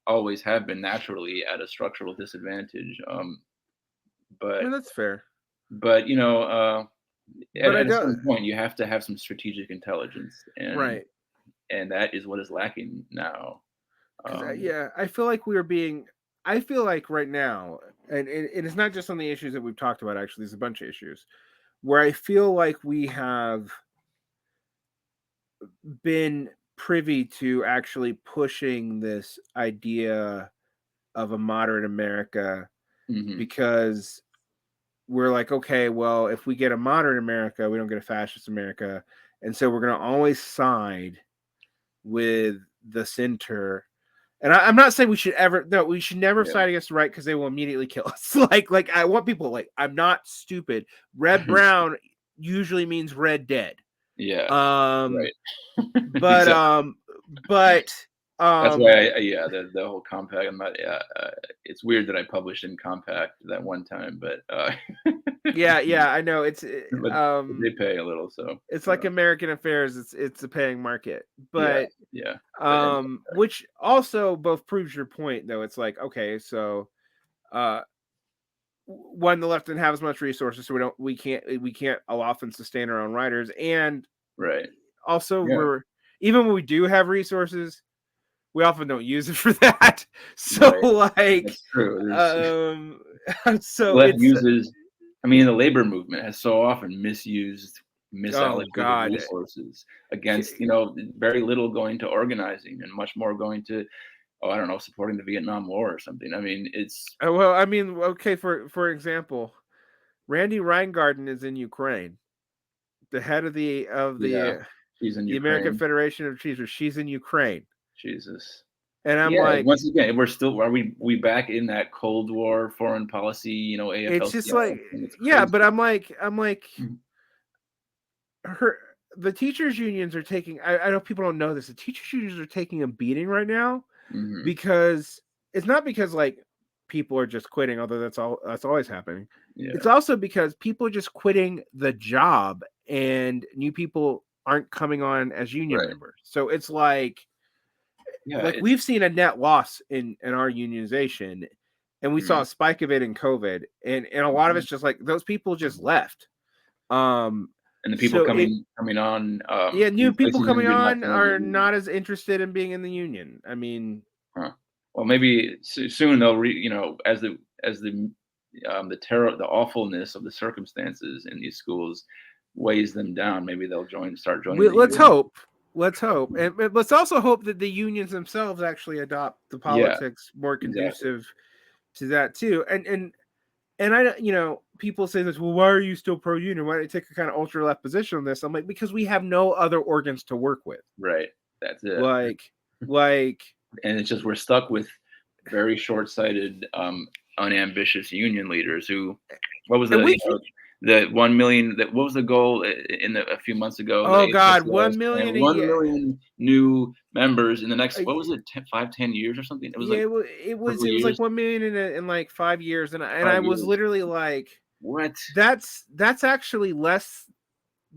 always have been naturally at a structural disadvantage. I But mean that's fair, but but I at a don't. certain point, you have to have some strategic intelligence, and Right. that is what is lacking now. Because Um, yeah, I feel like we are being. I feel like right now, and it's not just on the issues that we've talked about. Actually, there's a bunch of issues where I feel like we have been privy to actually pushing this idea of a modern America mhm. because we're like, okay, well, if we get a modern America, we don't get a fascist America, and so we're going to always side with the center. And I'm not saying we should ever. No, we should never Yeah. side against the right because they will immediately kill us. like I want people like I'm not stupid. Red brown usually means red dead. Yeah, Um, right. but Exactly. um, but That's why um, yeah, the whole compact, I'm not yeah, it's weird that I published in compact that one time, but, yeah, I know but they pay a little, so, it's like American affairs. It's a paying market, yeah, but yeah, but anyway, which also both proves your point though. It's like okay, so uh one, the left didn't have as much resources, so we can't often sustain our own writers, and right. also Yeah, even when we do have resources, we often don't use it for that. So right. like, That's true. There's um, the so left it's uses the labor movement has so often misused, oh misallocated god, resources against, very little going to organizing and much more going to, oh, I don't know, supporting the Vietnam War or something. I mean, it's well, I mean, okay, for example, Randy Reingarten is in Ukraine, the head of yeah, she's in the American Ukraine. Federation of Achievers. She's in Ukraine, Jesus. and I'm Yeah, like, once again, are we back in that Cold War foreign policy, it's just AFL-CIO like, thing? It's yeah, crazy. but I'm like, Mhm, her the teachers unions are taking. I know people don't know this. The teachers unions are taking a beating right now mhm, because it's not because like people are just quitting, although that's always happening. It's yeah, also because people are just quitting the job and new people aren't coming on as union right. members. So it's Yeah, like we've seen a net loss in our unionization, and we saw mhm, a spike of it in COVID, and a lot of mhm. it's just like those people just left. Um, And the people so it coming on, yeah, new people replacing them coming do not on join the are union. not as interested in being in the union. I mean, Huh. Well, maybe soon they'll the terror, the awfulness of the circumstances in these schools weighs them down. Maybe they'll start joining the let's union. hope. Let's hope, and let's also hope that the unions themselves actually adopt the Yeah, politics more exactly. conducive to that too. and I, people say this, well, why are you still pro-union? Why do you take a kind of ultra-left position on this? I'm like, because we have no other organs to work with. Right. That's it. Like, and it's just we're stuck with very short-sighted, unambitious union leaders who, what was the 1 million, that what was the goal a few months ago? Oh God, 1 million a 1 year. million new members in the next, what was it, 10 years or something? It was it was like 1 million in like 5 years, and I was literally like, what? That's actually less,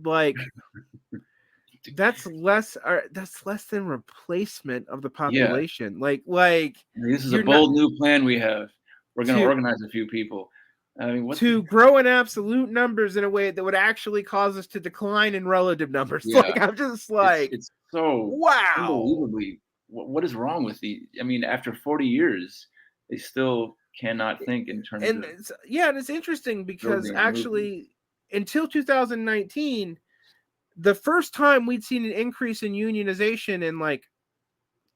like that's less than replacement of the population. Yeah. This is a bold new plan we have. We're going to organize a few people. I mean, to grow in absolute numbers in a way that would actually cause us to decline in relative numbers. Yeah. Like, I'm just like, it's so wow, unbelievably. What is wrong with I mean, after 40 years, they still cannot think in terms of. And it's interesting because actually, until 2019, the first time we'd seen an increase in unionization in like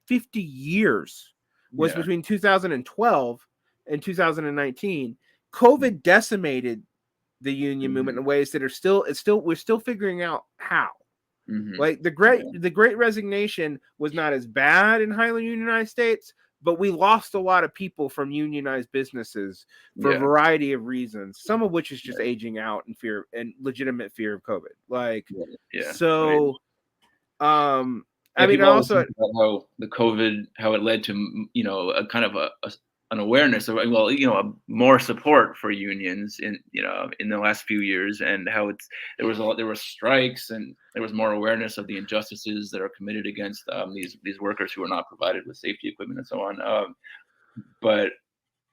50 years was between 2012 and 2019. COVID decimated the union movement in ways that are we're still figuring out how. Like the great resignation was not as bad in highly unionized states, but we lost a lot of people from unionized businesses for a variety of reasons, some of which is just aging out and fear and legitimate fear of COVID. Like, so, I mean, also how the COVID, how it led to, a kind of an awareness of, more support for unions in the last few years, and how there were strikes, and there was more awareness of the injustices that are committed against these workers who are not provided with safety equipment and so on.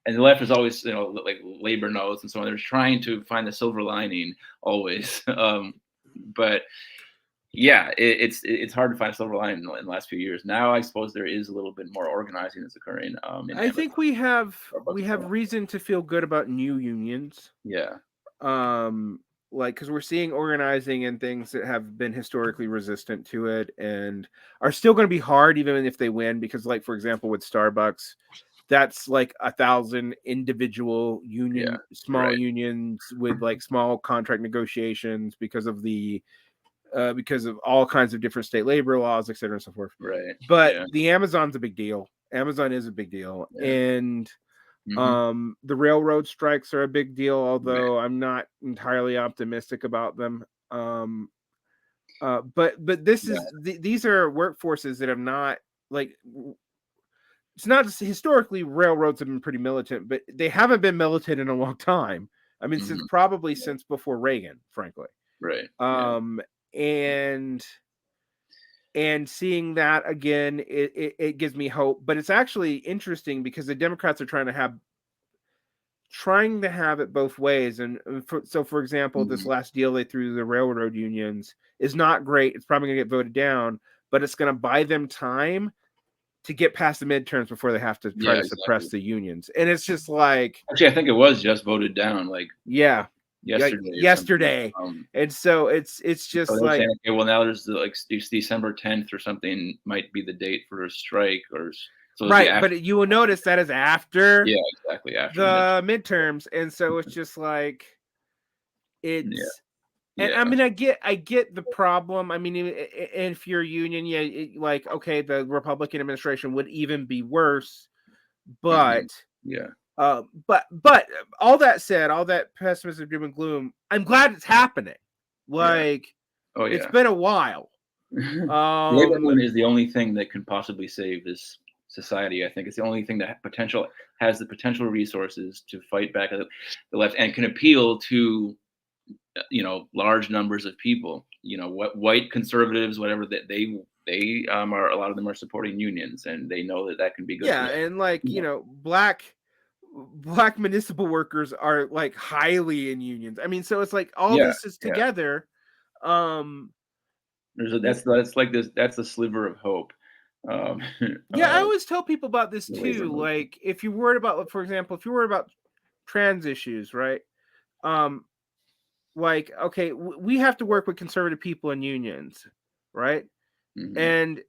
And the left is always, like labor notes and so on. They're trying to find the silver lining always. But yeah, it's hard to find a silver lining in the last few years. Now, I suppose there is a little bit more organizing that's occurring. I think we have reason to feel good about new unions. Yeah. Like, because we're seeing organizing in things that have been historically resistant to it and are still going to be hard even if they win. Because, like, for example, with Starbucks, that's like 1,000 individual small unions with like small contract negotiations because of all kinds of different state labor laws, et cetera, and so forth. Right. But the Amazon's a big deal. Amazon is a big deal. And the railroad strikes are a big deal, although I'm not entirely optimistic about them. But this is these are workforces that have not, like, it's not just historically railroads have been pretty militant, but they haven't been militant in a long time. I mean, since before Reagan, frankly. Right. And seeing that again, it gives me hope. But it's actually interesting because the Democrats are trying to have it both ways. And for example, this last deal they threw to the railroad unions is not great. It's probably going to get voted down, but it's going to buy them time to get past the midterms before they have to try to suppress the unions. And it's just like, actually, I think it was just voted down. Like, yesterday. And so it's just like, saying, okay, well, now there's December 10th or something might be the date for a strike, or so. Right, but you will notice that is after after the midterms. And so it's just like, it's and I mean, I get the problem. I mean, if you're a union, like, okay, the Republican administration would even be worse, but but all that said, all that pessimism, doom and gloom, I'm glad it's happening. Like, it's been a while. Labor movement is the only thing that can possibly save this society. I think it's the only thing that has the potential resources to fight back at the left and can appeal to large numbers of people. What white conservatives, whatever, that they are, a lot of them are supporting unions, and they know that can be good. And like black municipal workers are like highly in unions. I mean, so it's like all this is together. That's like this. That's a sliver of hope. I always tell people about this too. Like, if you're worried about, for example, if you're worried about trans issues, right? Like, okay, we have to work with conservative people in unions, right? And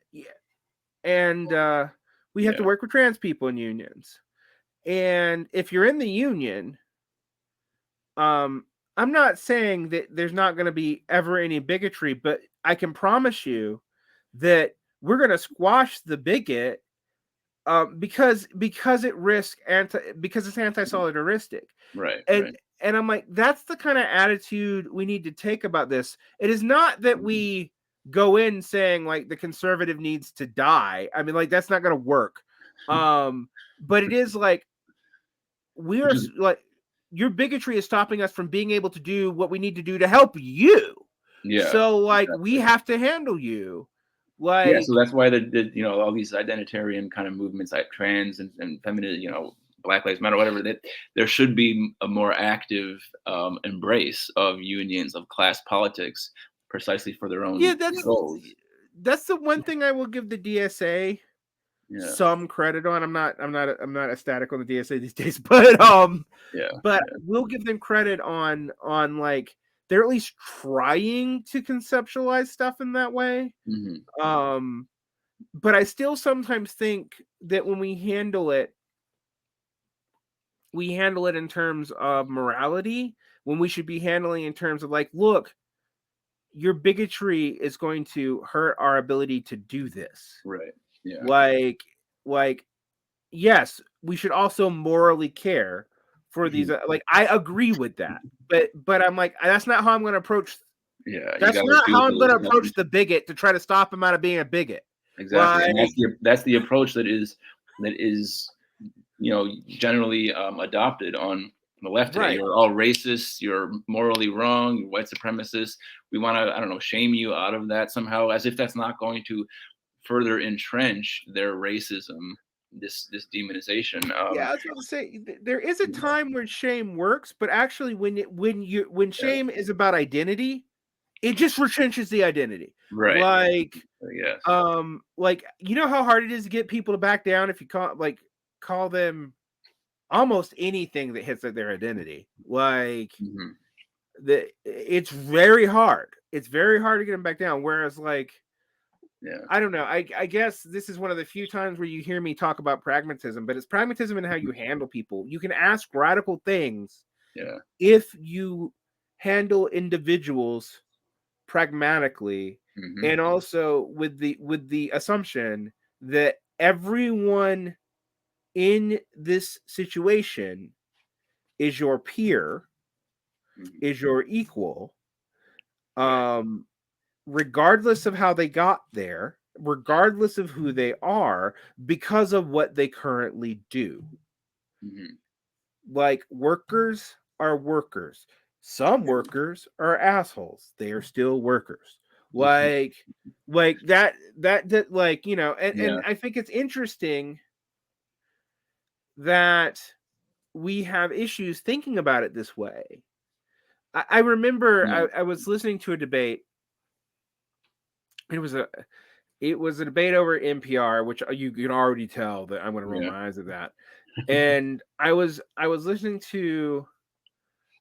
we have to work with trans people in unions. And if you're in the union, I'm not saying that there's not going to be ever any bigotry, but I can promise you that we're going to squash the bigot, because it risks because it's anti-solidaristic. Right, and right. and I'm like, that's the kind of attitude we need to take about this. It is not that we go in saying like the conservative needs to die. I mean, like, that's not going to work. But it is like, we are like, your bigotry is stopping us from being able to do what we need to do to help you. Yeah, So like, we exactly. have to handle you. Yeah, Like, so that's why the all these identitarian kind of movements like trans and feminine, Black Lives Matter, whatever, that there should be a more active embrace of unions, of class politics, precisely for their yeah, own that's goals. that's the one thing I will give the DSA Yeah, some credit on. I'm not ecstatic on the DSA these days, yeah, but yeah. we'll give them credit on like, they're at least trying to conceptualize stuff in that way. Hmm. Um, but I still sometimes think that when we handle it in terms of morality, when we should be handling in terms of like, look, your bigotry is going to hurt our ability to do this. Right. Yeah. Like, like yes, we should also morally care for these. Mhm. Like, I agree with that, but I'm like, that's not how I'm going to approach. Yeah, you That's gotta not do how I'm going those to approach the bigot to try to stop him out of being a bigot. exactly, Like, and that's the approach that is generally adopted on the left today. right. You're all racist. You're morally wrong. You're white supremacists. We want to, I don't know, shame you out of that somehow, as if that's not going to further entrench their racism. This demonization. Yeah, I was going to say, there is a time when shame works, but actually, when Yeah, shame is about identity, it just retrenches the identity. right. Like, Yes. you know how hard it is to get people to back down if you call them almost anything that hits at their identity. Like, Hmm. it's very hard. It's very hard to get them back down. Whereas, like, Yeah. I don't know. I guess this is one of the few times where you hear me talk about pragmatism, but it's pragmatism in how you handle people. You can ask radical things Yeah. if you handle individuals pragmatically, Hmm. and also with the assumption that everyone in this situation is your peer, Hmm. is your equal, Right. um, regardless of how they got there, regardless of who they are, because of what they currently do. Hmm. Like, workers are workers. Some workers are assholes. They are still workers. Like, that like, and Yeah. I think it's interesting that we have issues thinking about it this way. I remember Yeah. I was listening to a debate. It was a debate over NPR, which you can already tell that I'm going to roll Yeah. my eyes at that. And I was listening to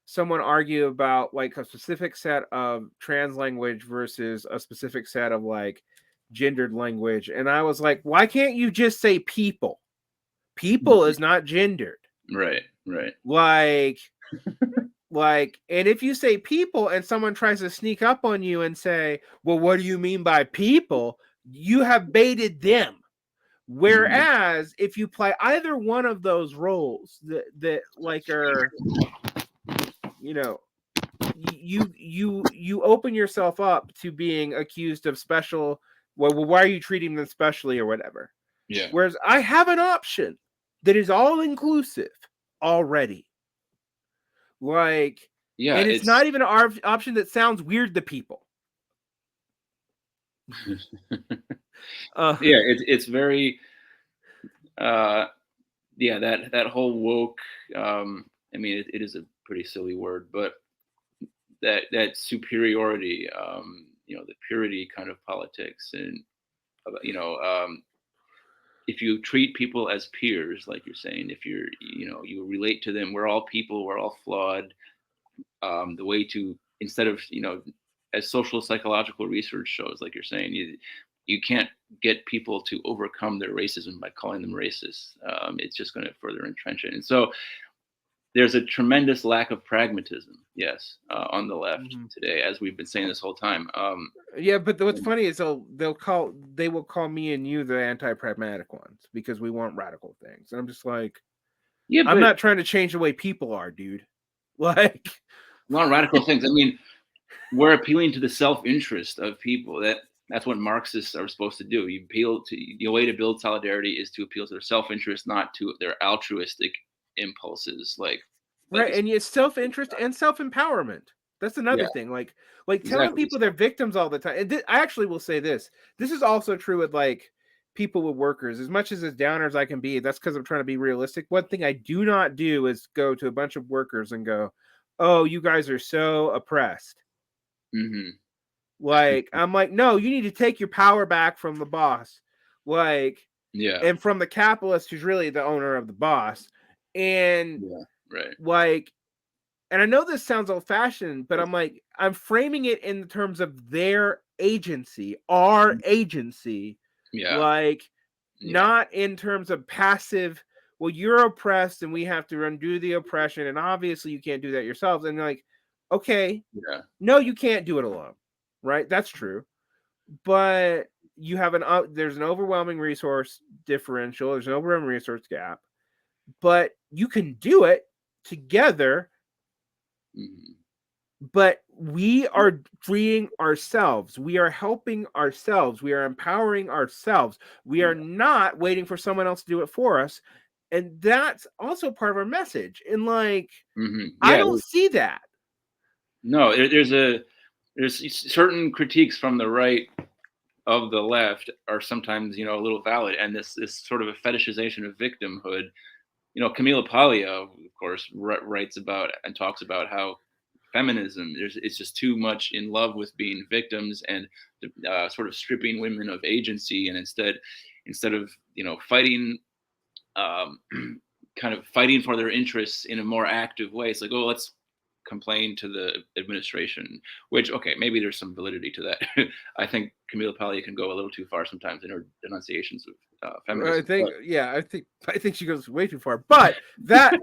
someone argue about like a specific set of trans language versus a specific set of like gendered language, and I was like, why can't you just say people? People is not gendered. Right. Right. Like, and if you say people and someone tries to sneak up on you and say, well, what do you mean by people? You have baited them. Mhm. Whereas if you play either one of those roles that like are, you know, you open yourself up to being accused of special. Well, why are you treating them specially or whatever? Yeah. Whereas I have an option that is all inclusive already. Like, Yeah. and it's It's not even an option that sounds weird to people. Uh, yeah. It's very yeah. That whole woke. I mean, it is a pretty silly word, but that superiority. The purity kind of politics, and if you treat people as peers, like you're saying, if you relate to them, we're all people, we're all flawed. The way to, instead of, as social psychological research shows, like you're saying, you can't get people to overcome their racism by calling them racist. It's just going to further entrench it. And so there's a tremendous lack of pragmatism, yes, on the left Mm-hmm. today, as we've been saying this whole time. Yeah, but what's funny is they will call me and you the anti-pragmatic ones because we want radical things. And I'm just like, Yeah, I'm but not trying to change the way people are, dude. Like, a lot of radical things. I mean, we're appealing to the self-interest of people. That's what Marxists are supposed to do. You appeal to the way to build solidarity is to appeal to their self-interest, not to their altruistic impulses. Like right, it's and it's self-interest and self-empowerment. That's yeah, another thing. Like telling exactly. people they're victims all the time. And I actually will say this. This is also true with like people with workers. As much as downer as I can be, that's because I'm trying to be realistic. One thing I do not do is go to a bunch of workers and go, "Oh, you guys are so oppressed." Hmm. Like, I'm like, no, you need to take your power back from the boss. Like, Yeah, and from the capitalist who's really the owner of the boss. And yeah, right. like, and I know this sounds old fashioned, but I'm like, I'm framing it in terms of their agency, our agency, Yeah, like, yeah, not in terms of passive. Well, you're oppressed and we have to undo the oppression. And obviously, you can't do that yourselves. And like, okay, yeah, no, you can't do it alone. Right. That's true. But you have there's an overwhelming resource differential, there's an overwhelming resource gap, but you can do it together. hmm, But we are freeing ourselves, we are helping ourselves, we are empowering ourselves, we are yeah, not waiting for someone else to do it for us. And that's also part of our message. And like, I yeah. don't see that. No, there's certain critiques from the right of the left are sometimes a little valid, and this sort of a fetishization of victimhood. Camila Paglia, of course, writes about and talks about how feminism it's just too much in love with being victims and sort of stripping women of agency, and instead of fighting, um, kind of fighting for their interests in a more active way. It's like, oh, let's complain to the administration, which, okay, maybe there's some validity to that. I think Camila Paglia can go a little too far sometimes in her denunciations of I feminism. think, But yeah, I think she goes way too far. But that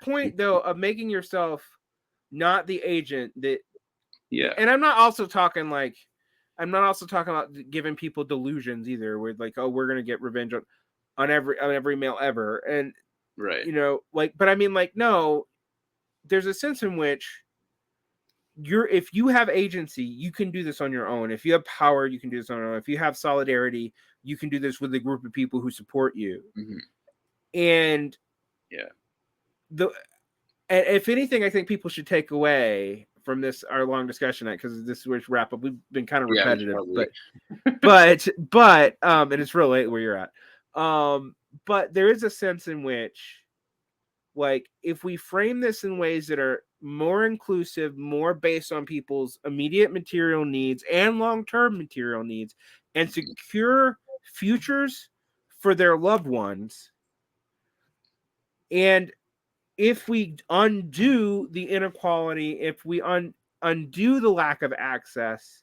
point though of making yourself not the agent that, yeah, and I'm not also talking about giving people delusions either, where like, oh, we're gonna get revenge on every male ever, and right. like, but I mean, like, no, there's a sense in which if you have agency, you can do this on your own. If you have power, you can do this on your own. If you have solidarity, you can do this with a group of people who support you. Hmm. And Yeah. the and if anything, I think people should take away from this our long discussion, because this is wrap up. We've been kind of Yeah, it's repetitive, probably. but and it's real late where you're at. But there is a sense in which, like, if we frame this in ways that are more inclusive, more based on people's immediate material needs and long-term material needs, and secure futures for their loved ones, and if we undo the inequality, if we undo the lack of access,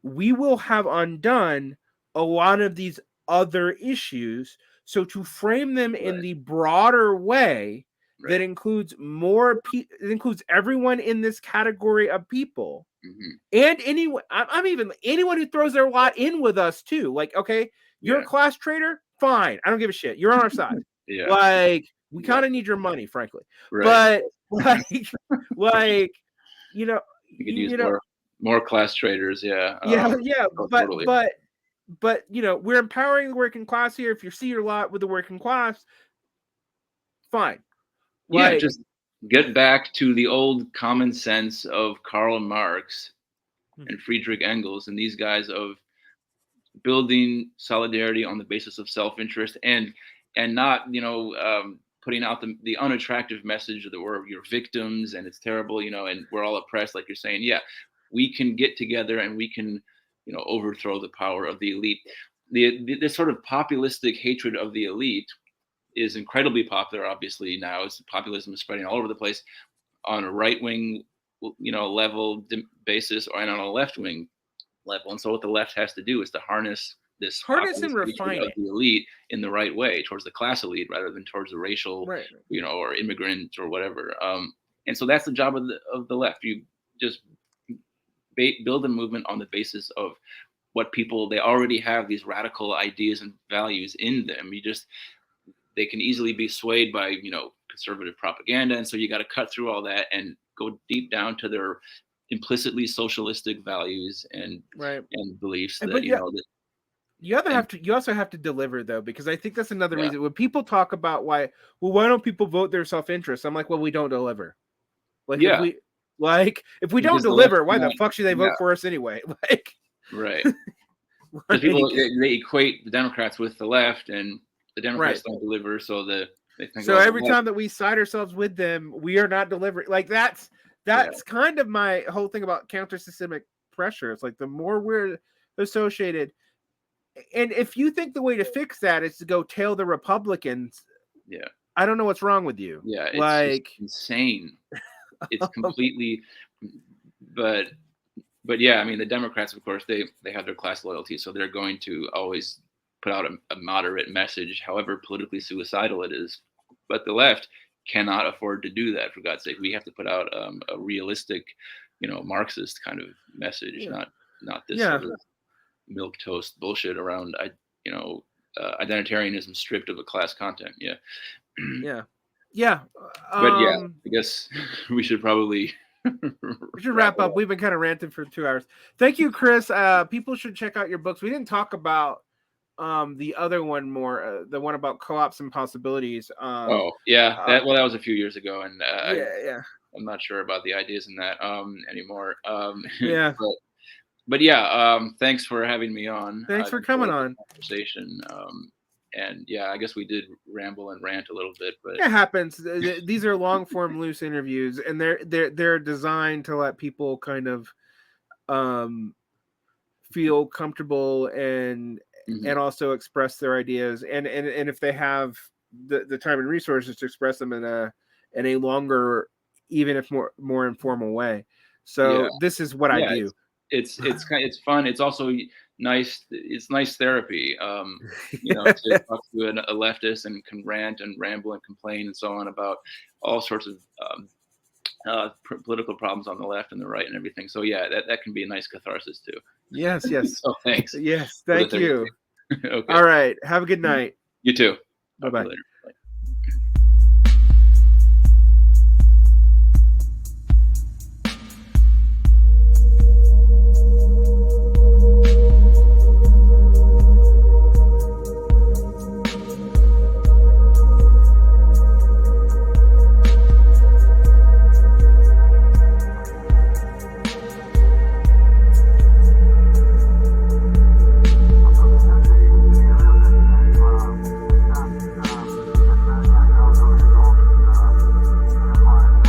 we will have undone a lot of these other issues. So to frame them in Right, the broader way that right. includes it includes everyone in this category of people, Hmm. and anyone, I'm even anyone who throws their lot in with us too. Like, okay, you're a Yeah, class trader, fine, I don't give a shit. You're on our side. yeah, Like, we kind exactly. of need your money, frankly. Right. But like, like, you know, We could you, use you know, more class traders. Yeah. yeah, yeah. Oh, But totally. we're empowering the working class here. If you see your lot with the working class, fine. Yeah, Like, just get back to the old common sense of Karl Marx and Friedrich Engels and these guys of building solidarity on the basis of self-interest, and not putting out the unattractive message that you're victims and it's terrible, and we're all oppressed, like you're saying. Yeah, we can get together and we can overthrow the power of the elite. This sort of populistic hatred of the elite is incredibly popular, obviously, now, as populism is spreading all over the place on a right wing level basis, and on a left wing level. And so what the left has to do is to harness this Hardness and populist hatred of refining. the elite in the right way, towards the class elite rather than towards the racial, Right. or immigrant or whatever. And so that's the job of the left. You just build a movement on the basis of what people, they already have these radical ideas and values in them. They can easily be swayed by conservative propaganda, and so you got to cut through all that and go deep down to their implicitly socialistic values and Right. beliefs But that yeah, that you and also have to deliver, though, because I think that's another yeah, reason when people talk about why don't people vote their self-interest? I'm like, well, we don't deliver. Like yeah, if we don't because the left deliver, why the cannot, fuck should they yeah, vote for us anyway? Like, right, because people, like they equate the Democrats with the left, and the Democrats right. don't deliver, so they think, So oh, the every left, time that we side ourselves with them, we are not delivering. Like that's yeah, kind of my whole thing about counter systemic pressure. It's like the more we're associated, and if you think the way to fix that is to go tail the Republicans, yeah, I don't know what's wrong with you. yeah, it's just Like, insane. It's completely, but yeah, I mean, the Democrats, of course, they have their class loyalty, so they're going to always put out a moderate message, however politically suicidal it is. But the left cannot afford to do that. For God's sake, we have to put out a realistic, Marxist kind of message, yeah, not this yeah, sort of milk toast bullshit around, identitarianism stripped of a class content. Yeah, yeah, yeah. but yeah, I guess we should probably We should wrap wrap it up. up. We've been kind of ranting for 2 hours. Thank you, Chris. People should check out your books. We didn't talk about the other one more, the one about co-ops and possibilities. Oh yeah, that was a few years ago, and Yeah, yeah, I'm not sure about the ideas in that anymore. yeah. But yeah, thanks for having me on. Thanks I've for coming enjoyed the on. conversation. And yeah, I guess we did ramble and rant a little bit, but It happens. These are long form, loose interviews, and they're designed to let people kind of um, feel comfortable and mhm. also express their ideas, and if they have the time and resources to express them in a longer, even if more informal way. Yeah, So this is what I yeah, do. it's fun. It's also nice. It's nice therapy. To talk to a leftist and can rant and ramble and complain and so on about all sorts of political problems on the left and the right and everything. So yeah, that can be a nice catharsis too. Yes, yes, So thanks yes. for the Thank therapy. you. Okay, All right. Have a good night. you too. Bye Talk to you bye. later.